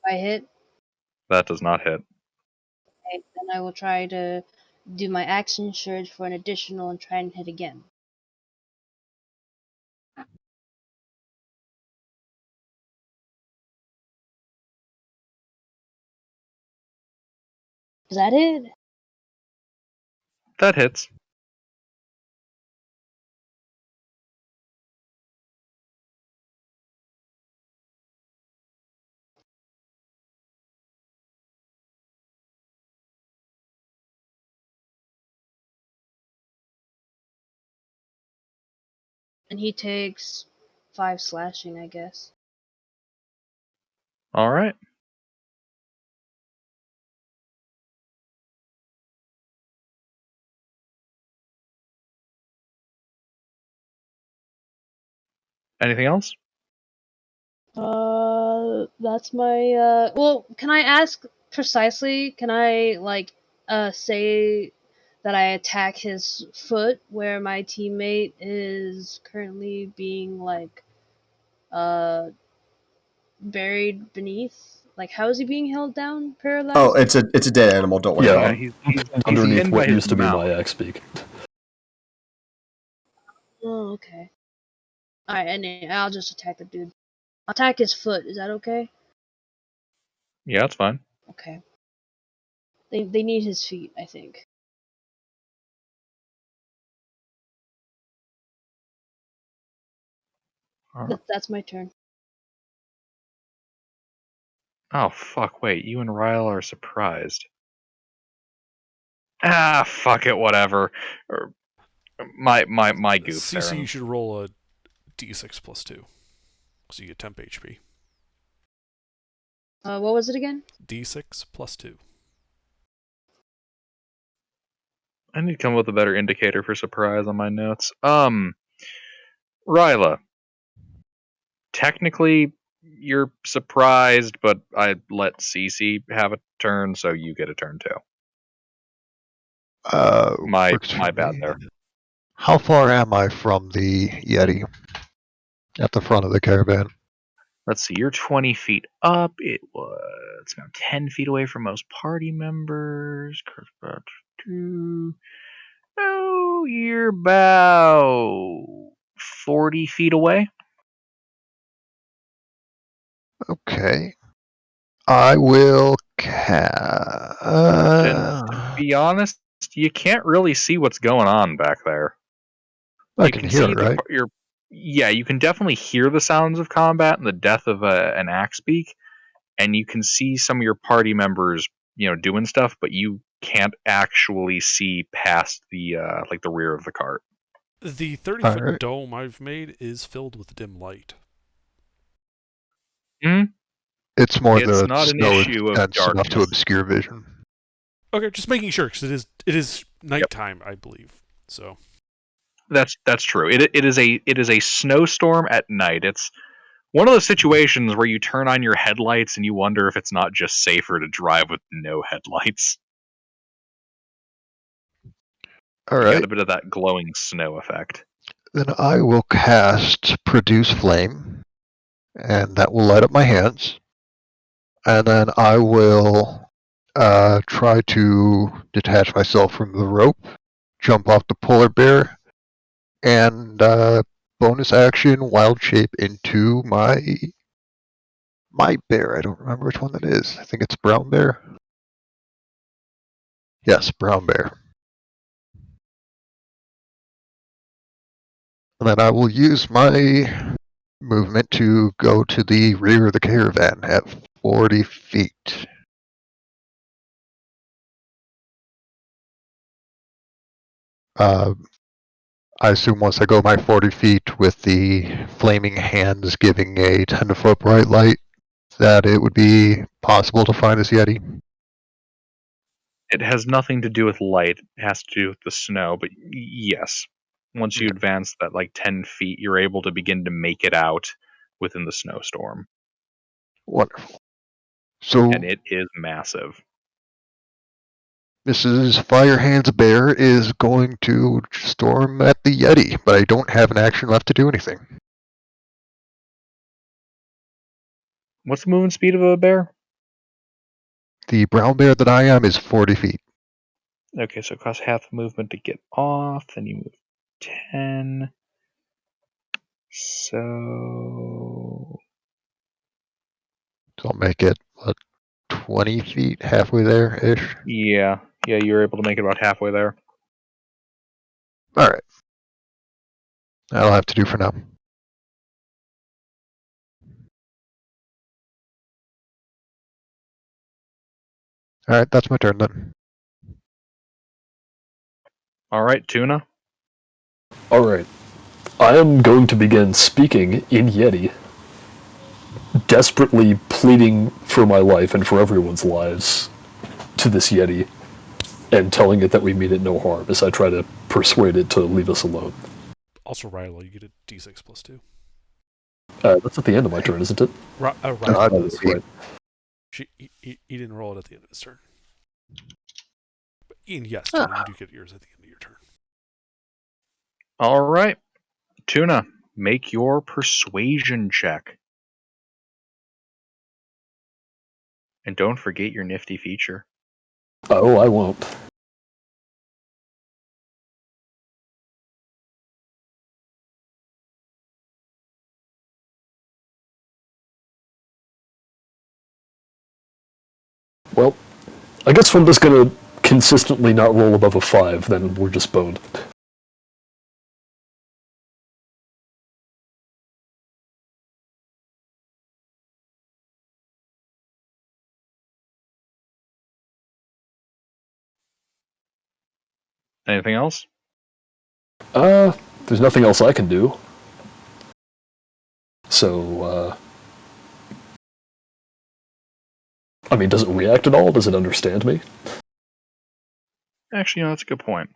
If I hit, That does not hit. okay, then I will try to do my action surge for an additional and try and hit again. Is that it? That hits. And he takes 5 slashing, I guess. All right. Anything else? That's my, well, can I ask precisely? Can I, like, say that I attack his foot where my teammate is currently being, like, uh, buried beneath? Like, how is he being held down? Paralyzed? Oh, it's a dead animal. Don't worry Yeah, about it. He's underneath pinned by what his used to be mouth. my axe beak. Oh, okay. Alright, and I'll just attack the dude. I'll attack his foot. Is that okay? Yeah, that's fine. Okay. They need his feet, I think. That's my turn. Oh fuck! Wait, you and Ryle are surprised. Ah, fuck it, whatever. My goof CC, there. you should roll a d6 plus 2. So you get temp HP. What was it again? D6 plus 2. I need to come up with a better indicator for surprise on my notes. Ryla. Technically, you're surprised, but I let Cece have a turn, so you get a turn too. My Works for bad me. there. How far am I from the Yeti? At the front of the caravan. Let's see, you're 20 feet up. It's now 10 feet away from most party members. Oh, you're about 40 feet away. Okay. I will And to be honest, you can't really see what's going on back there. I You can can hear see it, right? yeah, you can definitely hear the sounds of combat and the death of an axe beak, and you can see some of your party members, doing stuff, but you can't actually see past the like the rear of the cart. The 30-foot Alright. dome I've made is filled with dim light. It's more It's the not an snow is issue of dense enough to darkness. obscure vision. Okay, just making sure, because it is nighttime, I believe. So That's true. It is a snowstorm at night. It's one of those situations where you turn on your headlights and you wonder if it's not just safer to drive with no headlights. You got Alright. a bit of that glowing snow effect. Then I will cast Produce Flame, and that will light up my hands. And then I will try to detach myself from the rope, jump off the polar bear, and bonus action wild shape into my bear. I don't remember which one that is. I think it's brown bear. Yes, brown bear. And then I will use my movement to go to the rear of the caravan at 40 feet. I assume once I go my 40 feet with the flaming hands giving a 10-foot bright light, that it would be possible to find this Yeti. It has nothing to do with light. It has to do with the snow. But yes, once you advance that like 10 feet, you're able to begin to make it out within the snowstorm. Wonderful. So And it is massive. Mrs. Firehands Bear is going to storm at the Yeti, but I don't have an action left to do anything. What's the movement speed of a bear? The brown bear that I am is 40 feet. Okay, so it costs half movement to get off, then you move 10. So So I'll make it, 20 feet, halfway there-ish? yeah, you're able to make it about halfway there. Alright. That'll have to do for now. Alright, that's my turn then. All right, Tuna. Alright. I am going to begin speaking in Yeti, desperately pleading for my life and for everyone's lives to this Yeti, and telling it that we mean it no harm as I try to persuade it to leave us alone. Also, Rilo, you get a d6 plus 2. That's at the end of my turn, isn't it? Rilo does. Right. He didn't roll it at the end of his turn. But Ian, yes, Tony, you do get yours at the end of your turn. All right, Tuna, make your persuasion check. And don't forget your nifty feature. Oh, I won't. Well, I guess if I'm just gonna consistently not roll above a 5, then we're just boned. Anything else? There's nothing else I can do. So, I mean, does it react at all? Does it understand me? Actually, that's a good point.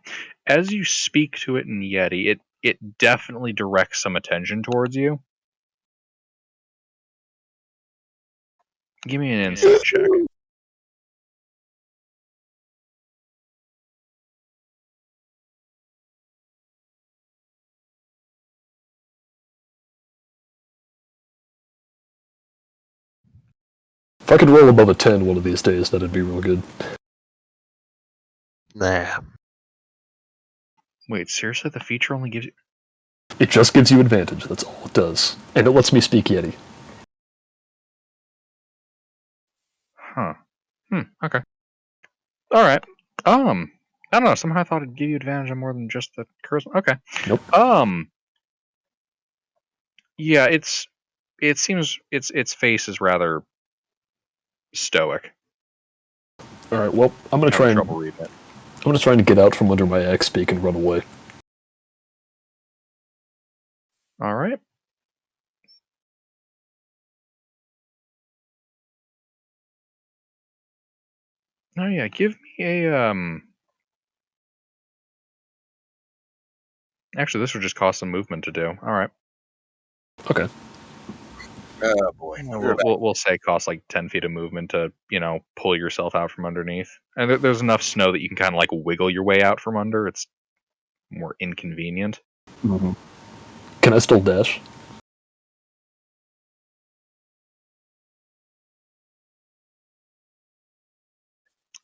As you speak to it in Yeti, it definitely directs some attention towards you. Give me an insight check. If I could roll above a 10 one of these days, that'd be real good. Nah. Wait, seriously? The feature only gives you... It just gives you advantage, that's all it does. And it lets me speak Yeti. Huh. Okay. Alright. I don't know, somehow I thought it'd give you advantage on more than just the charisma. Okay. Nope. Yeah, it seems its face is rather stoic. Alright, well, I'm gonna try and... trouble reading it. I'm just trying to get out from under my X speak and run away. Alright. Oh yeah, give me a Actually, this would just cost some movement to do. Alright. Okay. Oh boy. We'll say it costs like 10 feet of movement to, pull yourself out from underneath. And there's enough snow that you can kind of like wiggle your way out from under. It's more inconvenient. Mm-hmm. Can I still dash?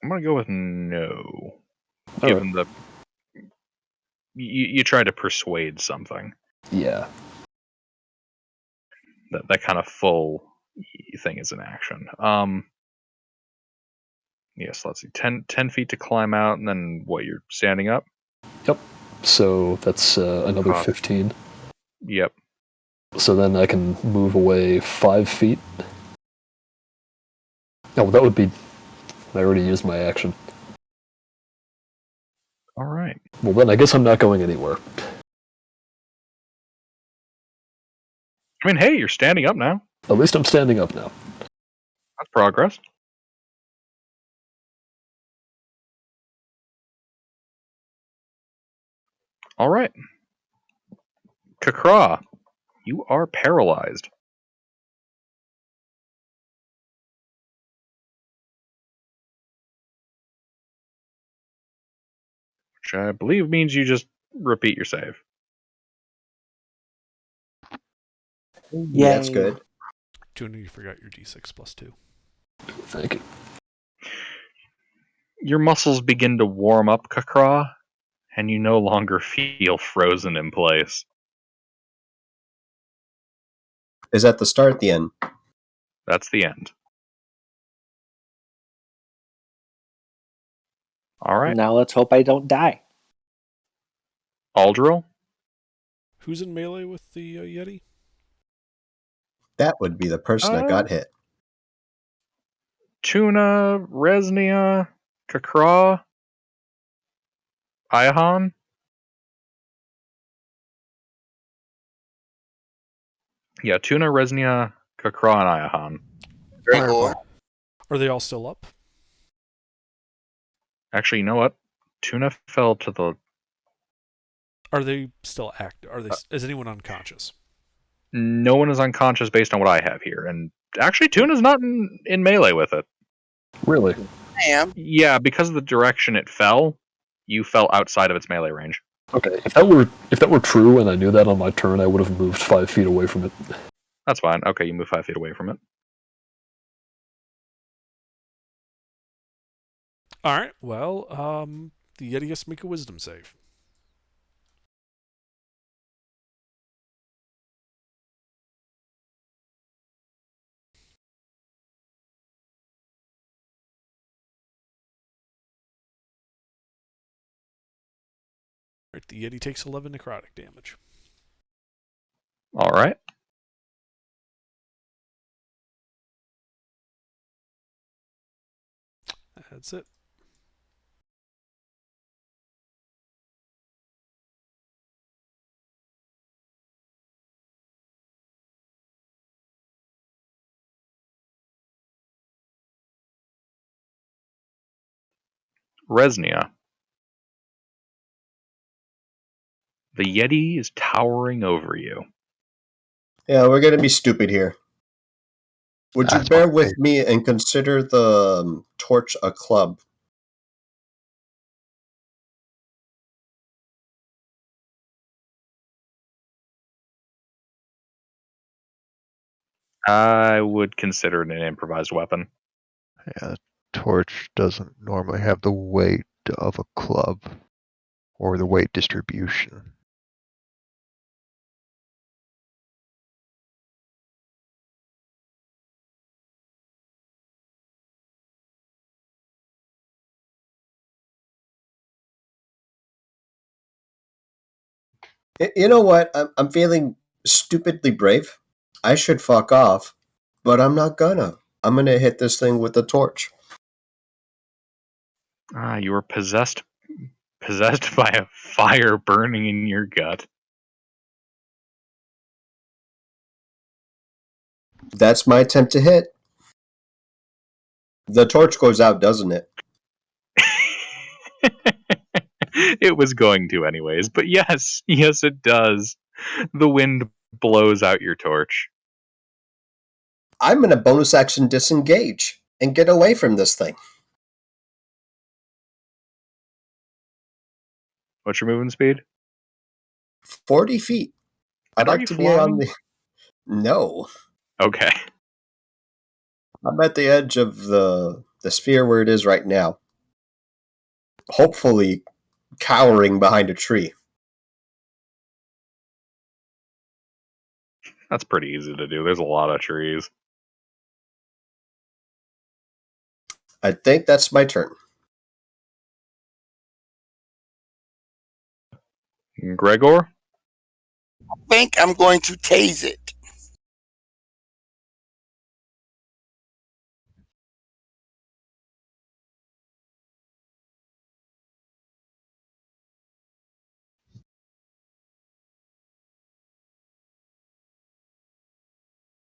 I'm gonna go with no. All Given right. you try to persuade something. Yeah. That kind of full thing is an action. Yes, let's see. 10 feet to climb out, and then what? You're standing up. Yep. So that's another Cost. 15. Yep. So then I can move away 5 feet. Oh, that would be... I already used my action. All right. Well, then I guess I'm not going anywhere. I mean, hey, you're standing up now. At least I'm standing up now. That's progress. All right. Kakra, you are paralyzed. Which I believe means you just repeat your save. Yeah, that's good. Tuna, you forgot your d6 plus 2. Thank you. Your muscles begin to warm up, Kakra, and you no longer feel frozen in place. Is that the start at the end? That's the end. All right. Now let's hope I don't die. Aldril? Who's in melee with the Yeti? That would be the person that got hit. Tuna, Resnia, Kakra, Iahan? Yeah, Tuna, Resnia, Kakra, and Iahan. Gregor. Are they all still up? Actually, you know what? Tuna fell to the... Are they still active? Is anyone unconscious? No one is unconscious based on what I have here. And actually, Tuna's not in melee with it. Really? I am. Yeah, because of the direction it fell, you fell outside of its melee range. Okay. If that were true and I knew that on my turn, I would have moved 5 feet away from it. That's fine. Okay, you move 5 feet away from it. All right. Well, the Yeti has to make a wisdom save. All right, the Yeti takes 11 necrotic damage. All right. That's it. Resnia. The Yeti is towering over you. Yeah, we're going to be stupid here. Would you That's bear my with favorite. me and consider the torch a club? I would consider it an improvised weapon. Yeah, the torch doesn't normally have the weight of a club or the weight distribution. You know what? I'm feeling stupidly brave. I should fuck off, but I'm not gonna. I'm gonna hit this thing with the torch. You were possessed by a fire burning in your gut. That's my attempt to hit. The torch goes out, doesn't it? It was going to anyways, but yes, it does. The wind blows out your torch. I'm gonna bonus action disengage and get away from this thing. What's your movement speed? 40 feet. I'd And are like you to be on flying? the. No. Okay. I'm at the edge of the sphere where it is right now. Hopefully, cowering behind a tree. That's pretty easy to do. There's a lot of trees. I think that's my turn. Gregor? think I'm going to tase it.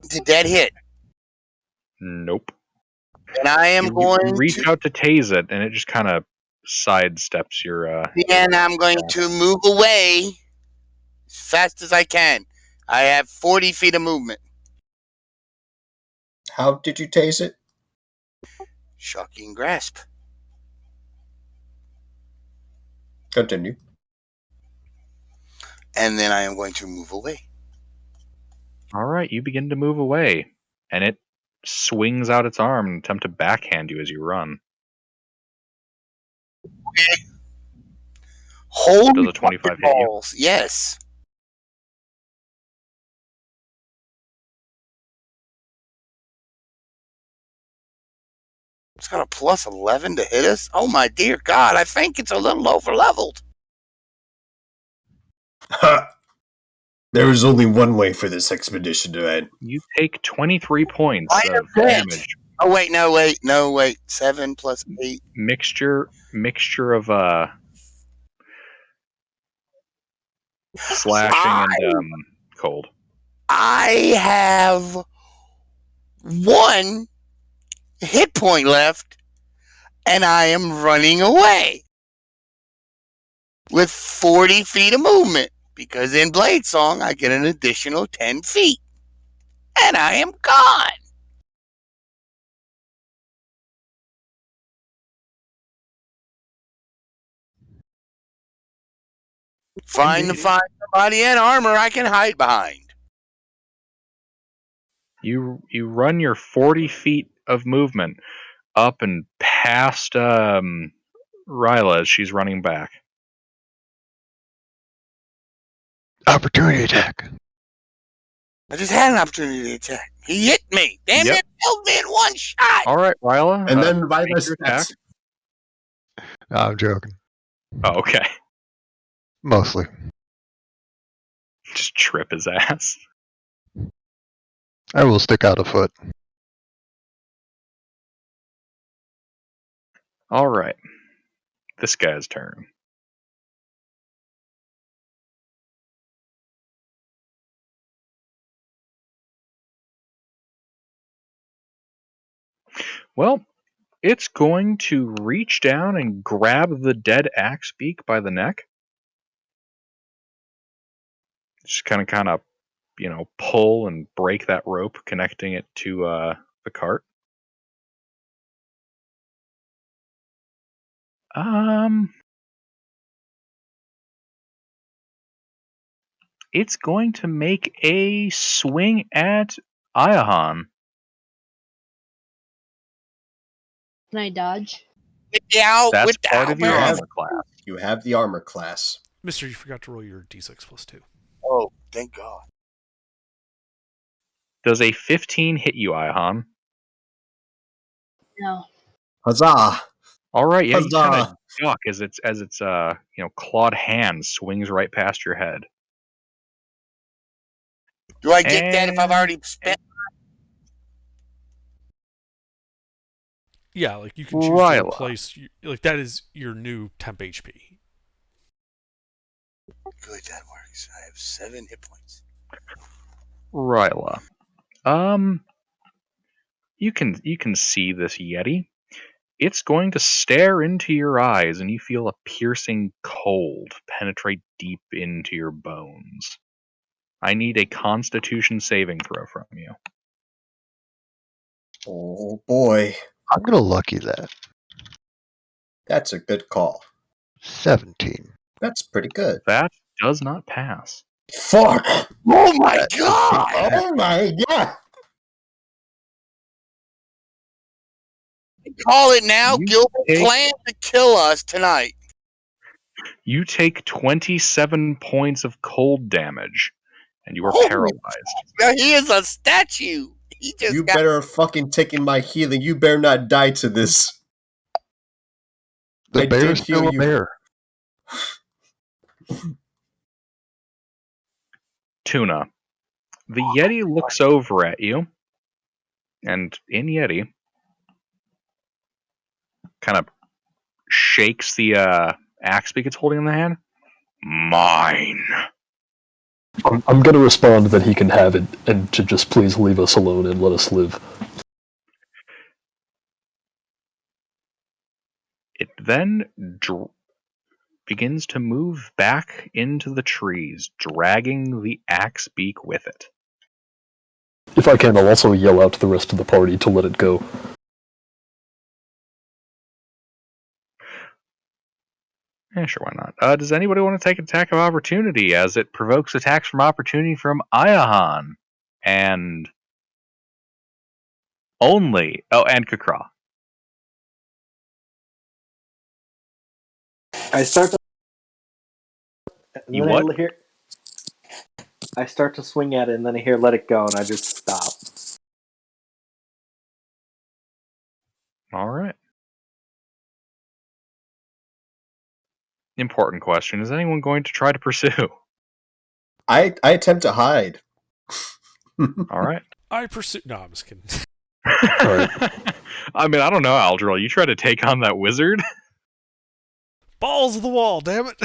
Did that hit? Nope. And I am You going reach to. out to tase it, and it just kind of sidesteps your. Then I'm going to move away as fast as I can. I have 40 feet of movement. How did you tase it? Shocking grasp. Continue. And then I am going to move away. All right, you begin to move away, and it swings out its arm and attempt to backhand you as you run. Holy Does a 25 hit you? balls. Yes. It's got a plus 11 to hit us. Oh my dear God, I think it's a little over leveled. There is only one way for this expedition to end. You take 23 points I of am dead. damage. Oh wait, no wait. 7 plus 8. Mixture of slashing and cold. I have 1 hit point left, and I am running away with 40 feet of movement because in Blade Song I get an additional 10 feet, and I am gone. Find somebody in armor I can hide behind. You run your 40 feet of movement up and past Ryla as she's running back. Opportunity attack. I just had an opportunity to attack. He hit me. Damn Yep. it, killed me in 1 shot. All right, Ryla. And then make Ryla your attack. steps. I'm joking. Oh, okay. Mostly. Just trip his ass. I will stick out a foot. All right. This guy's turn. Well, it's going to reach down and grab the dead axe beak by the neck. Just kind of, pull and break that rope connecting it to the cart. It's going to make a swing at Ayahan. Can I dodge? That's part of your armor class. You have the armor class. Mister, you forgot to roll your d6+2. Oh, thank God. Does a 15 hit you, Ayahan? No. Huzzah! All right, yeah, you kind Huzzah! of duck as its clawed hand swings right past your head. Do I get that if I've already spent? Yeah, like you can choose to Ryla. replace. Like that is your new temp HP. Good, that works. I have 7 hit points. Ryla. You can see this Yeti. It's going to stare into your eyes, and you feel a piercing cold penetrate deep into your bones. I need a Constitution saving throw from you. Oh boy. I'm gonna lucky that. That's a good call. 17. That's pretty good. That does not pass. Fuck! Oh my God! Oh my god! Call it now. You Gilbert take- planned to kill us tonight. You take 27 points of cold damage, and you are Holy paralyzed. Now he is a statue. He just You got. better have fucking taken my healing. You better not die to this. The I bear did is still heal a you. bear. Tuna, the Yeti looks over at you, and in Yeti, kind of shakes the axe beak it's holding in the hand. Mine. I'm going to respond that he can have it and to just please leave us alone and let us live. It then begins to move back into the trees, dragging the axe beak with it. If I can, I'll also yell out to the rest of the party to let it go. Yeah, sure, why not? Does anybody want to take an attack of opportunity, as it provokes attacks from opportunity from Ayahan and and Kakra. I start to. And You then what? I start to swing at it, and then I hear "let it go," and I just stop. All right. Important question: is anyone going to try to pursue? I attempt to hide. All right. I pursue. No, I'm just kidding. I mean, I don't know, Aldril. You try to take on that wizard? Balls of the wall, damn it!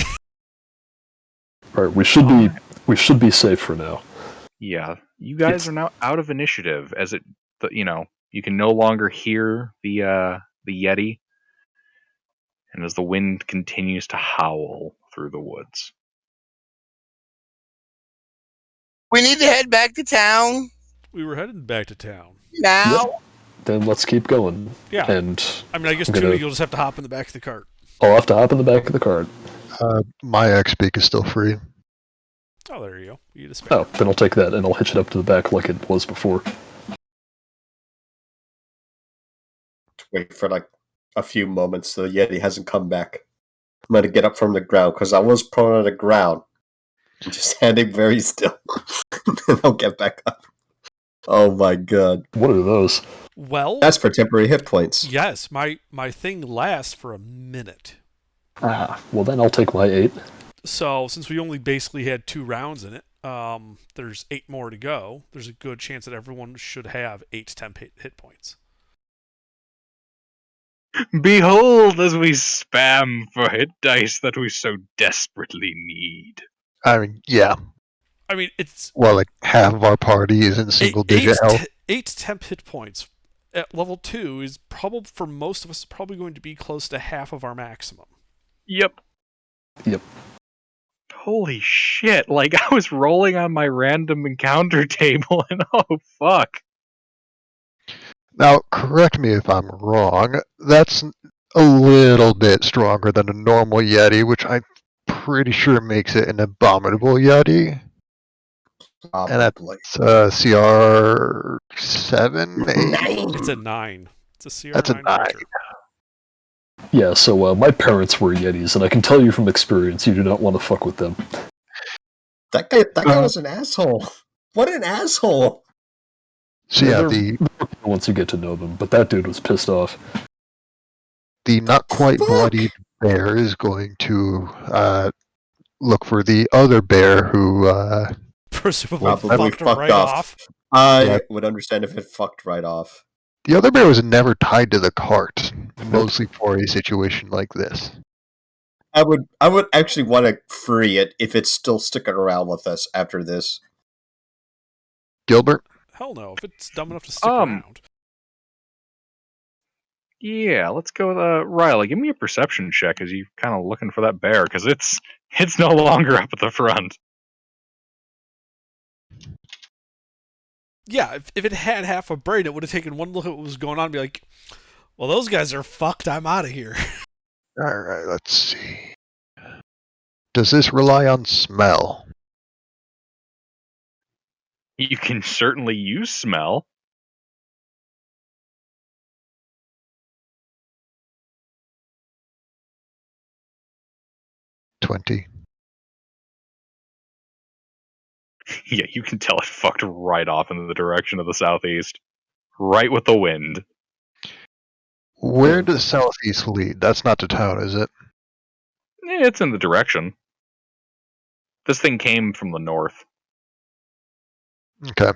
All right, we should be safe for now. Yeah, you guys are now out of initiative, as you can no longer hear the Yeti, and as the wind continues to howl through the woods. We need to head back to town We were heading back to town. now. Yep. Then let's keep going. Yeah. And I mean, I guess, I'm Tuna, gonna- you'll just have to hop in the back of the cart. I'll have to hop in the back of the cart. My X beak is still free. Oh, there you go. You get a spare. Oh, then I'll take that and I'll hitch it up to the back like it was before. Wait for like a few moments so the Yeti hasn't come back. I'm gonna get up from the ground because I was prone on the ground. I'm just standing very still. And I'll get back up. Oh my god. What are those? Well, That's for temporary hit points. yes, my thing lasts for a minute. Well then I'll take my 8. So, since we only basically had 2 rounds in it, there's 8 more to go. There's a good chance that everyone should have 8 temp hit points. Behold, as we spam for hit dice that we so desperately need. I mean, yeah. I mean, it's Well, like half of our party is in single-digit health. 8 temp hit points at level 2 is probably, for most of us, probably going to be close to half of our maximum. Yep. Yep. Holy shit, like I was rolling on my random encounter table and oh fuck. Now, correct me if I'm wrong. That's a little bit stronger than a normal Yeti, which I'm pretty sure makes it an abominable Yeti. And Probably. that's CR 7, 8. It's a 9. It's a CR9 That's a 9. creature. Yeah, so my parents were Yetis, and I can tell you from experience, you do not want to fuck with them. That guy was an asshole. What an asshole. So yeah, They're once you get to know them, but that dude was pissed off. the not quite Fuck. bloodied bear is going to look for the other bear who Presumably Probably fucked fucked right off. off. I would understand if it fucked right off. the other bear was never tied to the cart, mostly for a situation like this. I would actually want to free it if it's still sticking around with us after this. Gilbert? Hell no, if it's dumb enough to stick Um, around. Yeah, let's go with Riley. Give me a perception check as you kind of looking for that bear, because it's no longer up at the front. Yeah, if it had half a brain, it would have taken one look at what was going on and be like, well, those guys are fucked, I'm out of here. Alright, let's see. Does this rely on smell? You can certainly use smell. $20. Yeah, you can tell it fucked right off in the direction of the southeast. Right with the wind. Where does southeast lead? That's not to town, is it? It's in the direction. This thing came from the north. Okay.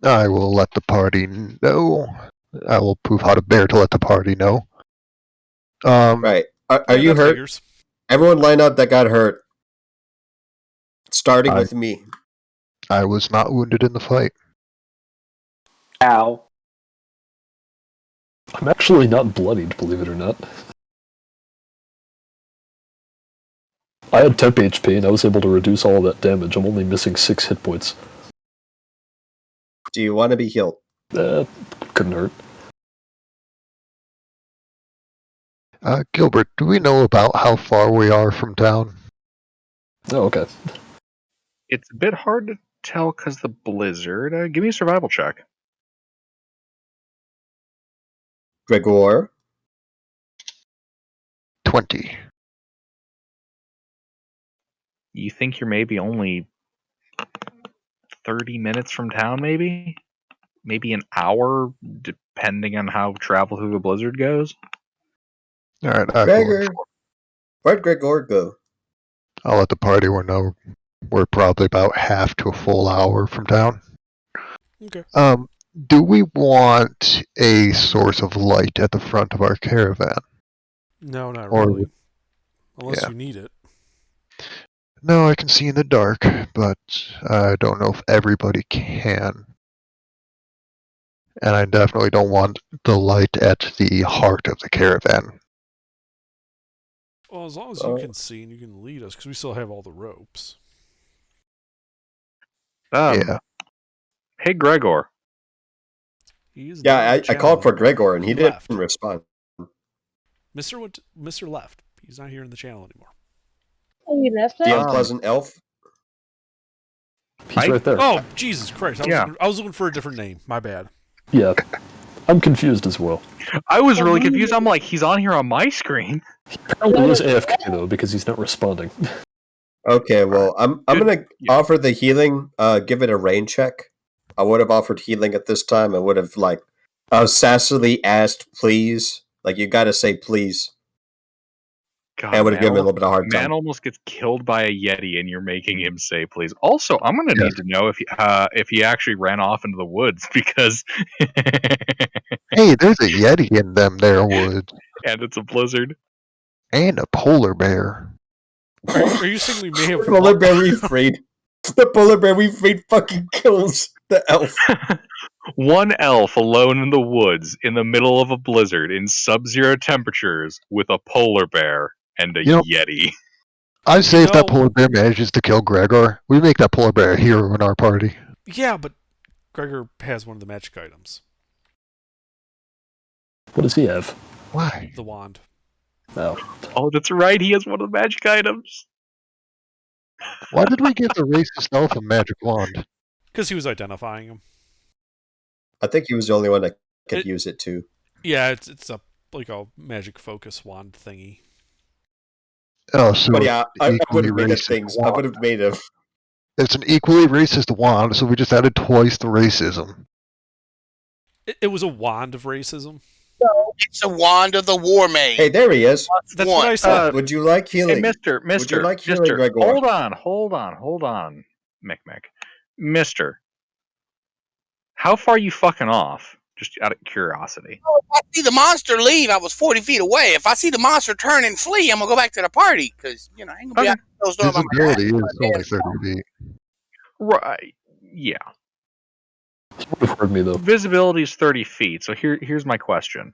I will let the party know. I will prove how to bear to let the party know. Right. Are Yeah, you that hurt? figures. Everyone line up that got hurt. Starting I- with me. I was not wounded in the fight. Ow. I'm actually not bloodied, believe it or not. I had temp HP and I was able to reduce all of that damage. I'm only missing 6 hit points. Do you want to be healed? Couldn't hurt. Gilbert, do we know about how far we are from town? Oh, okay. It's a bit hard to tell because the blizzard. Give me a survival check. Gregor? 20. You think you're maybe only 30 minutes from town, maybe? Maybe an hour, depending on how travel through the blizzard goes? Alright, Gregor. Where'd Gregor go? I'll let the party know we're probably about half to a full hour from town. Okay. Do we want a source of light at the front of our caravan? No, not Or- really. Unless yeah. you need it. No, I can see in the dark, but I don't know if everybody can. And I definitely don't want the light at the heart of the caravan. Well, as long as you can see and you can lead us, because we still have all the ropes. Yeah. Hey, Gregor. He is Yeah, not I called for anymore. Gregor and he didn't left. respond. Mr. left. He's not here in the channel anymore. Oh, you left The us? unpleasant elf? He's right there. Oh, Jesus Christ. Yeah. I was looking for a different name. My bad. Yeah. I'm confused as well. I was really confused. I'm like, he's on here on my screen. Apparently he was AFK though, because he's not responding. Okay, well, I'm Good. gonna Yeah. offer the healing, give it a rain check. I would have offered healing at this time. I would have, sassily asked, please. Like, you gotta say please. God, I would have given him a little bit of a hard man time. almost gets killed by a Yeti, and you're making him say please. Also, I'm gonna Yeah. need to know if he actually ran off into the woods because Hey, there's a Yeti in them there woods. and it's a blizzard. And a polar bear. Are you saying we may have The polar bear we freed. The polar bear we freed fucking kills the elf. One elf alone in the woods in the middle of a blizzard in sub-zero temperatures with a polar bear and a You know- Yeti. I say if that know- polar bear manages to kill Gregor, we make that polar bear a hero in our party. Yeah, but Gregor has one of the magic items. What does he have? Why? The wand. Oh. Oh, that's right. He has one of the magic items. Why did we give the racist elf a magic wand? Because he was identifying him. I think he was the only one that could It- use it too. Yeah, it's a magic focus wand thingy. Oh, so But yeah, I would equally have made a racist thing. I wand. would have made a. It's an equally racist wand, so we just added twice the racism. It was a wand of racism. It's a wand of the war mage. Hey, there he is. That's what I said. Would you like healing? Hey, Mister, Would you like healing, Mister, Gregor? hold on, Mick, Mister. How far are you fucking off? Just out of curiosity. If I see the monster leave, I was 40 feet away. If I see the monster turn and flee, I'm gonna go back to the party because I ain't gonna be Okay. out those doors by my Visibility is only 30 feet. Right. Yeah. He would have heard me though. Visibility is 30 feet. So here's my question.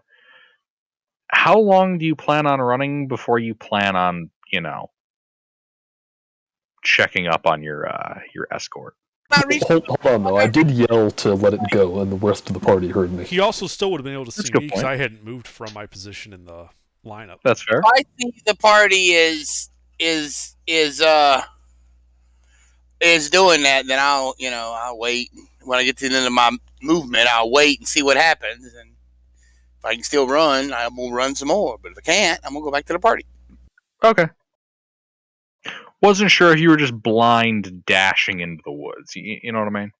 How long do you plan on running before you plan on, checking up on your escort? Not reaching. Hold on though. I did yell to let it go, and the rest of the party heard me. He also still would have been able to That's see a good me because point. I hadn't moved from my position in the lineup. That's fair. If I think the party is doing that, then I'll wait. When I get to the end of my movement, I'll wait and see what happens. And if I can still run, I will run some more. But if I can't, I'm gonna go back to the party. Okay. Wasn't sure if you were just blind dashing into the woods. You know what I mean?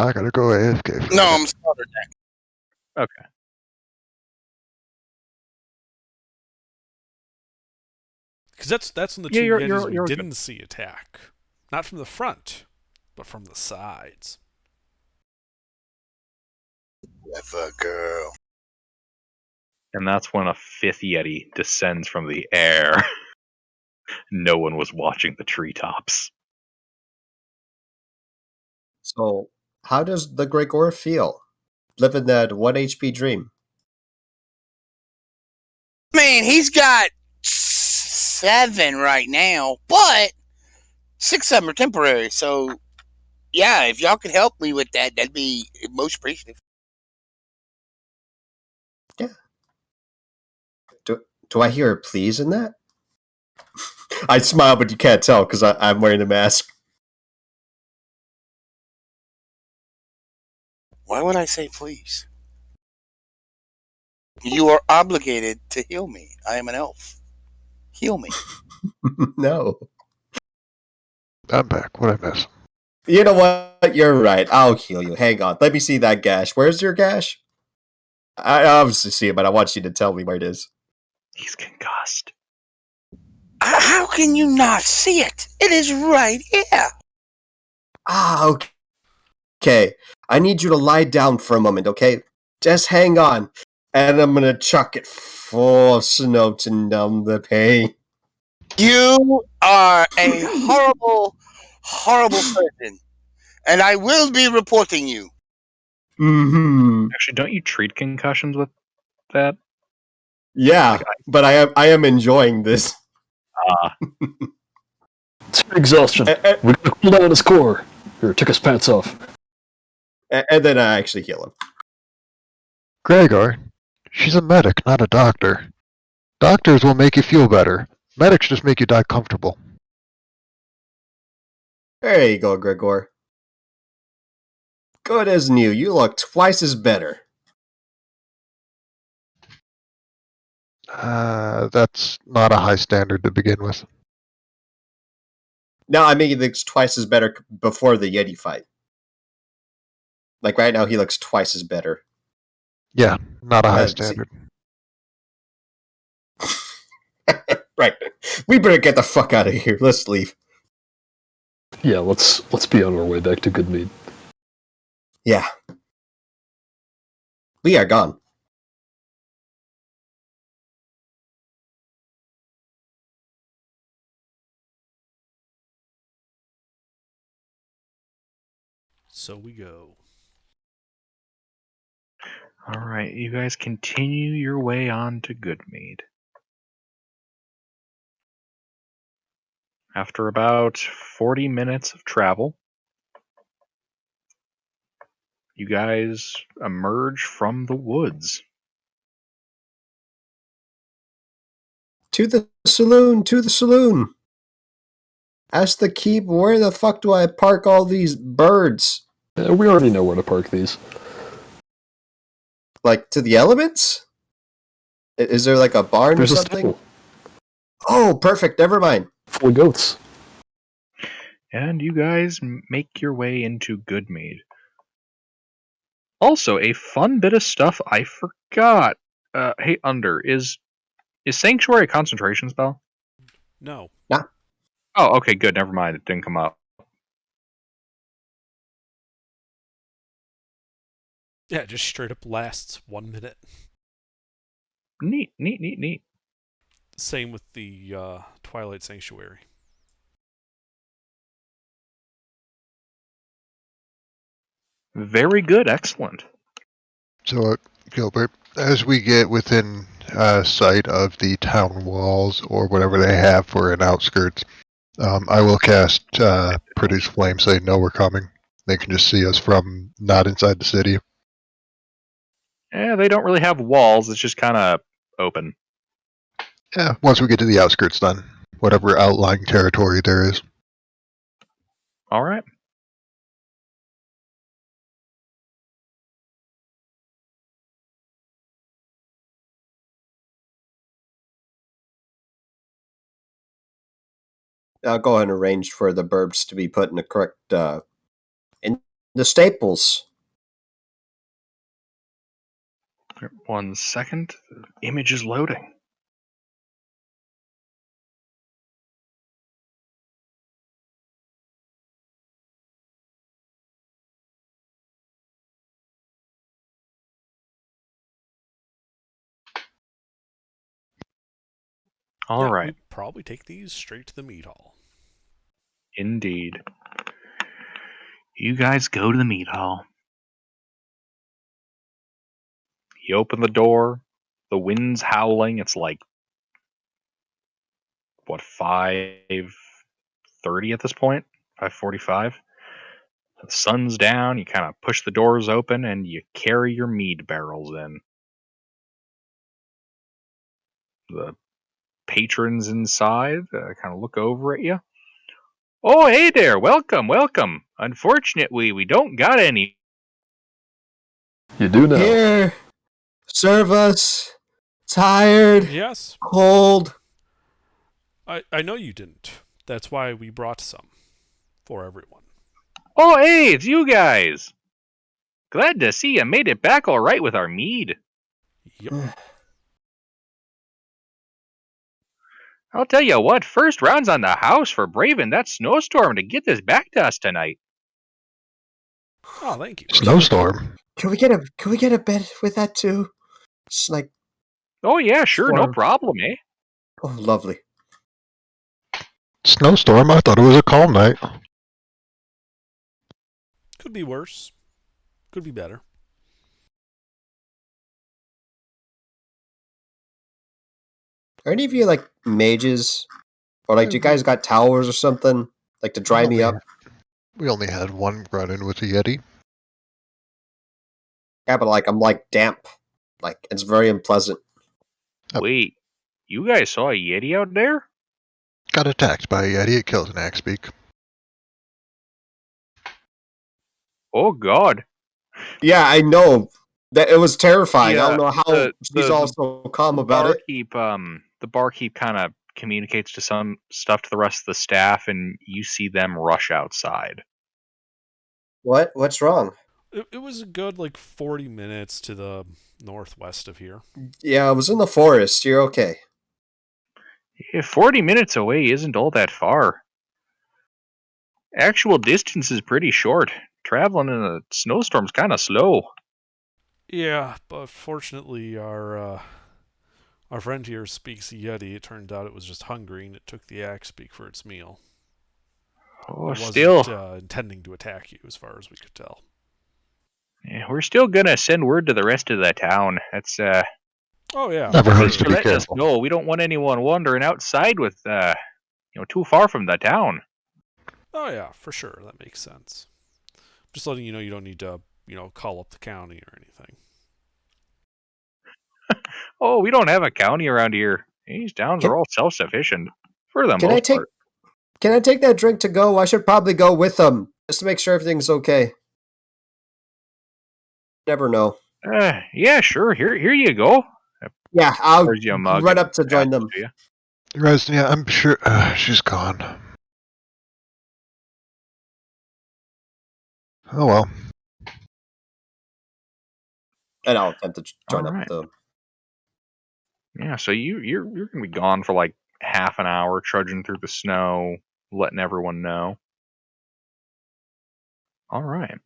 I gotta go AFK. for a No, minute. I'm smothered. Okay. Because that's when the Yeah, two you're Yetis we good. didn't see attack. Not from the front. but from the sides. Clever girl. And that's when a fifth Yeti descends from the air. No one was watching the treetops. So, how does the Gregor feel? Living that 1 HP dream. Man, he's got 7 right now, but 6 of them are temporary. So, yeah, if y'all could help me with that, that'd be most appreciative. Yeah. Do I hear a please in that? I smile, but you can't tell because I'm wearing a mask. Why would I say please? You are obligated to heal me. I am an elf. Heal me. No. I'm back. What I miss? You know what? You're right. I'll heal you. Hang on. Let me see that gash. Where's your gash? I obviously see it, but I want you to tell me where it is. He's concussed. How can you not see it? It is right here. Ah, okay. Okay. I need you to lie down for a moment, okay? Just hang on. And I'm gonna chuck it full of snow to numb the pain. You are a horrible, horrible person. And I will be reporting you. Mm-hmm. Actually, don't you treat concussions with that? Yeah, Like, but I am enjoying this. It's exhaustion. We gotta cool down his core. Here, take his pants off. And then I actually heal him. Gregor, she's a medic, not a doctor. Doctors will make you feel better. Medics just make you die comfortable. There you go, Gregor. Good as new. You look twice as better. That's not a high standard to begin with. No, I mean he looks twice as better before the Yeti fight. Like right now, he looks twice as better. Yeah, not a high See. standard. Right. We better get the fuck out of here. Let's leave. Yeah, let's be on our way back to Goodmead. Yeah. We are gone. So we go. Alright, you guys continue your way on to Goodmead. After about 40 minutes of travel, you guys emerge from the woods. To the saloon. To the saloon. Ask the keep, where the fuck do I park all these birds? We already know where to park these. Like, to the elements? Is there like a barn There's or a something? stable Oh, perfect. Never mind. full of goats. And you guys make your way into Goodmead. Also, a fun bit of stuff I forgot. Hey, is Sanctuary a concentration spell? No. Nah. Oh, okay, good. Never mind. It didn't come up. Yeah, it just straight up lasts 1 minute. Neat. Same with the Twilight Sanctuary. Very good. Excellent. So, Gilbert, as we get within sight of the town walls or whatever they have for an outskirts, I will cast Produce Flame so they know we're coming. They can just see us from not inside the city. Yeah, they don't really have walls. It's just kind of open. Yeah, once we get to the outskirts, then whatever outlying territory there is. All right. I'll go ahead and arrange for the burbs to be put in the correct in the staples. 1 second. The image is loading. All right. We probably take these straight to the meat hall. Indeed. You guys go to the meat hall. You open the door. The wind's howling. It's like, what, 5:30 at this point? 5:45? The sun's down. You kind of push the doors open and you carry your mead barrels in. The patrons inside kind of look over at you. Oh, hey there. Welcome, welcome. Unfortunately, we don't got any. You do now. Here, serve us. Tired, Yes, cold. I know you didn't. That's why we brought some for everyone. Oh, hey, it's you guys. Glad to see you made it back all right with our mead. Yep. I'll tell you what, first round's on the house for braving that snowstorm to get this back to us tonight. Oh, thank you. Snowstorm. Can we get a bed with that too? It's like, Oh, yeah, sure, no Storm. problem, eh? oh, lovely. Snowstorm? I thought it was a calm night. Could be worse. Could be better. Are any of you like mages? Or like, do you guys got towers or something? Like to dry me up? We only had one run-in with a Yeti. Yeah, but like, I'm like damp. Like, it's very unpleasant. Wait, you guys saw a Yeti out there? Got attacked by a Yeti. It killed an Axbeak. Oh, God. Yeah, I know. That it was terrifying. I Yeah, don't know how she's also calm about it. The barkeep kind of communicates to some stuff to the rest of the staff, and you see them rush outside. What? What's wrong? It was a good like 40 minutes to the northwest of here. Yeah, I was in the forest. You're okay. Yeah, 40 minutes away isn't all that far. Actual distance is pretty short. Traveling in a snowstorm's kind of slow. Yeah, but fortunately our friend here speaks Yeti. It turned out it was just hungry and it took the axe beak for its meal. Oh, It still, wasn't intending to attack you, as far as we could tell. yeah, we're still gonna send word to the rest of the town. That's Oh yeah, Never for hurts sure. to be letting us careful. know. We don't want anyone wandering outside with too far from the town. Oh yeah, for sure. That makes sense. Just letting you know you don't need to, call up the county or anything. Oh, we don't have a county around here. These towns Can, are all self-sufficient for the can I most take part. Can I take that drink to go? I should probably go with them just to make sure everything's okay. Never know. Yeah, sure. Here you go. Yeah, I'll Pours you a mug run and up to join passes them. to you. Yeah, I'm sure she's gone. Oh well. And I'll attempt to join All up right. with them. Yeah, so you're gonna be gone for like half an hour, trudging through the snow, letting everyone know. All right.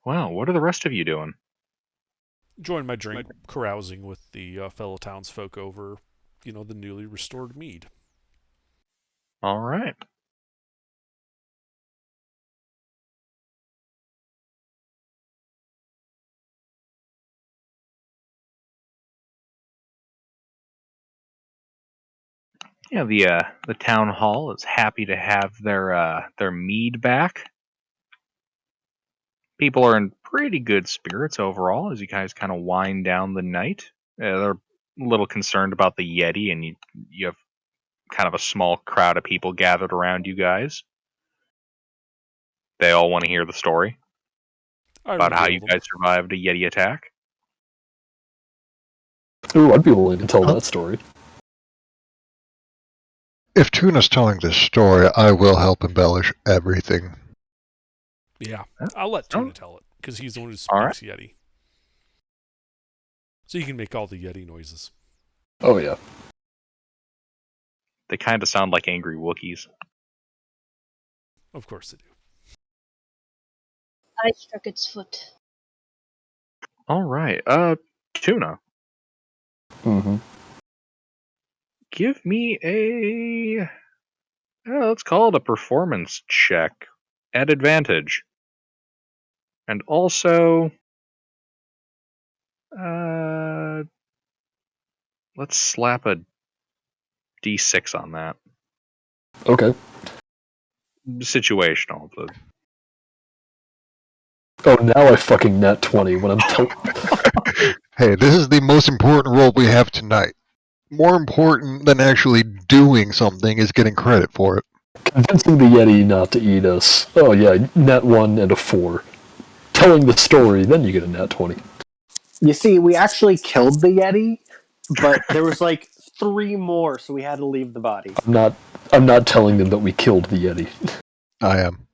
Well, what are the rest of you doing? Join my drink, carousing with the fellow townsfolk over, the newly restored mead. All right. Yeah, the town hall is happy to have their mead back. People are in pretty good spirits overall as you guys kind of wind down the night. They're a little concerned about the Yeti, and you have kind of a small crowd of people gathered around you guys. They all want to hear the story I about how regale you them. guys survived a Yeti attack. Ooh, I'd be willing to tell Huh? that story. If Tuna's telling this story, I will help embellish everything. Yeah, Huh? I'll let Oh. Tuna tell it, because he's the one who All right. speaks Yeti. So you can make all the Yeti noises. Oh yeah. They kind of sound like angry Wookiees. Of course they do. I struck its foot. All right. Tuna, Mm-hmm. give me a let's call it a performance check at advantage. And also let's slap a D6 on that. Okay. Situational. Oh, now I fucking nat 20 when I'm Hey, this is the most important role we have tonight. More important than actually doing something is getting credit for it. convincing the Yeti not to eat us. Oh yeah, nat 1 and a 4. Telling the story, then you get a nat 20. You see, we actually killed the Yeti, but there was like 3 more, so we had to leave the body. I'm not telling them that we killed the Yeti. I am.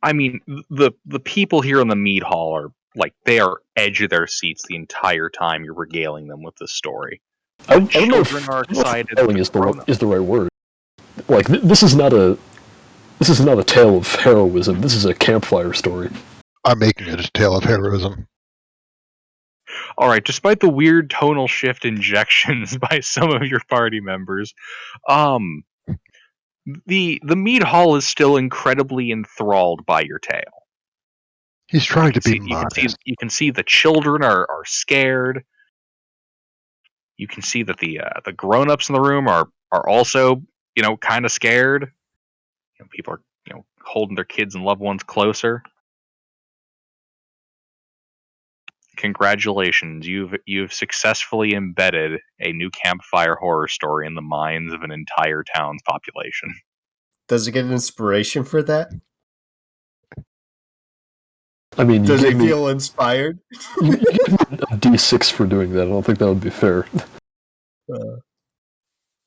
I mean, the people here in the meat hall are like they are edge of their seats the entire time you're regaling them with this story. I The don't know if children are excited. telling The is grown-ups. the right word. Like this is not a tale of heroism. This is a campfire story. I'm making it a tale of heroism. All right, despite the weird tonal shift injections by some of your party members, the meat hall is still incredibly enthralled by your tale. He's trying to be You modest. can see the children are scared. You can see that the grown-ups in the room are also kind of scared. People are holding their kids and loved ones closer. Congratulations, you've successfully embedded a new campfire horror story in the minds of an entire town's population. Does it get inspiration for that? I mean, Does he feel inspired? you gave me a D6 for doing that. I don't think that would be fair. The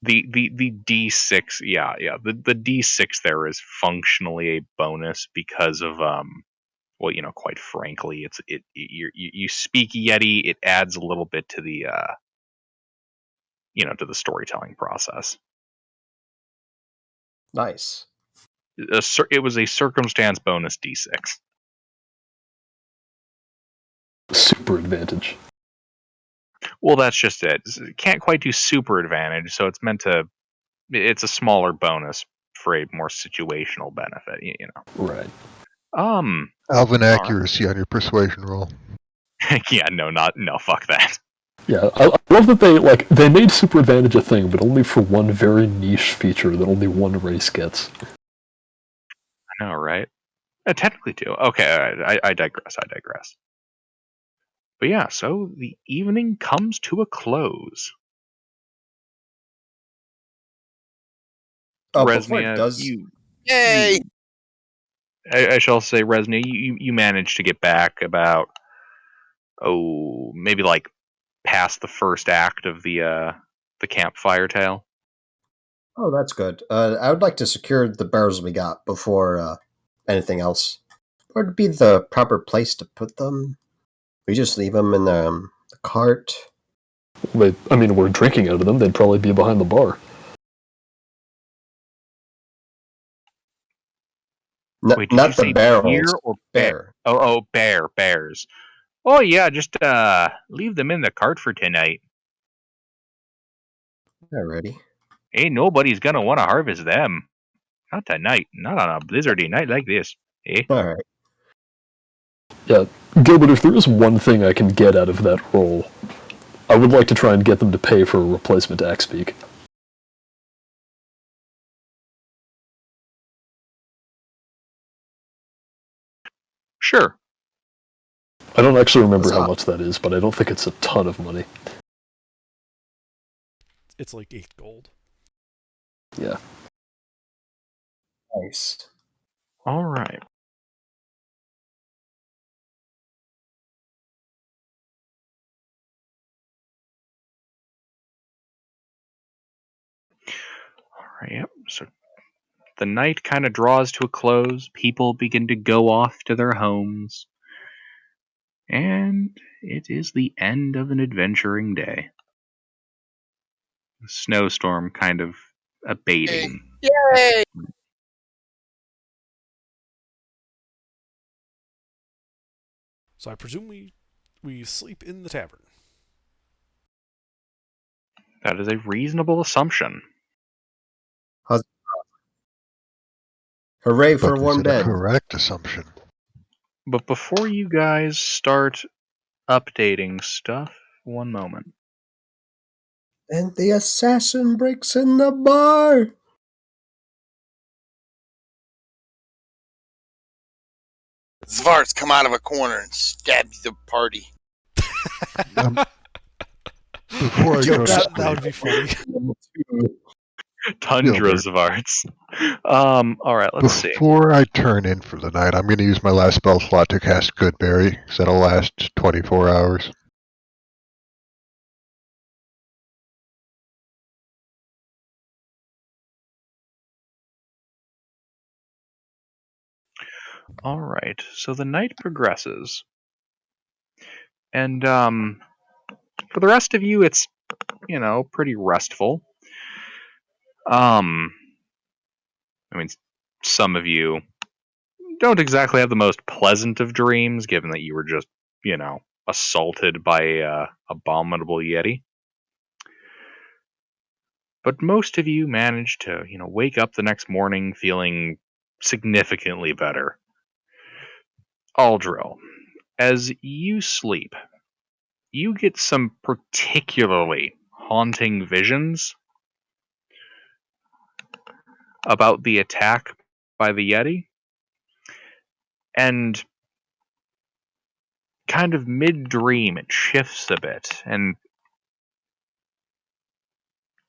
D6, yeah, the D6 there is functionally a bonus because of well, quite frankly, you speak Yeti, it adds a little bit to the to the storytelling process. Nice. It was a circumstance bonus D6. Super advantage. Well, that's just it. It can't quite do super advantage, so it's meant to. It's a smaller bonus for a more situational benefit. Right. Um. Alvin All right. accuracy on your persuasion roll. Yeah. No. Fuck that. Yeah, I love that they made super advantage a thing, but only for one very niche feature that only one race gets. I know, right? Technically, too. Okay. All right, I digress. But yeah, so the evening comes to a close. Oh, before it Resnia, does, Yay! I shall say, Resnia, you managed to get back about maybe like past the first act of the campfire tale. oh, that's good. I would like to secure the barrels we got before anything else. Where would be the proper place to put them? We just leave them in the cart. We're drinking out of them. They'd probably be behind the bar. Wait, did you Not the say beer barrels. or bear? Bear. Oh, bears. Oh yeah, just leave them in the cart for tonight. Alrighty. Ain't nobody's gonna want to harvest them. Not tonight. Not on a blizzardy night like this. Eh? Alright. Yeah, Gilbert, if there is one thing I can get out of that roll, I would like to try and get them to pay for a replacement axe beak. Sure. I don't actually remember how Huzzah. much that is, but I don't think it's a ton of money. It's like 8 gold. Yeah. Nice. All right. All right. Yep. So the night kind of draws to a close. People begin to go off to their homes. And it is the end of an adventuring day. The snowstorm kind of abating. Yay! So I presume we sleep in the tavern. That is a reasonable assumption. Hooray But for is one it a bed. correct assumption? But before you guys start updating stuff, one moment. And the assassin breaks in the bar. Zvarts come out of a corner and stab the party. Before I Yo, go to That sleep, would be funny. Tundra Gilbert. Zvarts. Alright, let's see. Before I turn in for the night, I'm going to use my last spell slot to cast Goodberry, because that'll last 24 hours. Alright, so the night progresses. And, for the rest of you, it's, pretty restful. I mean, some of you don't exactly have the most pleasant of dreams, given that you were just, assaulted by a abominable yeti. But most of you manage to, wake up the next morning feeling significantly better. Aldril, as you sleep, you get some particularly haunting visions about the attack by the Yeti. And kind of mid-dream, it shifts a bit, and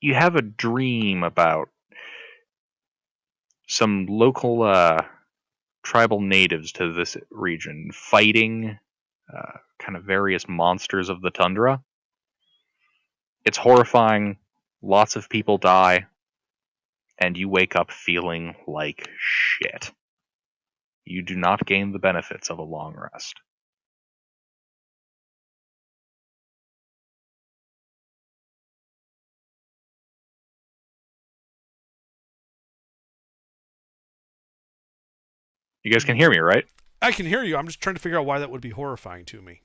you have a dream about some local tribal natives to this region fighting kind of various monsters of the tundra. It's horrifying. Lots of people die, and you wake up feeling like shit. You do not gain the benefits of a long rest. You guys can hear me, right? I can hear you. I'm just trying to figure out why that would be horrifying to me.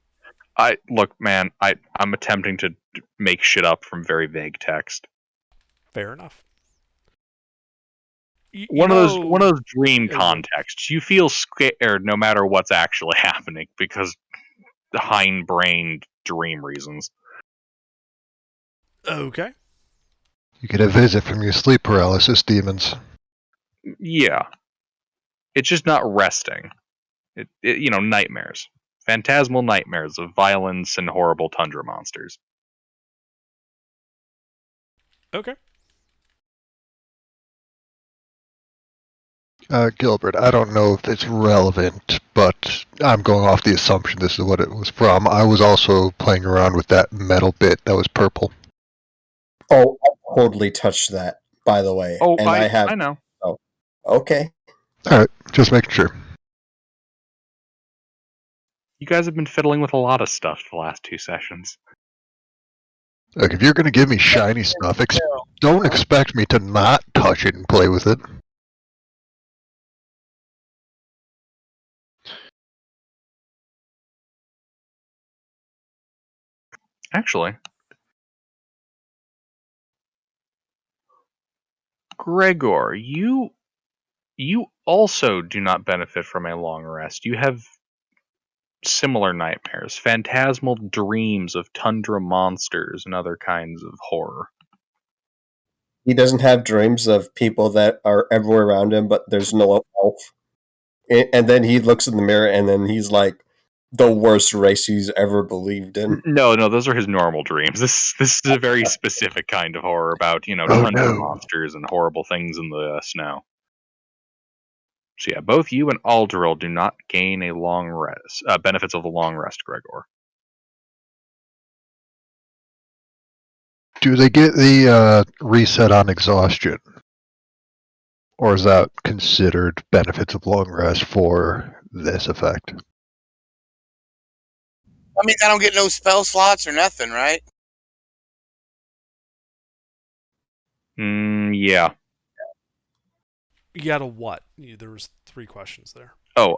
Look, man. I'm attempting to make shit up from very vague text. Fair enough. One of those dream Oh, yeah. contexts. You feel scared no matter what's actually happening because the hindbrained dream reasons. Okay. You get a visit from your sleep paralysis demons. Yeah, it's just not resting. Nightmares, phantasmal nightmares of violence and horrible tundra monsters. Okay. Gilbert, I don't know if it's relevant, but I'm going off the assumption this is what it was from. I was also playing around with that metal bit that was purple. Oh, I totally touched that, by the way. Oh, and I have. I know. Oh, okay. Alright, just making sure. You guys have been fiddling with a lot of stuff the last 2 sessions. Look, if you're going to give me shiny stuff, don't expect me to not touch it and play with it. Actually, Gregor, you also do not benefit from a long rest. You have similar nightmares, phantasmal dreams of tundra monsters and other kinds of horror. He doesn't have dreams of people that are everywhere around him, but there's no elf. And then he looks in the mirror, and then he's like the worst race he's ever believed in. No, those are his normal dreams. This is a very specific kind of horror about, Oh, tundra no. monsters and horrible things in the snow. So yeah, both you and Alderil do not gain a long rest, benefits of a long rest, Gregor. Do they get the reset on exhaustion? Or is that considered benefits of long rest for this effect? I mean, I don't get no spell slots or nothing, right? Yeah. You got a what? There was 3 questions there. Oh,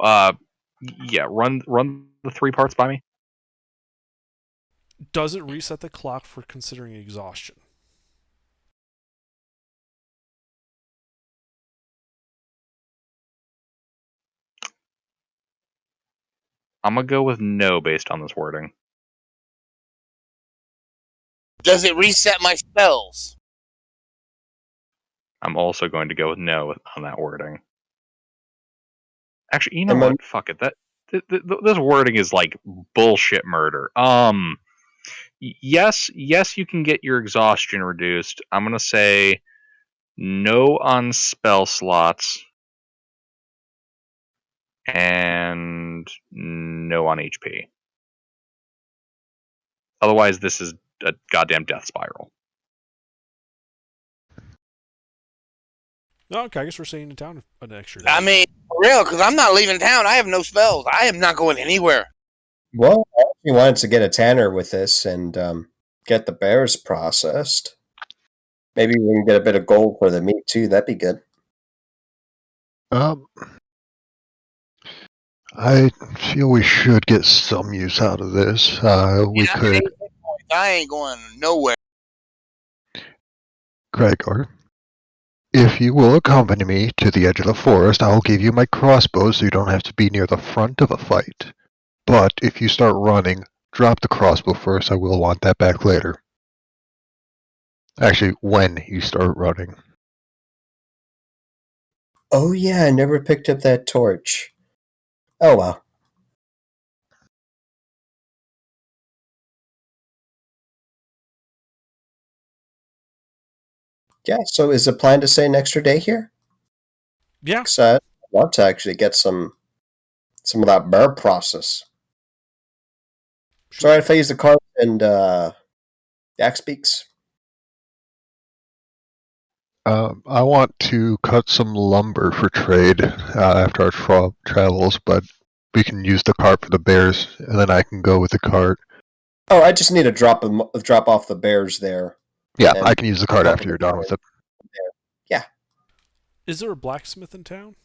Yeah, run the 3 parts by me. Does it reset the clock for considering exhaustion? I'm gonna go with no based on this wording. Does it reset my spells? I'm also going to go with no on that wording. Actually, you know And my what? Fuck it. This wording is like bullshit murder. Yes, you can get your exhaustion reduced. I'm gonna say no on spell slots and no on HP. Otherwise, this is a goddamn death spiral. No, okay, I guess we're staying in town an extra day. I mean, for real, because I'm not leaving town. I have no spells. I am not going anywhere. Well, I actually wanted to get a tanner with this and get the bears processed. Maybe we can get a bit of gold for the meat too. That'd be good. I feel we should get some use out of this. We could, I ain't going nowhere. Gregor, if you will accompany me to the edge of the forest, I'll give you my crossbow so you don't have to be near the front of a fight. But if you start running, drop the crossbow first. I will want that back later. Actually, when you start running. Oh yeah, I never picked up that torch. Oh well. Yeah, so is the plan to stay an extra day here? Yeah. Because I want to actually get some of that bear process. Sure. Sorry if I use the cart and yak speaks. I want to cut some lumber for trade after our travels, but we can use the cart for the bears, and then I can go with the cart. Oh, I just need to drop off the bears there. Yeah, And I can use the cart pop after in you're the done with it. there. Yeah. Is there a blacksmith in town?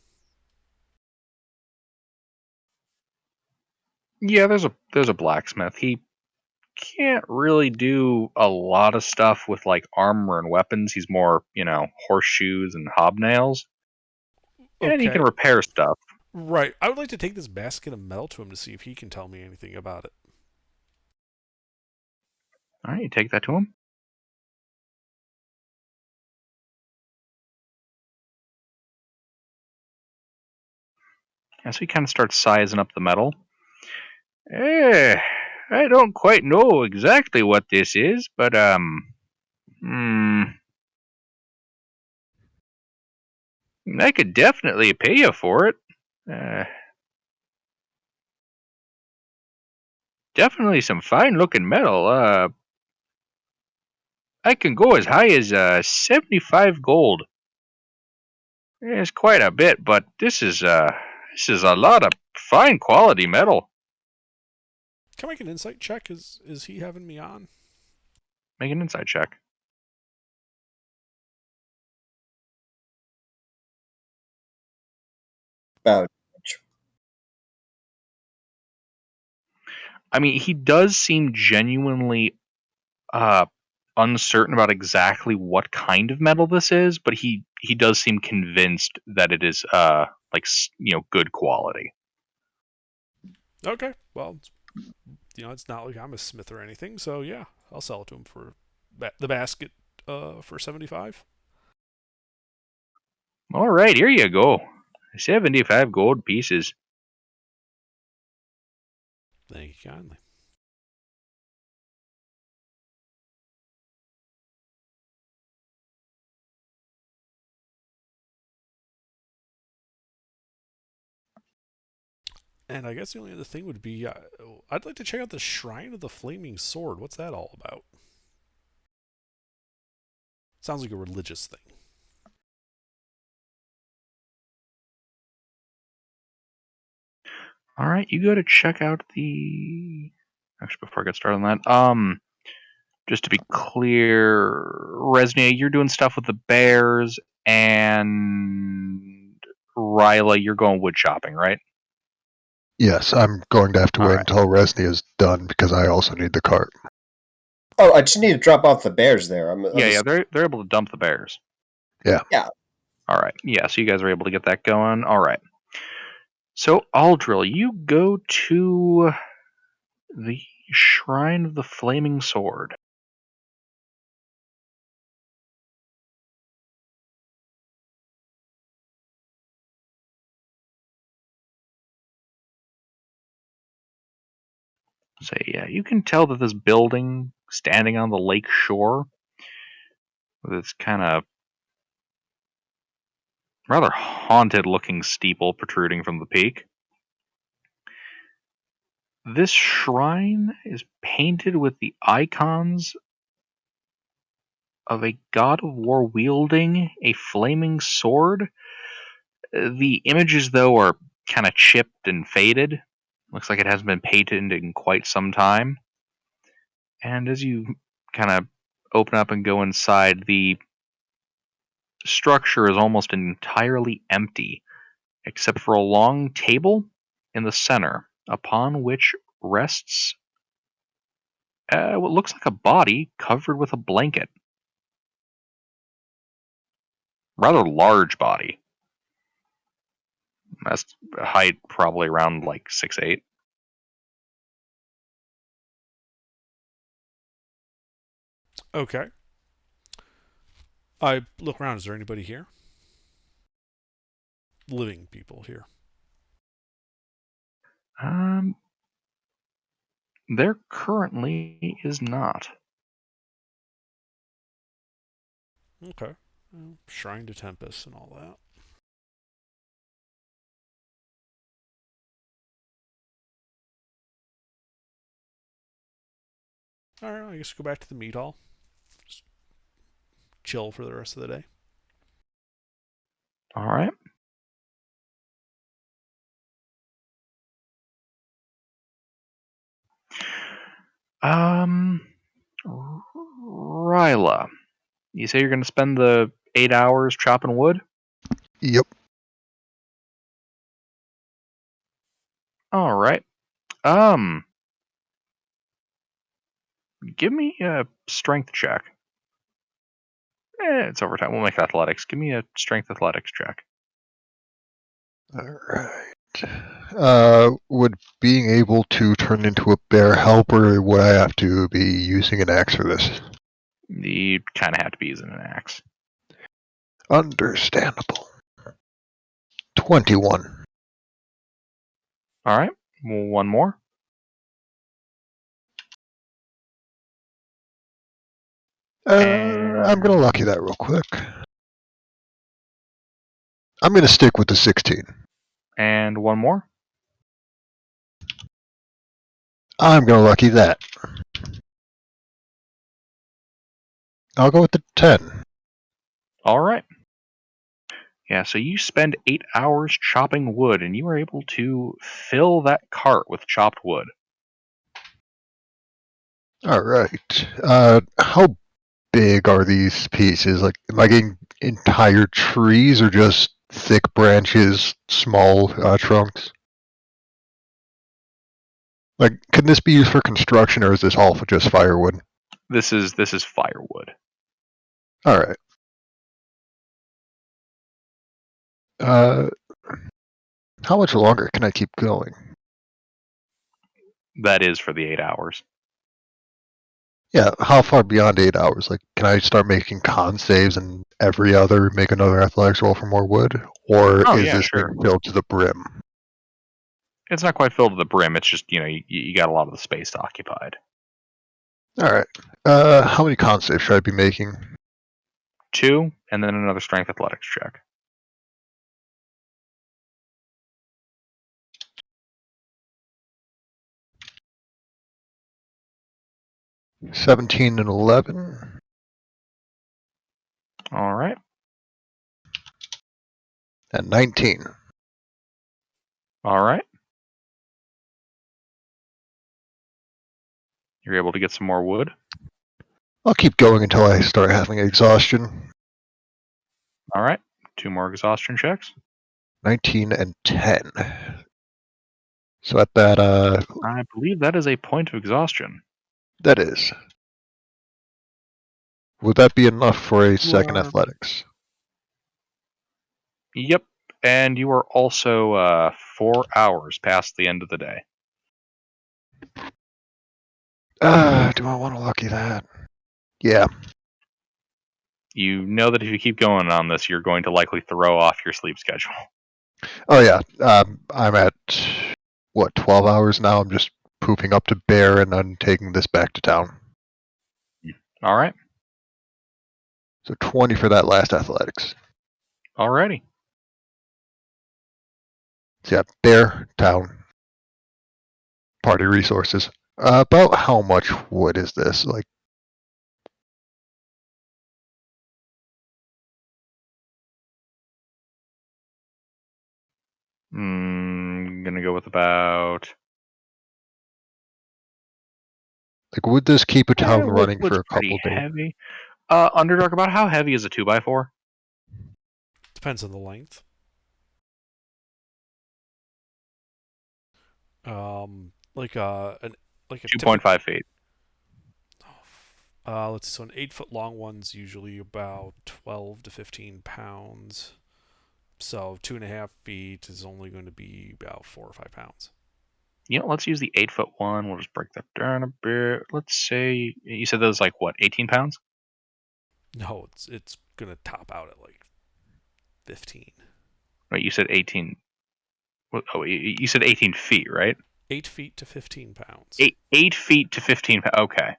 Yeah, there's a blacksmith. He can't really do a lot of stuff with like armor and weapons. He's more, horseshoes and hobnails. And he can Okay. repair stuff. Right. I would like to take this basket of metal to him to see if he can tell me anything about it. All right, you take that to him. Yeah, so he kind of starts sizing up the metal. I don't quite know exactly what this is, but I could definitely pay you for it. Definitely some fine looking metal. I can go as high as 75 gold. It's quite a bit, but this is a lot of fine quality metal. Can I make an insight check? Is he having me on? Make an insight check. About I mean, he does seem genuinely uncertain about exactly what kind of metal this is, but he does seem convinced that it is good quality. Okay. Well, it's not like I'm a smith or anything, so yeah, I'll sell it to him for the basket for 75. All right, here you go. 75 gold pieces. Thank you kindly. And I guess the only other thing would be I'd like to check out the Shrine of the Flaming Sword. What's that all about? Sounds like a religious thing. All right, you go to check out the. Actually, before I get started on that, just to be clear, Resnia, you're doing stuff with the bears, and Ryla, you're going wood shopping, right? Yes, I'm going to have to wait Alright. until Resny is done because I also need the cart. Oh, I just need to drop off the bears there. Yeah, they're able to dump the bears. Yeah. Yeah. Alright, yeah, so you guys are able to get that going. Alright. So, Aldril, you go to the Shrine of the Flaming Sword. So, yeah, you can tell that this building standing on the lake shore with its kind of rather haunted looking steeple protruding from the peak. This shrine is painted with the icons of a god of war wielding a flaming sword. The images, though, are kind of chipped and faded. Looks like it hasn't been painted in quite some time. And as you kind of open up and go inside, the structure is almost entirely empty, except for a long table in the center, upon which rests what looks like a body covered with a blanket. Rather large body. That's height probably around like 6'8". Okay. I look around. Is there anybody here? Living people here. There currently is not. Okay. Well, Shrine to Tempest and all that. Alright, I guess go back to the meat hall. Just chill for the rest of the day. Alright. Ryla, you say you're going to spend the 8 hours chopping wood? Yep. Alright. Give me a strength check. It's overtime. We'll make it athletics. Give me a strength athletics check. Alright. Would being able to turn into a bear help, or would I have to be using an axe for this? You kind of have to be using an axe. Understandable. 21. Alright. One more. I'm gonna lucky that real quick. I'm gonna stick with the 16. And one more. I'm gonna lucky that. I'll go with the 10. Alright. Yeah, so you spend 8 hours chopping wood, and you are able to fill that cart with chopped wood. Alright. How big are these pieces? Like, am I getting entire trees or just thick branches, small trunks? Like, can this be used for construction, or is this all for just firewood? This is firewood. Alright. How much longer can I keep going? That is for the 8 hours. Yeah, how far beyond 8 hours? Like, can I start making con saves and every other make another athletics roll for more wood? Or Oh, is yeah, this sure. thing filled to the brim? It's not quite filled to the brim. It's just, you got a lot of the space occupied. Alright. How many con saves should I be making? 2, and then another strength athletics check. 17 and 11. Alright. And 19. Alright. You're able to get some more wood. I'll keep going until I start having exhaustion. Alright. 2 more exhaustion checks. 19 and 10. So at that, I believe that is a point of exhaustion. that is. Would that be enough for a second are- athletics? Yep, and you are also 4 hours past the end of the day. Do I want to lucky that? Yeah. You know that if you keep going on this, you're going to likely throw off your sleep schedule. Oh yeah. I'm at what 12 hours now. I'm just pooping up to Bear, and I'm taking this back to town. All right, So 20 for that last athletics. alrighty. So yeah, Bear, town, party resources. About how much wood is this? Like, Gonna go with about. would this keep a town Wood's running for a pretty couple days? heavy. Underdark, about how heavy is a 2x4? Depends on the length. Like a 2.5 feet. Let's see. So an 8-foot long one's usually about 12 to 15 pounds. So 2.5 feet is only going to be about 4 or 5 pounds. Let's use the 8-foot one. We'll just break that down a bit. Let's say you said that was like what, 18 pounds? No, it's gonna top out at like 15. Right, you said 18. Oh, you said 18 feet, right? 8 feet to 15 pounds. 8 feet to 15 pounds. Okay.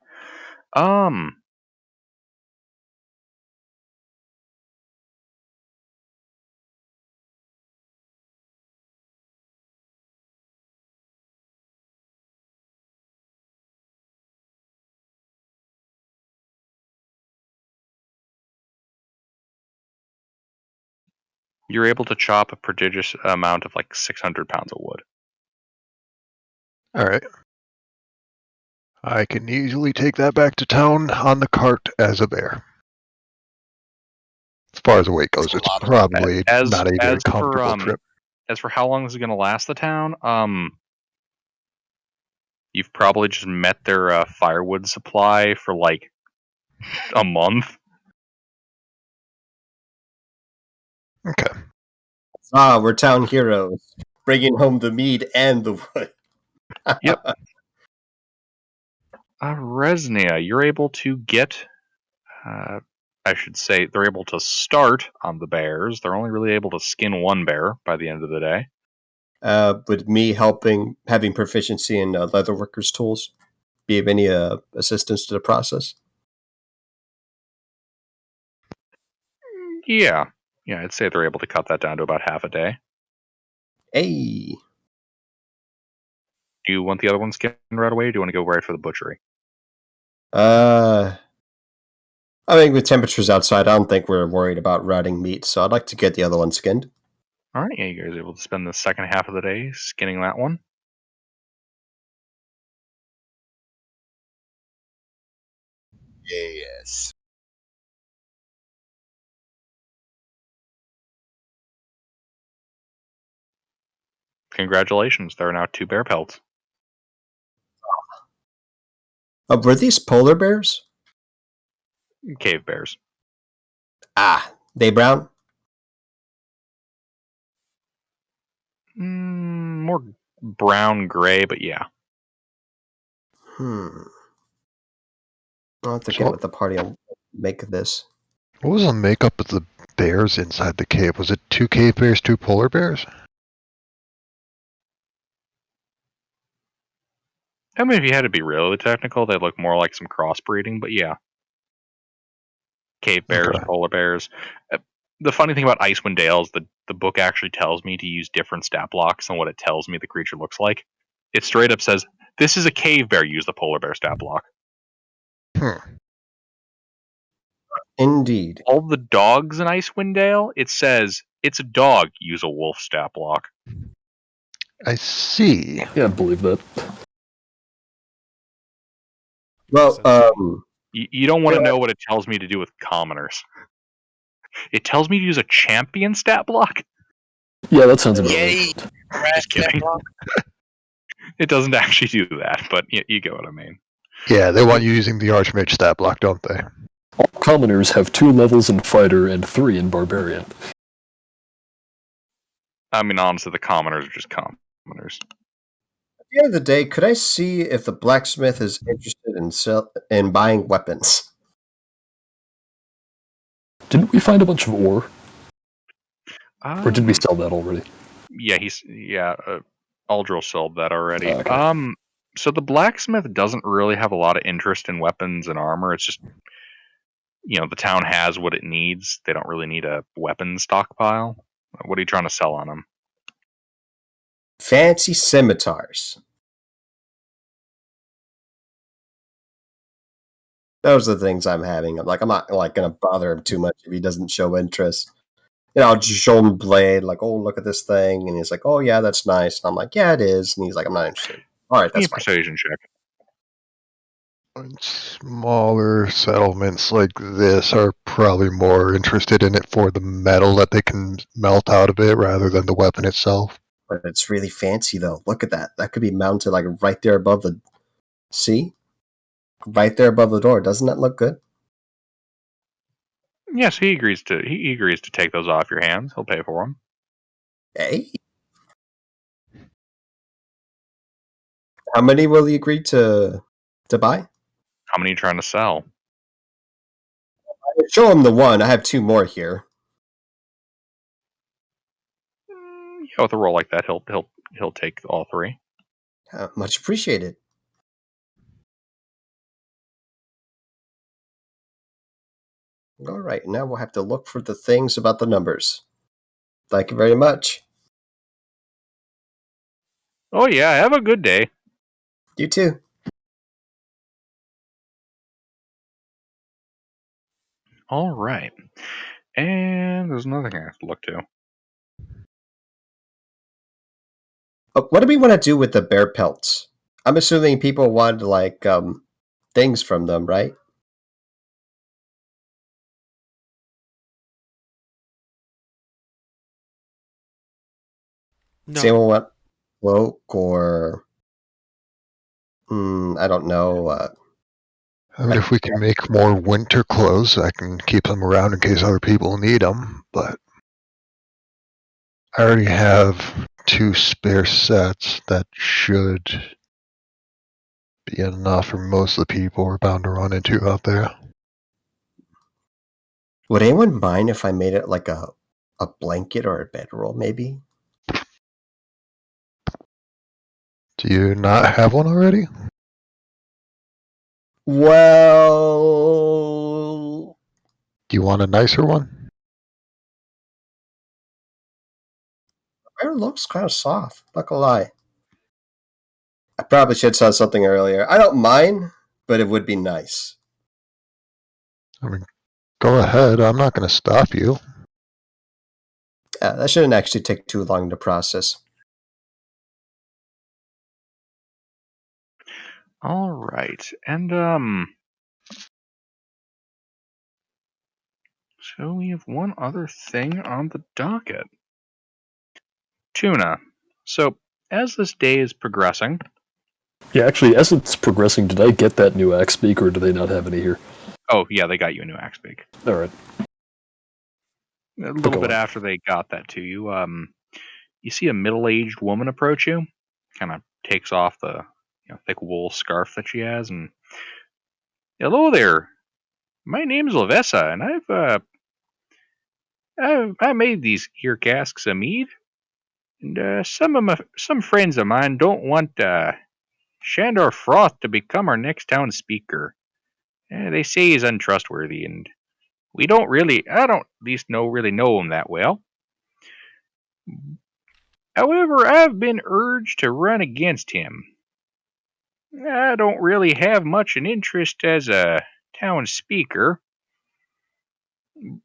You're able to chop a prodigious amount of like 600 pounds of wood. All right. I can easily take that back to town on the cart as a bear. As far as the weight goes, That's a it's lot of probably As not a very as for comfortable trip. as for how long this is going to last the town, you've probably just met their firewood supply for like a month. Okay. Ah, we're town heroes, bringing home the mead and the wood. Yep. Resnia, you're able to get. I should say they're able to start on the bears. They're only really able to skin one bear by the end of the day. With me having proficiency in leatherworkers' tools, be of any assistance to the process? Yeah, I'd say they're able to cut that down to about half a day. Hey, Do you want the other one skinned right away, or do you want to go right for the butchery? I mean, with temperatures outside, I don't think we're worried about rotting meat, so I'd like to get the other one skinned. All right, you guys are able to spend the second half of the day skinning that one. Yes. Congratulations, there are now 2 bear pelts. Were these polar bears? Cave bears. Ah, they brown? More brown gray, but yeah. I'll have to So get with the party and make this. what was the makeup of the bears inside the cave? Was it 2 cave bears, 2 polar bears? I mean, if you had to be really technical, they'd look more like some crossbreeding, but yeah. Cave bears, Okay. polar bears. The funny thing about Icewind Dale is the book actually tells me to use different stat blocks than what it tells me the creature looks like. It straight up says, this is a cave bear, use the polar bear stat block. Indeed. All the dogs in Icewind Dale, it says, it's a dog, use a wolf stat block. I see. Yeah, I believe that. Well, You don't want to know what it tells me to do with commoners. It tells me to use a champion stat block? Yeah, that sounds about Yay! right. Crash kidding. that block. It doesn't actually do that, but you get what I mean. Yeah, they want you using the Archmage stat block, don't they? All commoners have 2 levels in fighter and 3 in barbarian. I mean, honestly, the commoners are just commoners. At the end of the day, could I see if the blacksmith is interested in buying weapons? Didn't we find a bunch of ore? Or did we sell that already? Yeah, Aldril sold that already. Okay. So the blacksmith doesn't really have a lot of interest in weapons and armor. It's just, the town has what it needs. They don't really need a weapon stockpile. What are you trying to sell on them? Fancy scimitars. Those are the things I'm having. I'm not gonna bother him too much if he doesn't show interest. I'll just show him a blade, like, oh, look at this thing, and he's like, oh yeah, that's nice. And I'm like, yeah, it is, and he's like, I'm not interested. All right, Give me a that's fine. persuasion check. Smaller settlements like this are probably more interested in it for the metal that they can melt out of it rather than the weapon itself. But it's really fancy, though. Look at that. That could be mounted like right there above the. See, right there above the door. Doesn't that look good? Yes, he agrees to take those off your hands. He'll pay for them. Hey, how many will he agree to buy? How many are you trying to sell? I show him the one. I have 2 more here. Yeah, with a roll like that, he'll take all 3. Much appreciated. All right, now we'll have to look for the things about the numbers. Thank you very much. Oh yeah, have a good day. You too. All right, and there's another thing I have to look to. What do we want to do with the bear pelts? I'm assuming people want things from them, right? No. Does anyone want cloak or I don't know. I mean, if we can make more winter clothes, I can keep them around in case other people need them, but I already have 2 spare sets that should be enough for most of the people we're bound to run into out there. Would anyone mind if I made it like a blanket or a bedroll, maybe? Do you not have one already? Well, Do you want a nicer one? it looks kind of soft. Not gonna lie. I probably should have said something earlier. I don't mind, but it would be nice. I mean, go ahead. I'm not going to stop you. That shouldn't actually take too long to process. All right, and so we have one other thing on the docket. Tuna. So as this day is progressing. Yeah, actually, as it's progressing, did I get that new axe speak, or do they not have any here? Oh yeah, they got you a new axe beak. All right. A little bit after they got that to you, you see a middle-aged woman approach you. Kind of takes off the thick wool scarf that she has, and hello there. My name's Lavessa, and I made these here casks of mead, and some friends of mine don't want Shandor Froth to become our next town speaker. They say he's untrustworthy, and I don't at least really know him that well. However, I've been urged to run against him. I don't really have much an interest as a town speaker,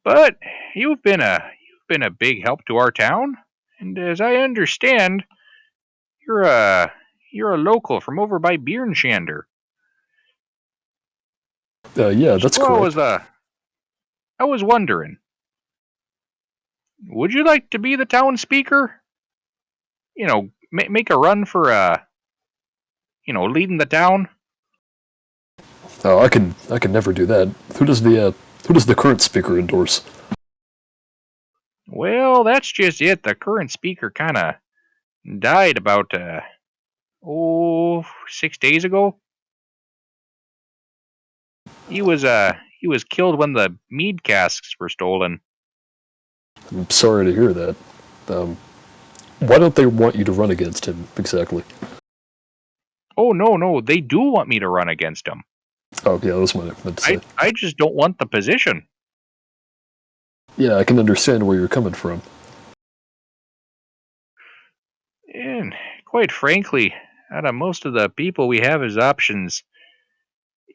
but you've been a big help to our town, and as I understand, you're a local from over by Biernshander. Yeah, that's correct. I was wondering, would you like to be the town speaker? Make a run for leading the town. Oh, I can never do that. Who does the current speaker endorse? Well, that's just it. The current speaker kind of died about 6 days ago. He was killed when the mead casks were stolen. I'm sorry to hear that. Why don't they want you to run against him exactly? Oh no, they do want me to run against him. Oh yeah, that's what I meant to say. I just don't want the position. Yeah, I can understand where you're coming from. And quite frankly, out of most of the people we have as options,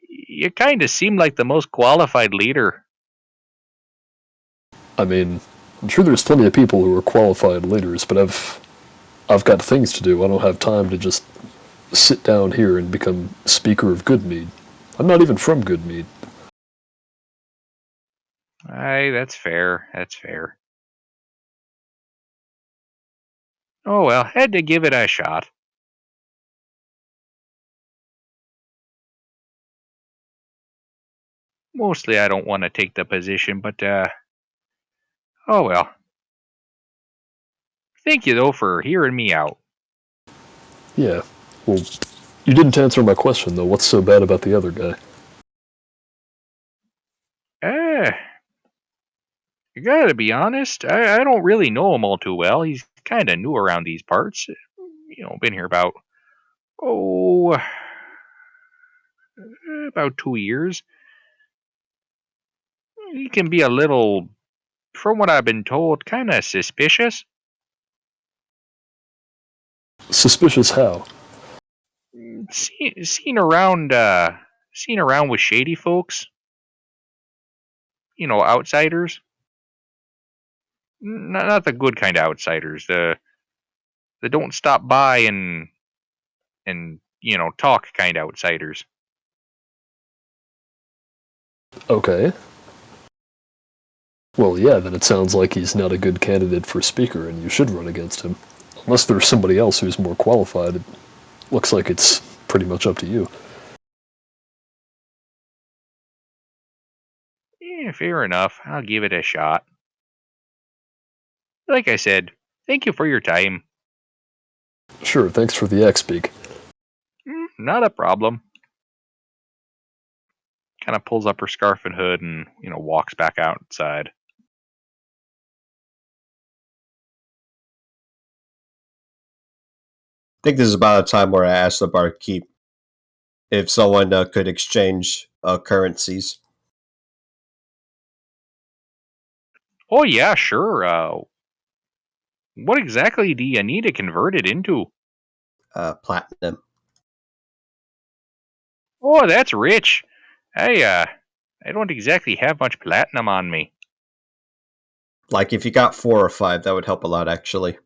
you kind of seem like the most qualified leader. I mean, I'm sure there's plenty of people who are qualified leaders, but I've got things to do. I don't have time to just sit down here and become Speaker of Goodmead. I'm not even from Goodmead. Aye, that's fair. That's fair. Oh well, had to give it a shot. Mostly I don't want to take the position, but oh well. Thank you though for hearing me out. Yeah. Well, you didn't answer my question though. What's so bad about the other guy? I gotta be honest, I don't really know him all too well. He's kind of new around these parts. Been here oh, about 2 years. He can be a little, from what I've been told, kind of suspicious. Suspicious how? Seen around, with shady folks. Outsiders. Not the good kind of outsiders. The don't stop by and talk kind of outsiders. Okay. Well, yeah, then it sounds like he's not a good candidate for Speaker, and you should run against him. Unless there's somebody else who's more qualified, it looks like it's pretty much up to you. Yeah, fair enough. I'll give it a shot. Like I said, thank you for your time. Sure, thanks for the X-Speak. Not a problem. Kind of pulls up her scarf and hood and, walks back outside. I think this is about a time where I asked the barkeep if someone could exchange currencies. Oh, yeah, sure. What exactly do you need to convert it into? Platinum. Oh, that's rich. I don't exactly have much platinum on me. Like if you got 4 or 5, that would help a lot, actually.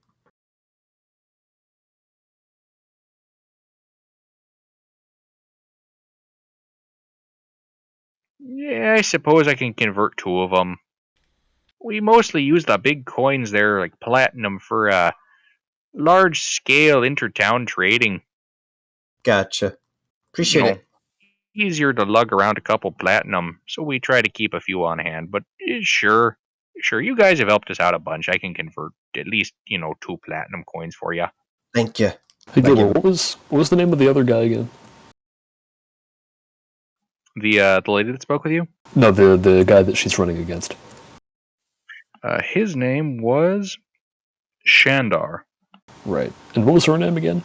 Yeah, I suppose I can convert 2 of them. We mostly use the big coins there, like platinum, for large-scale inter-town trading. Gotcha. Appreciate it. Easier to lug around a couple platinum, so we try to keep a few on hand. But sure, you guys have helped us out a bunch. I can convert at least 2 platinum coins for you. Thank you. Hey, Thank Gilbert, you. what was the name of the other guy again? The lady that spoke with you? No, the guy that she's running against. His name was Shandar. Right. And what was her name again?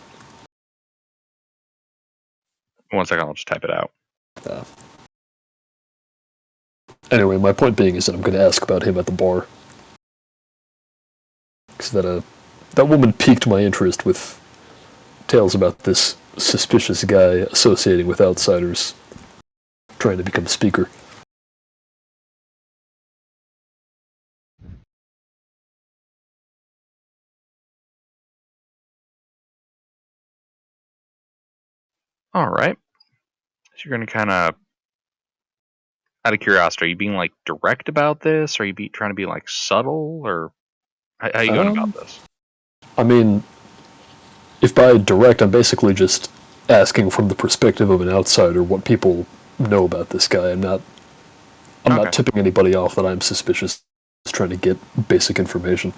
1 second, I'll just type it out. Anyway, my point being is that I'm going to ask about him at the bar. Because that woman piqued my interest with tales about this suspicious guy associating with outsiders, trying to become speaker. All right. So you're going to kind of, out of curiosity, are you being like direct about this? Are you trying to be like subtle, or how are you going about this? I mean, if by direct, I'm basically just asking from the perspective of an outsider what people know about this guy. I'm not Okay. tipping anybody off that I'm suspicious. Just trying to get basic information.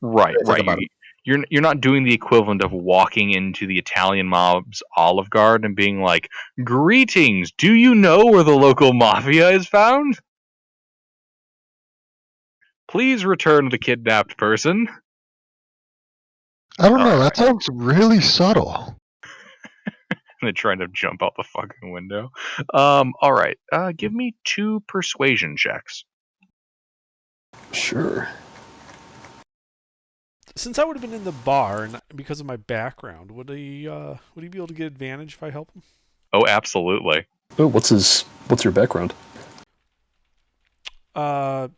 Right, Think right. about it. You're not doing the equivalent of walking into the Italian mob's Olive Garden and being like, "Greetings, do you know where the local mafia is found? Please return the kidnapped person." I don't know. Alright. That sounds really subtle. And then trying to jump out the fucking window. Alright. Give me 2 persuasion checks. Sure. Since I would have been in the bar, and because of my background, would he be able to get advantage if I help him? Oh, absolutely. Oh, what's your background?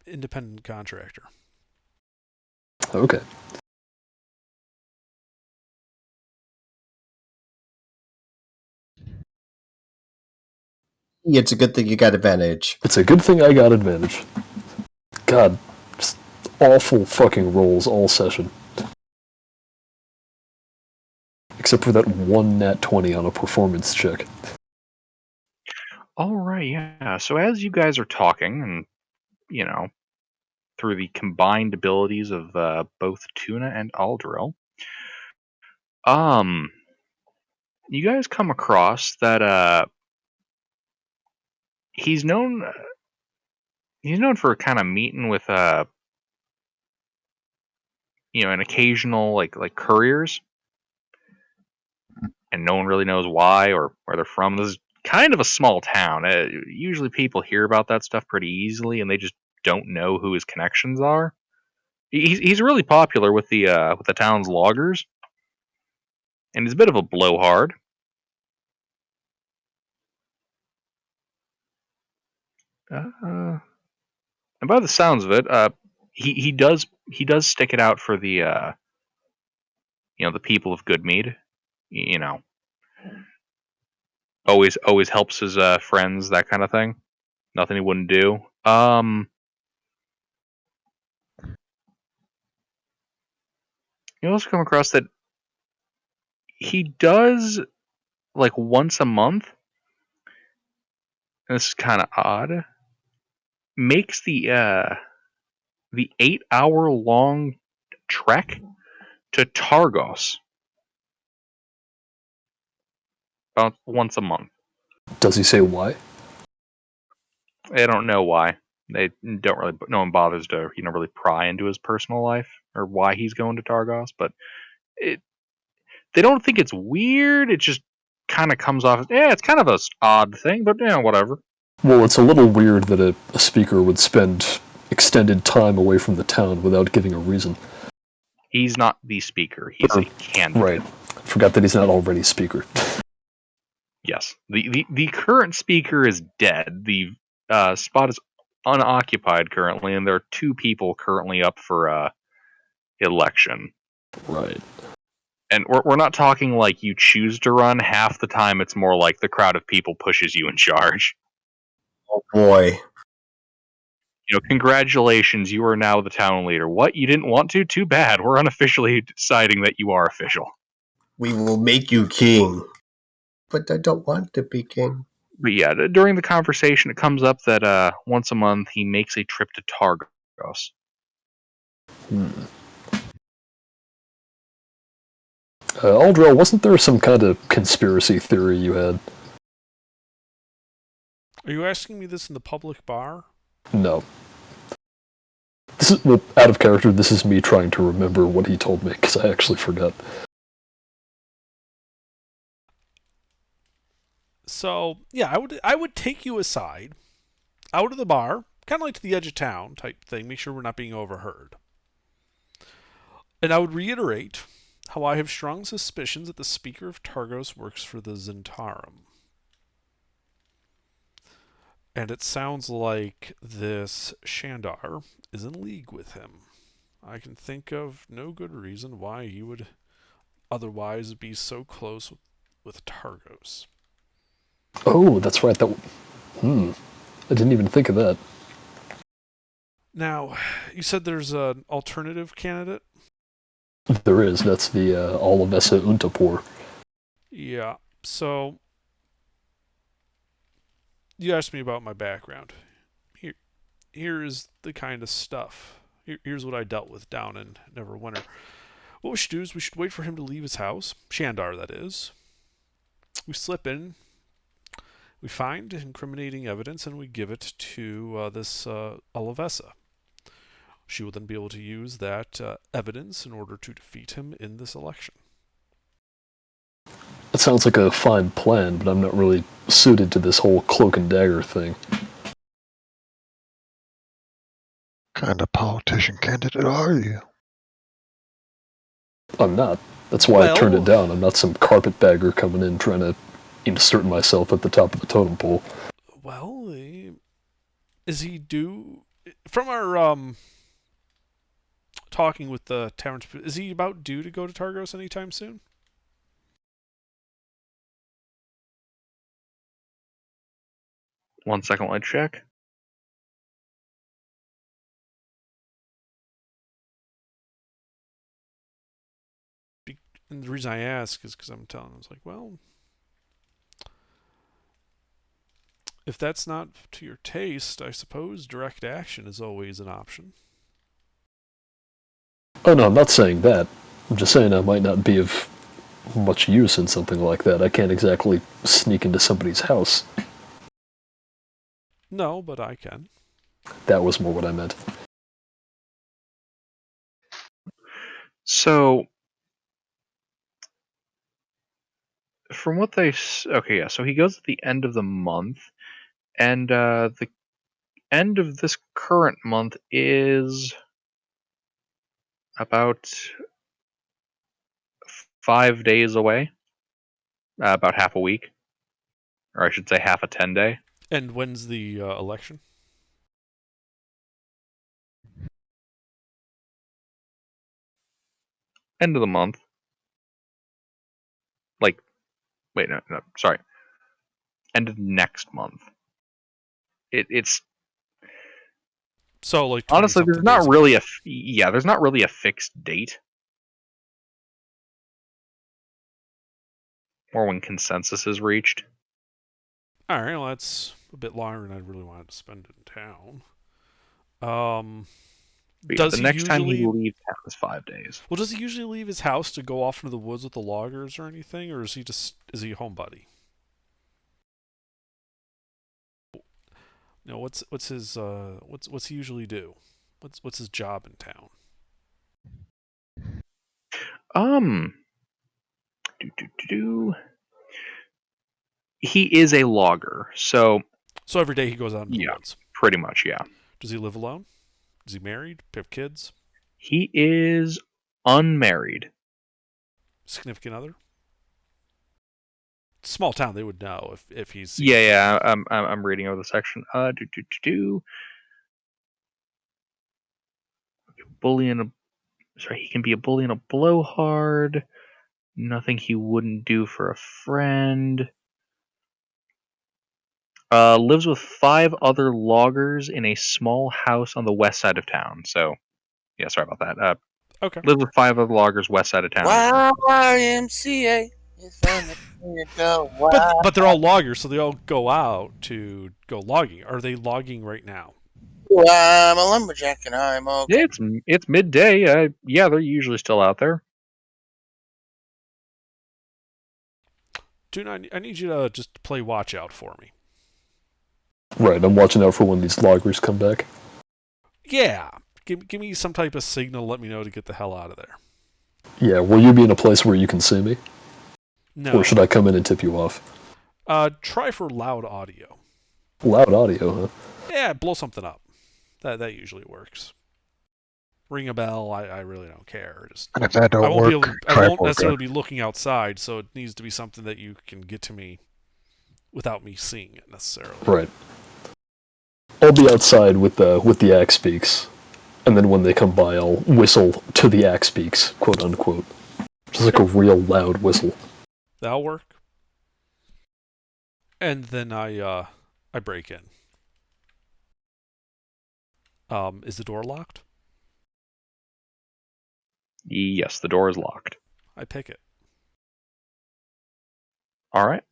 Independent contractor. Okay. It's a good thing you got advantage. It's a good thing I got advantage. God, just awful fucking rolls all session. Except for that one nat 20 on a performance check. Alright, yeah. So as you guys are talking, and, you know, through the combined abilities of both Tuna and Aldril, you guys come across that he's known for kind of meeting with an occasional like couriers, and no one really knows why or where they're from. This is kind of a small town. Usually people hear about that stuff pretty easily, and they just don't know who his connections are. He's really popular with the town's loggers, and he's a bit of a blowhard. And by the sounds of it, he does stick it out for the the people of Goodmead. You know, always helps his friends, that kind of thing. Nothing he wouldn't do. You also come across that he does, like, once a month, and this is kind of odd, makes the 8-hour long trek to Targos about once a month. Does he say why? I don't know why. They don't really. No one bothers to really pry into his personal life or why he's going to Targos, but they don't think it's weird. It just kind of comes off as, yeah, it's kind of a odd thing, but yeah, whatever. Well, it's a little weird that a speaker would spend extended time away from the town without giving a reason. He's not the speaker. He's a candidate. Right. Forgot that he's not already speaker. Yes. The current speaker is dead. The spot is unoccupied currently, and there are 2 people currently up for election. Right. And we're not talking like you choose to run. Half the time, it's more like the crowd of people pushes you in charge. Oh boy. Congratulations, you are now the town leader. What, you didn't want to? Too bad. We're unofficially deciding that you are official. We will make you king. But I don't want to be king. But yeah, during the conversation, it comes up that once a month he makes a trip to Targos. Aldril, wasn't there some kind of conspiracy theory you had? Are you asking me this in the public bar? No. This is out of character. This is me trying to remember what he told me because I actually forgot. So yeah, I would take you aside, out of the bar, kind of like to the edge of town type thing. Make sure we're not being overheard. And I would reiterate how I have strong suspicions that the Speaker of Targos works for the Zentarum. And it sounds like this Shandar is in league with him. I can think of no good reason why he would otherwise be so close with Targos. Oh, that's right. I didn't even think of that. Now, you said there's an alternative candidate? There is. That's the Olivesa Untapor. Yeah. So, you asked me about my background. Here is the kind of stuff. Here's what I dealt with down in Neverwinter. What we should do is we should wait for him to leave his house, Shandar, that is. We slip in, we find incriminating evidence, and we give it to this Alavesa. She will then be able to use that evidence in order to defeat him in this election. That sounds like a fine plan, but I'm not really suited to this whole cloak and dagger thing. Kind of politician candidate are you? I'm not. That's why I turned it down. I'm not some carpetbagger coming in trying to insert myself at the top of the totem pole. Well, is he due... From our talking with the tavern, is he about due to go to Targos anytime soon? One second while I check. And the reason I ask is because I'm telling him, I was like, well, if that's not to your taste, I suppose direct action is always an option. Oh no, I'm not saying that. I'm just saying I might not be of much use in something like that. I can't exactly sneak into somebody's house. No, but I can. That was more what I meant. So, from what they... Okay, yeah, so he goes at the end of the month, and the end of this current month is about 5 days away. About half a week. Or I should say half a 10-day. And when's the election? End of the month. Like, wait, no, sorry. End of next month. It's so like honestly, there's not really there's not really a fixed date. Or when consensus is reached. All right, well that's a bit longer than I really wanted to spend in town. Does the he next time he usually leaves town is 5 days. Well, does he usually leave his house to go off into the woods with the loggers or anything, or is he a homebody? You know, what's his what's he usually do? What's his job in town? He is a logger, so every day he goes out into the woods. Pretty much, yeah. Does he live alone? Is he married? Have kids? He is unmarried. Significant other? Small town, they would know if he's. Yeah. I'm reading over the section. Bully and he can be a bully and a blowhard. Nothing he wouldn't do for a friend. Lives with 5 other loggers in a small house on the west side of town. So, yeah, sorry about that. Okay. Lives with 5 other loggers west side of town. YMCA is but they're all loggers, so they all go out to go logging. Are they logging right now? I'm a lumberjack and I'm okay. It's midday. Yeah, they're usually still out there. Dude, I need you to just play watch out for me. Right, I'm watching out for when these loggers come back. Yeah. Give me some type of signal, let me know to get the hell out of there. Yeah, will you be in a place where you can see me? No. Or should I come in and tip you off? Try for loud audio. Loud audio, huh? Yeah, blow something up. That usually works. Ring a bell, I really don't care. And if that don't work, I won't necessarily be looking outside, so it needs to be something that you can get to me without me seeing it necessarily. Right. I'll be outside with the axe beaks, and then when they come by, I'll whistle to the axe beaks, quote unquote, just like a real loud whistle. That'll work. And then I break in. Is the door locked? Yes, the door is locked. I pick it. Alright.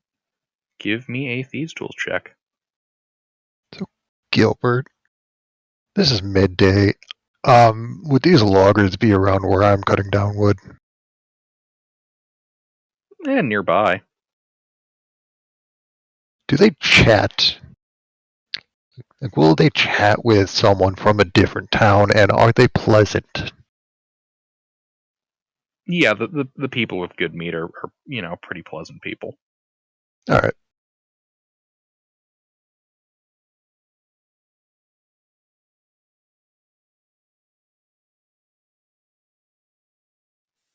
Give me a Thieves' Tools check. Gilbert, this is midday. Would these loggers be around where I'm cutting down wood? And nearby. Do they chat? Like, will they chat with someone from a different town, and are they pleasant? Yeah, the people with good meat are pretty pleasant people. Alright.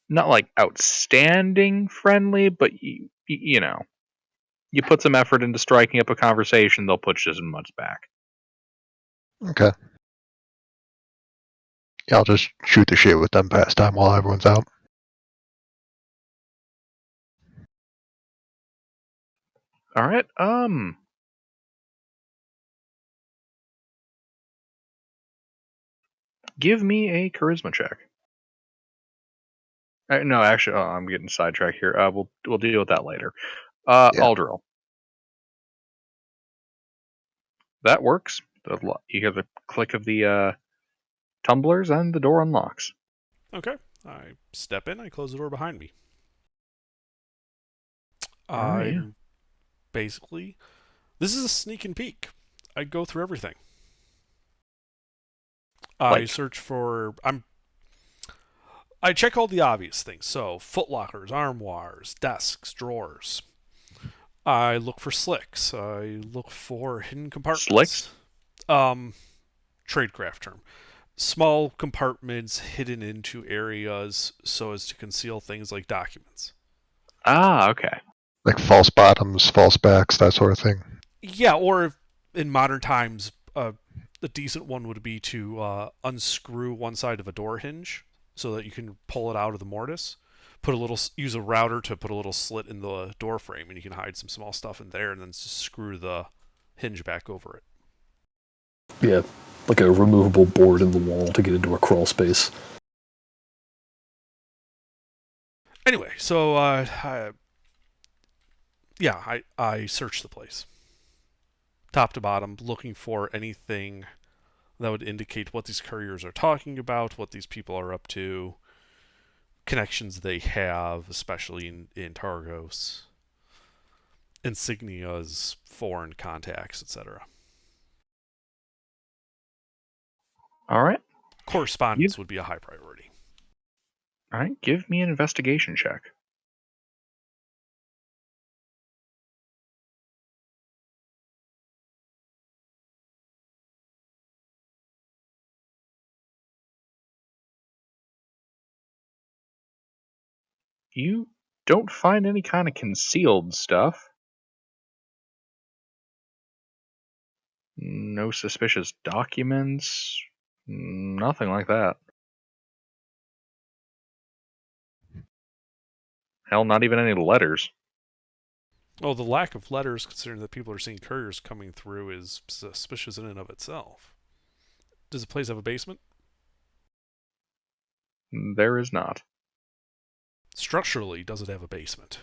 Not like outstanding friendly, but you put some effort into striking up a conversation, they'll put just as much back. Okay. Yeah, I'll just shoot the shit with them past time while everyone's out. Alright, give me a charisma check. No, actually, I'm getting sidetracked here. We'll deal with that later. Yeah. Aldril. That works. You hear the click of the tumblers, and the door unlocks. Okay. I step in. I close the door behind me. Alright, yeah. I'm basically. This is a sneak and peek. I go through everything. I search for. I check all the obvious things. So, footlockers, armoires, desks, drawers. I look for slicks. I look for hidden compartments. Slicks? Tradecraft term. Small compartments hidden into areas so as to conceal things like documents. Ah, okay. Like false bottoms, false backs, that sort of thing. Yeah, or in modern times, a decent one would be to unscrew one side of a door hinge so that you can pull it out of the mortise. Use a router to put a little slit in the door frame, and you can hide some small stuff in there, and then just screw the hinge back over it. Yeah, like a removable board in the wall to get into a crawl space. Anyway, so I search the place, top to bottom, looking for anything that would indicate what these couriers are talking about, what these people are up to, connections they have, especially in Targos, insignias, foreign contacts, etc. Alright. Correspondence would be a high priority. Alright, give me an investigation check. You don't find any kind of concealed stuff. No suspicious documents. Nothing like that. Hell, not even any letters. Oh, the lack of letters, considering that people are seeing couriers coming through, is suspicious in and of itself. Does the place have a basement? There is not. Structurally, does it have a basement?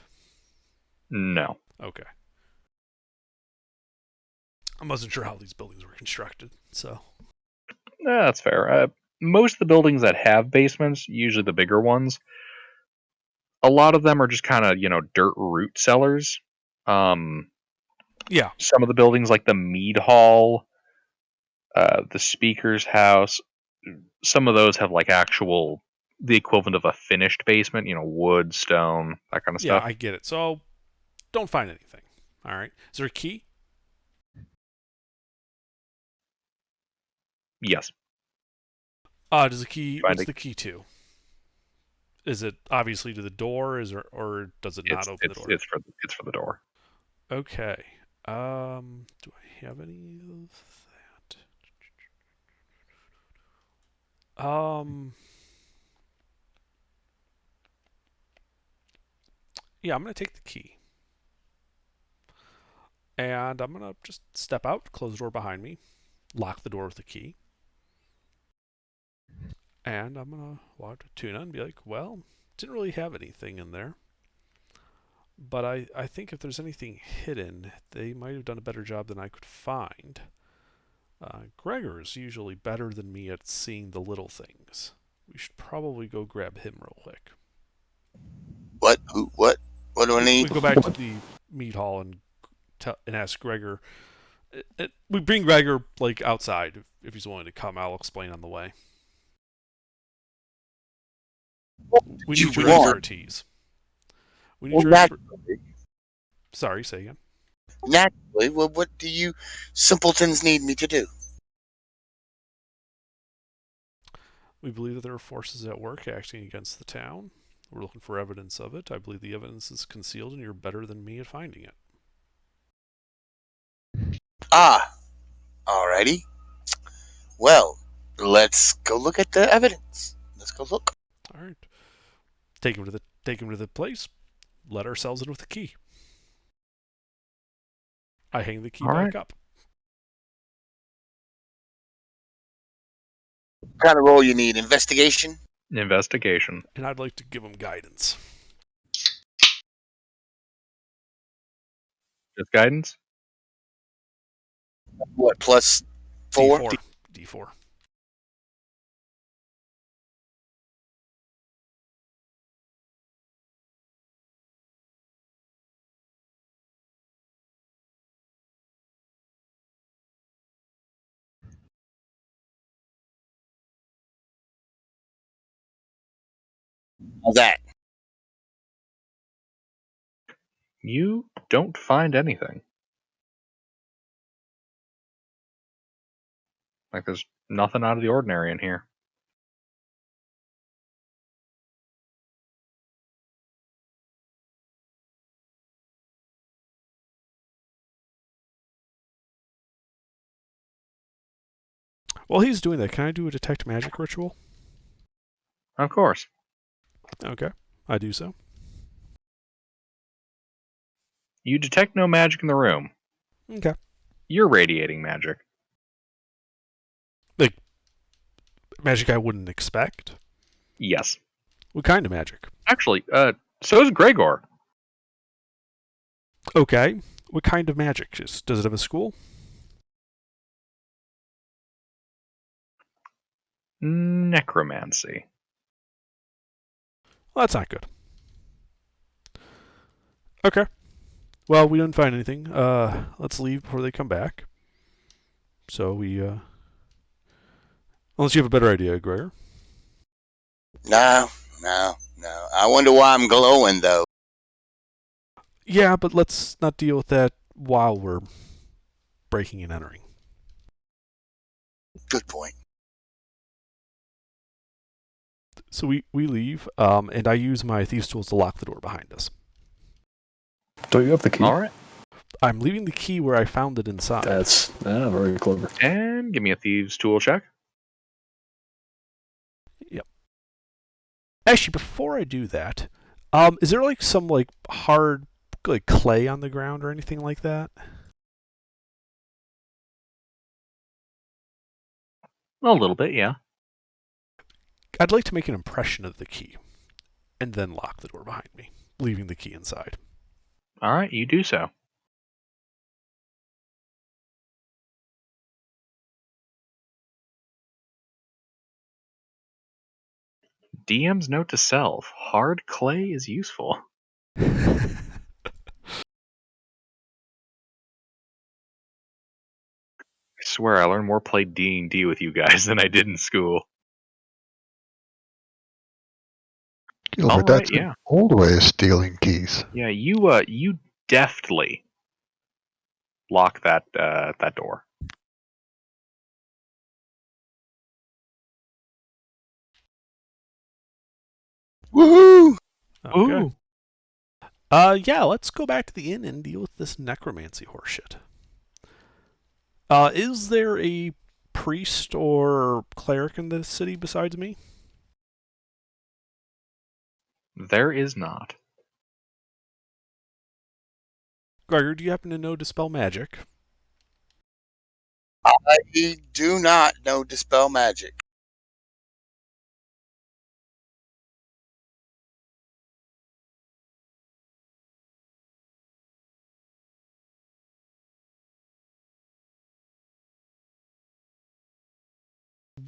No. Okay. I wasn't sure how these buildings were constructed, so. That's fair. Most of the buildings that have basements, usually the bigger ones, a lot of them are just kind of, dirt root cellars. Yeah. Some of the buildings, like the mead hall, the speaker's house, some of those have like the equivalent of a finished basement, wood, stone, that kind of Yeah, stuff. I get it. So, don't find anything. All right. Is there a key? Yes. Does the key? Find What's it. the key to? Is it obviously to the door? Or does it not open the door? It's for the door. Okay. Do I have any of that? Yeah, I'm gonna take the key, and I'm gonna just step out, close the door behind me, lock the door with the key, and I'm gonna walk to Tuna and be like, "Well, didn't really have anything in there. But I think if there's anything hidden, they might have done a better job than I could find. Gregor is usually better than me at seeing the little things. We should probably go grab him real quick. What? Who? What? What do I We need? go back to the meat hall and ask Gregor. We bring Gregor like outside if he's willing to come. I'll explain on the way. We You need your want? expertise. We need Well, your naturally. Sorry, say again. Naturally. Well, what do you simpletons need me to do? We believe that there are forces at work acting against the town. We're looking for evidence of it. I believe the evidence is concealed, and you're better than me at finding it. Ah, alrighty. Well, let's go look at the evidence. Let's go look. All right. Take him to the place. Let ourselves in with the key. I hang the key All back right. up. What kind of roll you need? Investigation? Investigation. And I'd like to give him guidance. Just guidance? What, plus 4? D4. D4. How's that? You don't find anything. Like there's nothing out of the ordinary in here. While he's doing that, can I do a detect magic ritual? Of course. Okay, I do so. You detect no magic in the room. Okay. You're radiating magic. Like, magic I wouldn't expect? Yes. What kind of magic? Actually, so is Gregor. Okay. What kind of magic? Does it have a school? Necromancy. Well, that's not good. Okay. Well, we didn't find anything. Let's leave before they come back. So we, unless you have a better idea, Gregor. No. I wonder why I'm glowing, though. Yeah, but let's not deal with that while we're breaking and entering. Good point. So we leave, and I use my thieves' tools to lock the door behind us. Don't you have the key? All right. I'm leaving the key where I found it inside. That's very clever. And give me a thieves' tool check. Yep. Actually, before I do that, is there like some like hard like clay on the ground or anything like that? A little bit, yeah. I'd like to make an impression of the key, and then lock the door behind me, leaving the key inside. All right, you do so. DM's note to self: hard clay is useful. I swear I learned more play D&D with you guys than I did in school. Gilbert, All right, that's yeah. an old way of stealing keys. Yeah, you deftly lock that door. Woohoo! Okay. Ooh. Yeah, let's go back to the inn and deal with this necromancy horseshit. Is there a priest or cleric in the city besides me? There is not. Gregor, do you happen to know Dispel Magic? I do not know Dispel Magic.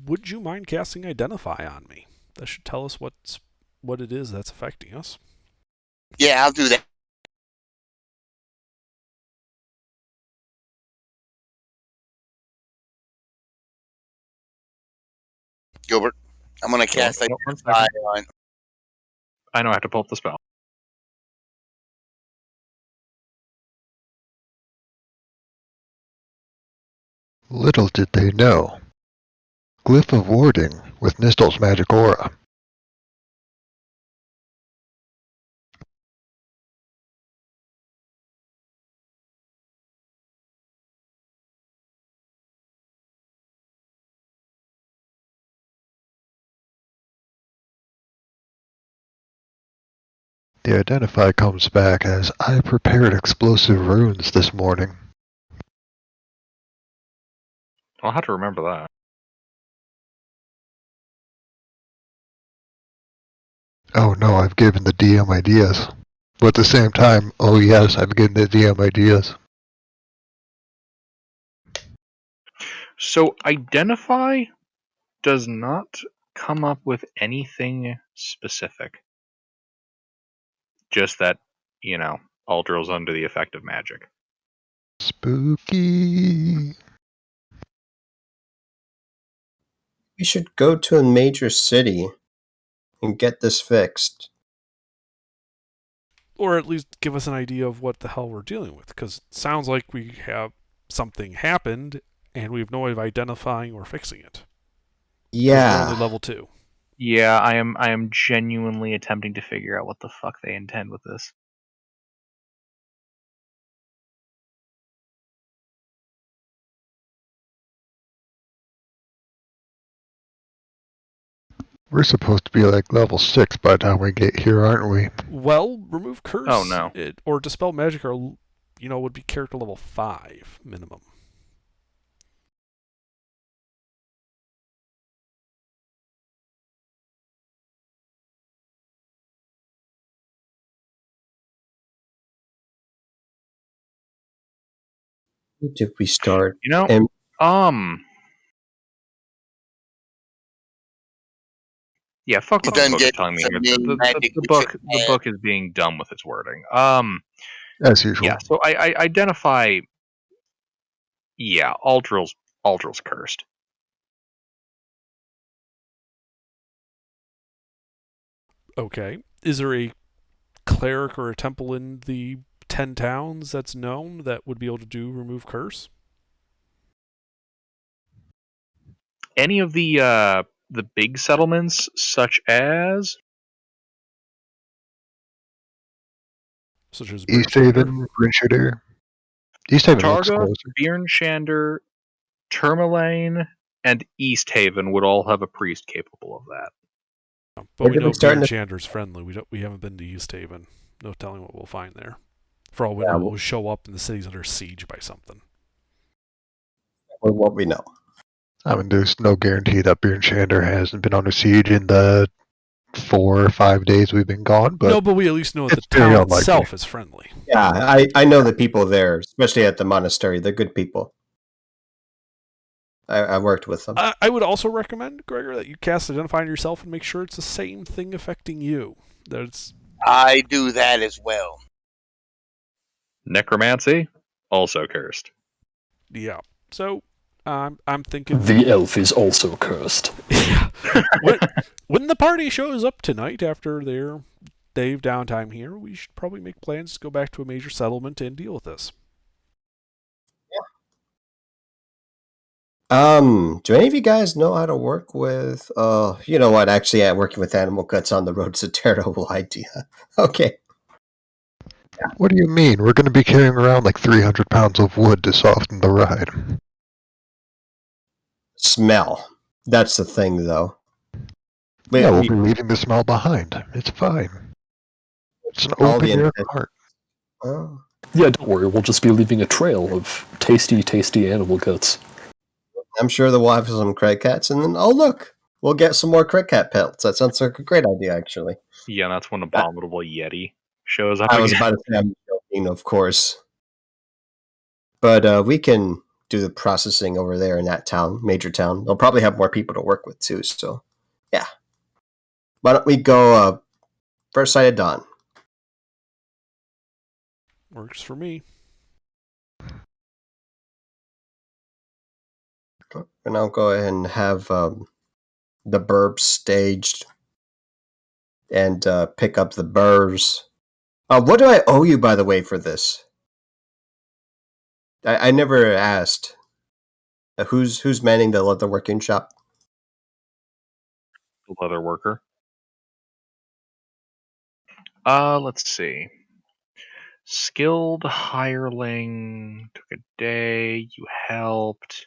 Would you mind casting Identify on me? That should tell us what it is that's affecting us. Yeah, I'll do that. Gilbert, I'm going to cast One Identify second. on. I know I have to pull up the spell. Little did they know. Glyph of Warding with Nistel's magic aura. The Identify comes back as I prepared explosive runes this morning. I'll have to remember that. Oh no, I've given the DM ideas. But at the same time, oh yes, I've given the DM ideas. So Identify does not come up with anything specific. Just that, Aldril's under the effect of magic. Spooky. We should go to a major city and get this fixed. Or at least give us an idea of what the hell we're dealing with, because it sounds like we have something happened and we have no way of identifying or fixing it. Yeah. We're only level 2. Yeah, I am genuinely attempting to figure out what the fuck they intend with this. We're supposed to be like level 6 by the time we get here, aren't we? Well, remove curse Oh, no. or dispel magic are, would be character level 5 minimum. Where did we start? And yeah, fuck what the Then book is get telling me some here. main magic The book is being dumb with its wording. As usual. Yeah, so I Identify. Yeah, Aldril's cursed. Okay. Is there a cleric or a temple in the 10 towns that's known that would be able to do remove curse? Any of the big settlements, such as East Haven, Brinshire. East Haven looks Targa, closer. Bjornshander, Tourmaline, and East Haven would all have a priest capable of that. But we know Bjornshander's friendly. We haven't been to East Haven. No telling what we'll find there. For all we know, we'll show up and the city's under siege by something. Or what we know. I mean, there's no guarantee that Bjornshander hasn't been under siege in the 4 or 5 days we've been gone, but no, but we at least know that the town itself is friendly. Yeah, I know the people there, especially at the monastery. They're good people. I worked with them. I would also recommend, Gregor, that you cast Identify on yourself and make sure it's the same thing affecting you. I do that as well. Necromancy, also cursed. Yeah. So I'm thinking the elf is also cursed. Yeah. when the party shows up tonight after their day of downtime here, we should probably make plans to go back to a major settlement and deal with this. Do any of you guys know how to work with you know what, actually working with animal guts on the road's a terrible idea. Okay. What do you mean? We're going to be carrying around like 300 pounds of wood to soften the ride. Smell. That's the thing, though. Yeah, we'll be leaving the smell behind. It's fine. It's an open-air cart. Oh. Yeah, don't worry. We'll just be leaving a trail of tasty, tasty animal guts. I'm sure that we'll have some Craig cats, and then, oh, look, we'll get some more Craig cat pelts. That sounds like a great idea, actually. Yeah, that's when Abominable Yeti shows up I again. was about to say, I'm joking, of course. But we can do the processing over there in that town, major town. They'll probably have more people to work with too. So, yeah. Why don't we go first sight of dawn? Works for me. And I'll go ahead and have the burbs staged and pick up the burrs. What do I owe you, by the way, for this? I never asked. Who's manning the leather working shop? The leather worker. Let's see. Skilled hireling took a day. You helped.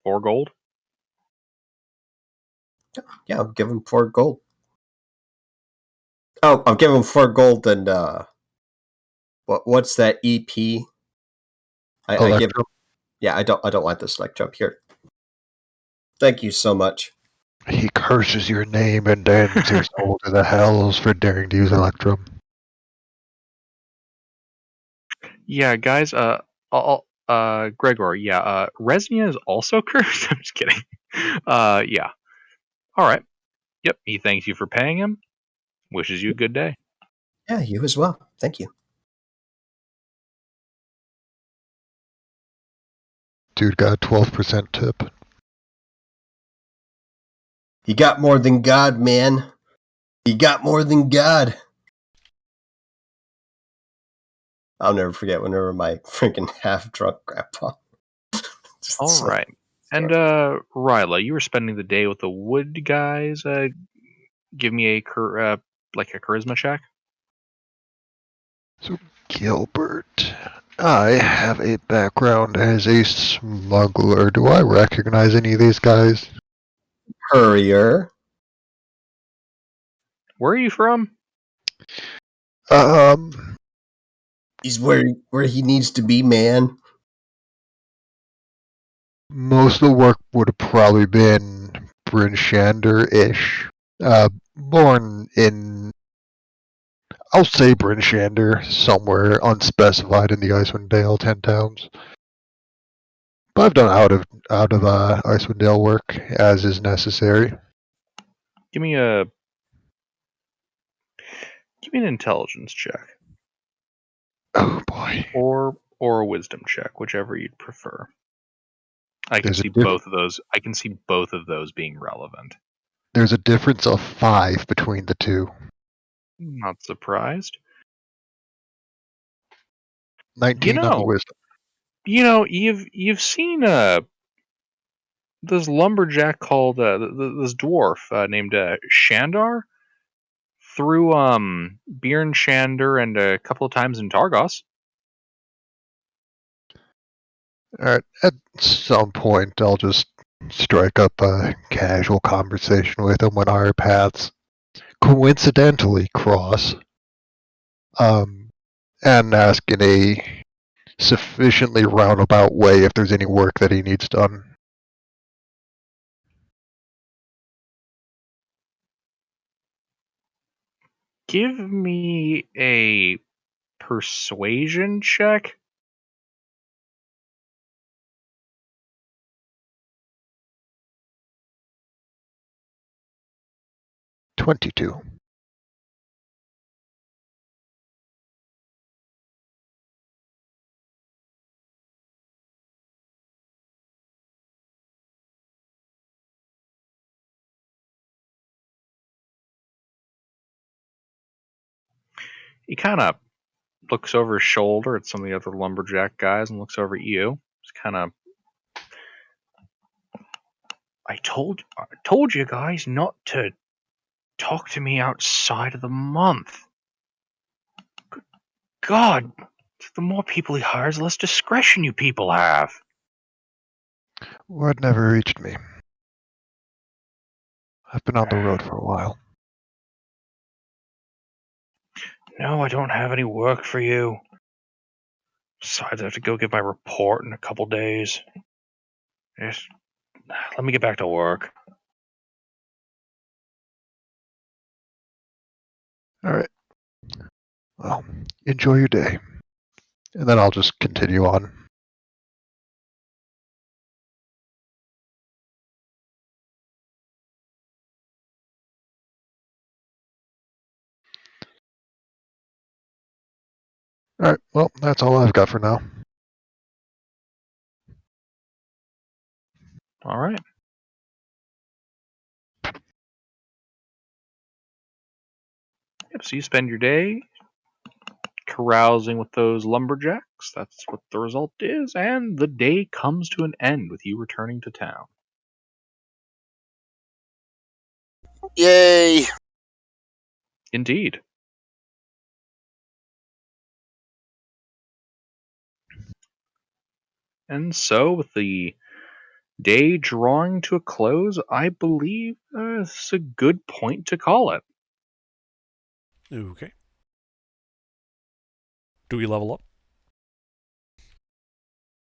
$4 gold. Yeah, I'll give him 4 gold. Oh, I'll give him 4 gold and what's that EP? I give. Yeah, I don't want this Electrum here. Thank you so much. He curses your name and damns your soul to the hells for daring to use Electrum. Yeah, guys. Gregor. Yeah. Resnia is also cursed. I'm just kidding. Yeah. All right. Yep. He thanks you for paying him. Wishes you a good day. Yeah, you as well. Thank you. Dude got a 12% tip. You got more than God, man. You got more than God. I'll never forget whenever my freaking half-drunk grandpa. All right. And Ryla, you were spending the day with the wood guys. Give me a charisma check. So, Gilbert, I have a background as a smuggler. Do I recognize any of these guys? Courier. Where are you from? He's where he needs to be, man. Most of the work would have probably been Brinshander-ish. Born in, I'll say Brinshander, somewhere unspecified in the Icewind Dale 10 towns. But I've done out of Icewind Dale work as is necessary. Give me an intelligence check. Oh boy. Or a wisdom check, whichever you'd prefer. I can see both of those. I can see both of those being relevant. There's a difference of 5 between the two. Not surprised. 19 on the wisdom. You've seen this lumberjack called this dwarf named Shandar through Bjorn Shander and a couple of times in Targos. Alright, at some point I'll just strike up a casual conversation with him when our paths coincidentally cross. And ask in a sufficiently roundabout way if there's any work that he needs done. Give me a persuasion check. $22. He kind of looks over his shoulder at some of the other lumberjack guys and looks over at you. Just kind of, I told you guys not to talk to me outside of the month. Good God, the more people he hires, the less discretion you people have. Word never reached me. I've been on the road for a while. No, I don't have any work for you. Besides, I have to go give my report in a couple days. Just let me get back to work. Alright. Well, enjoy your day. And then I'll just continue on. Alright, well, that's all I've got for now. All right. Yep, so you spend your day carousing with those lumberjacks. That's what the result is, and the day comes to an end with you returning to town. Yay! Indeed. And so, with the day drawing to a close, I believe it's a good point to call it. Okay. Do we level up?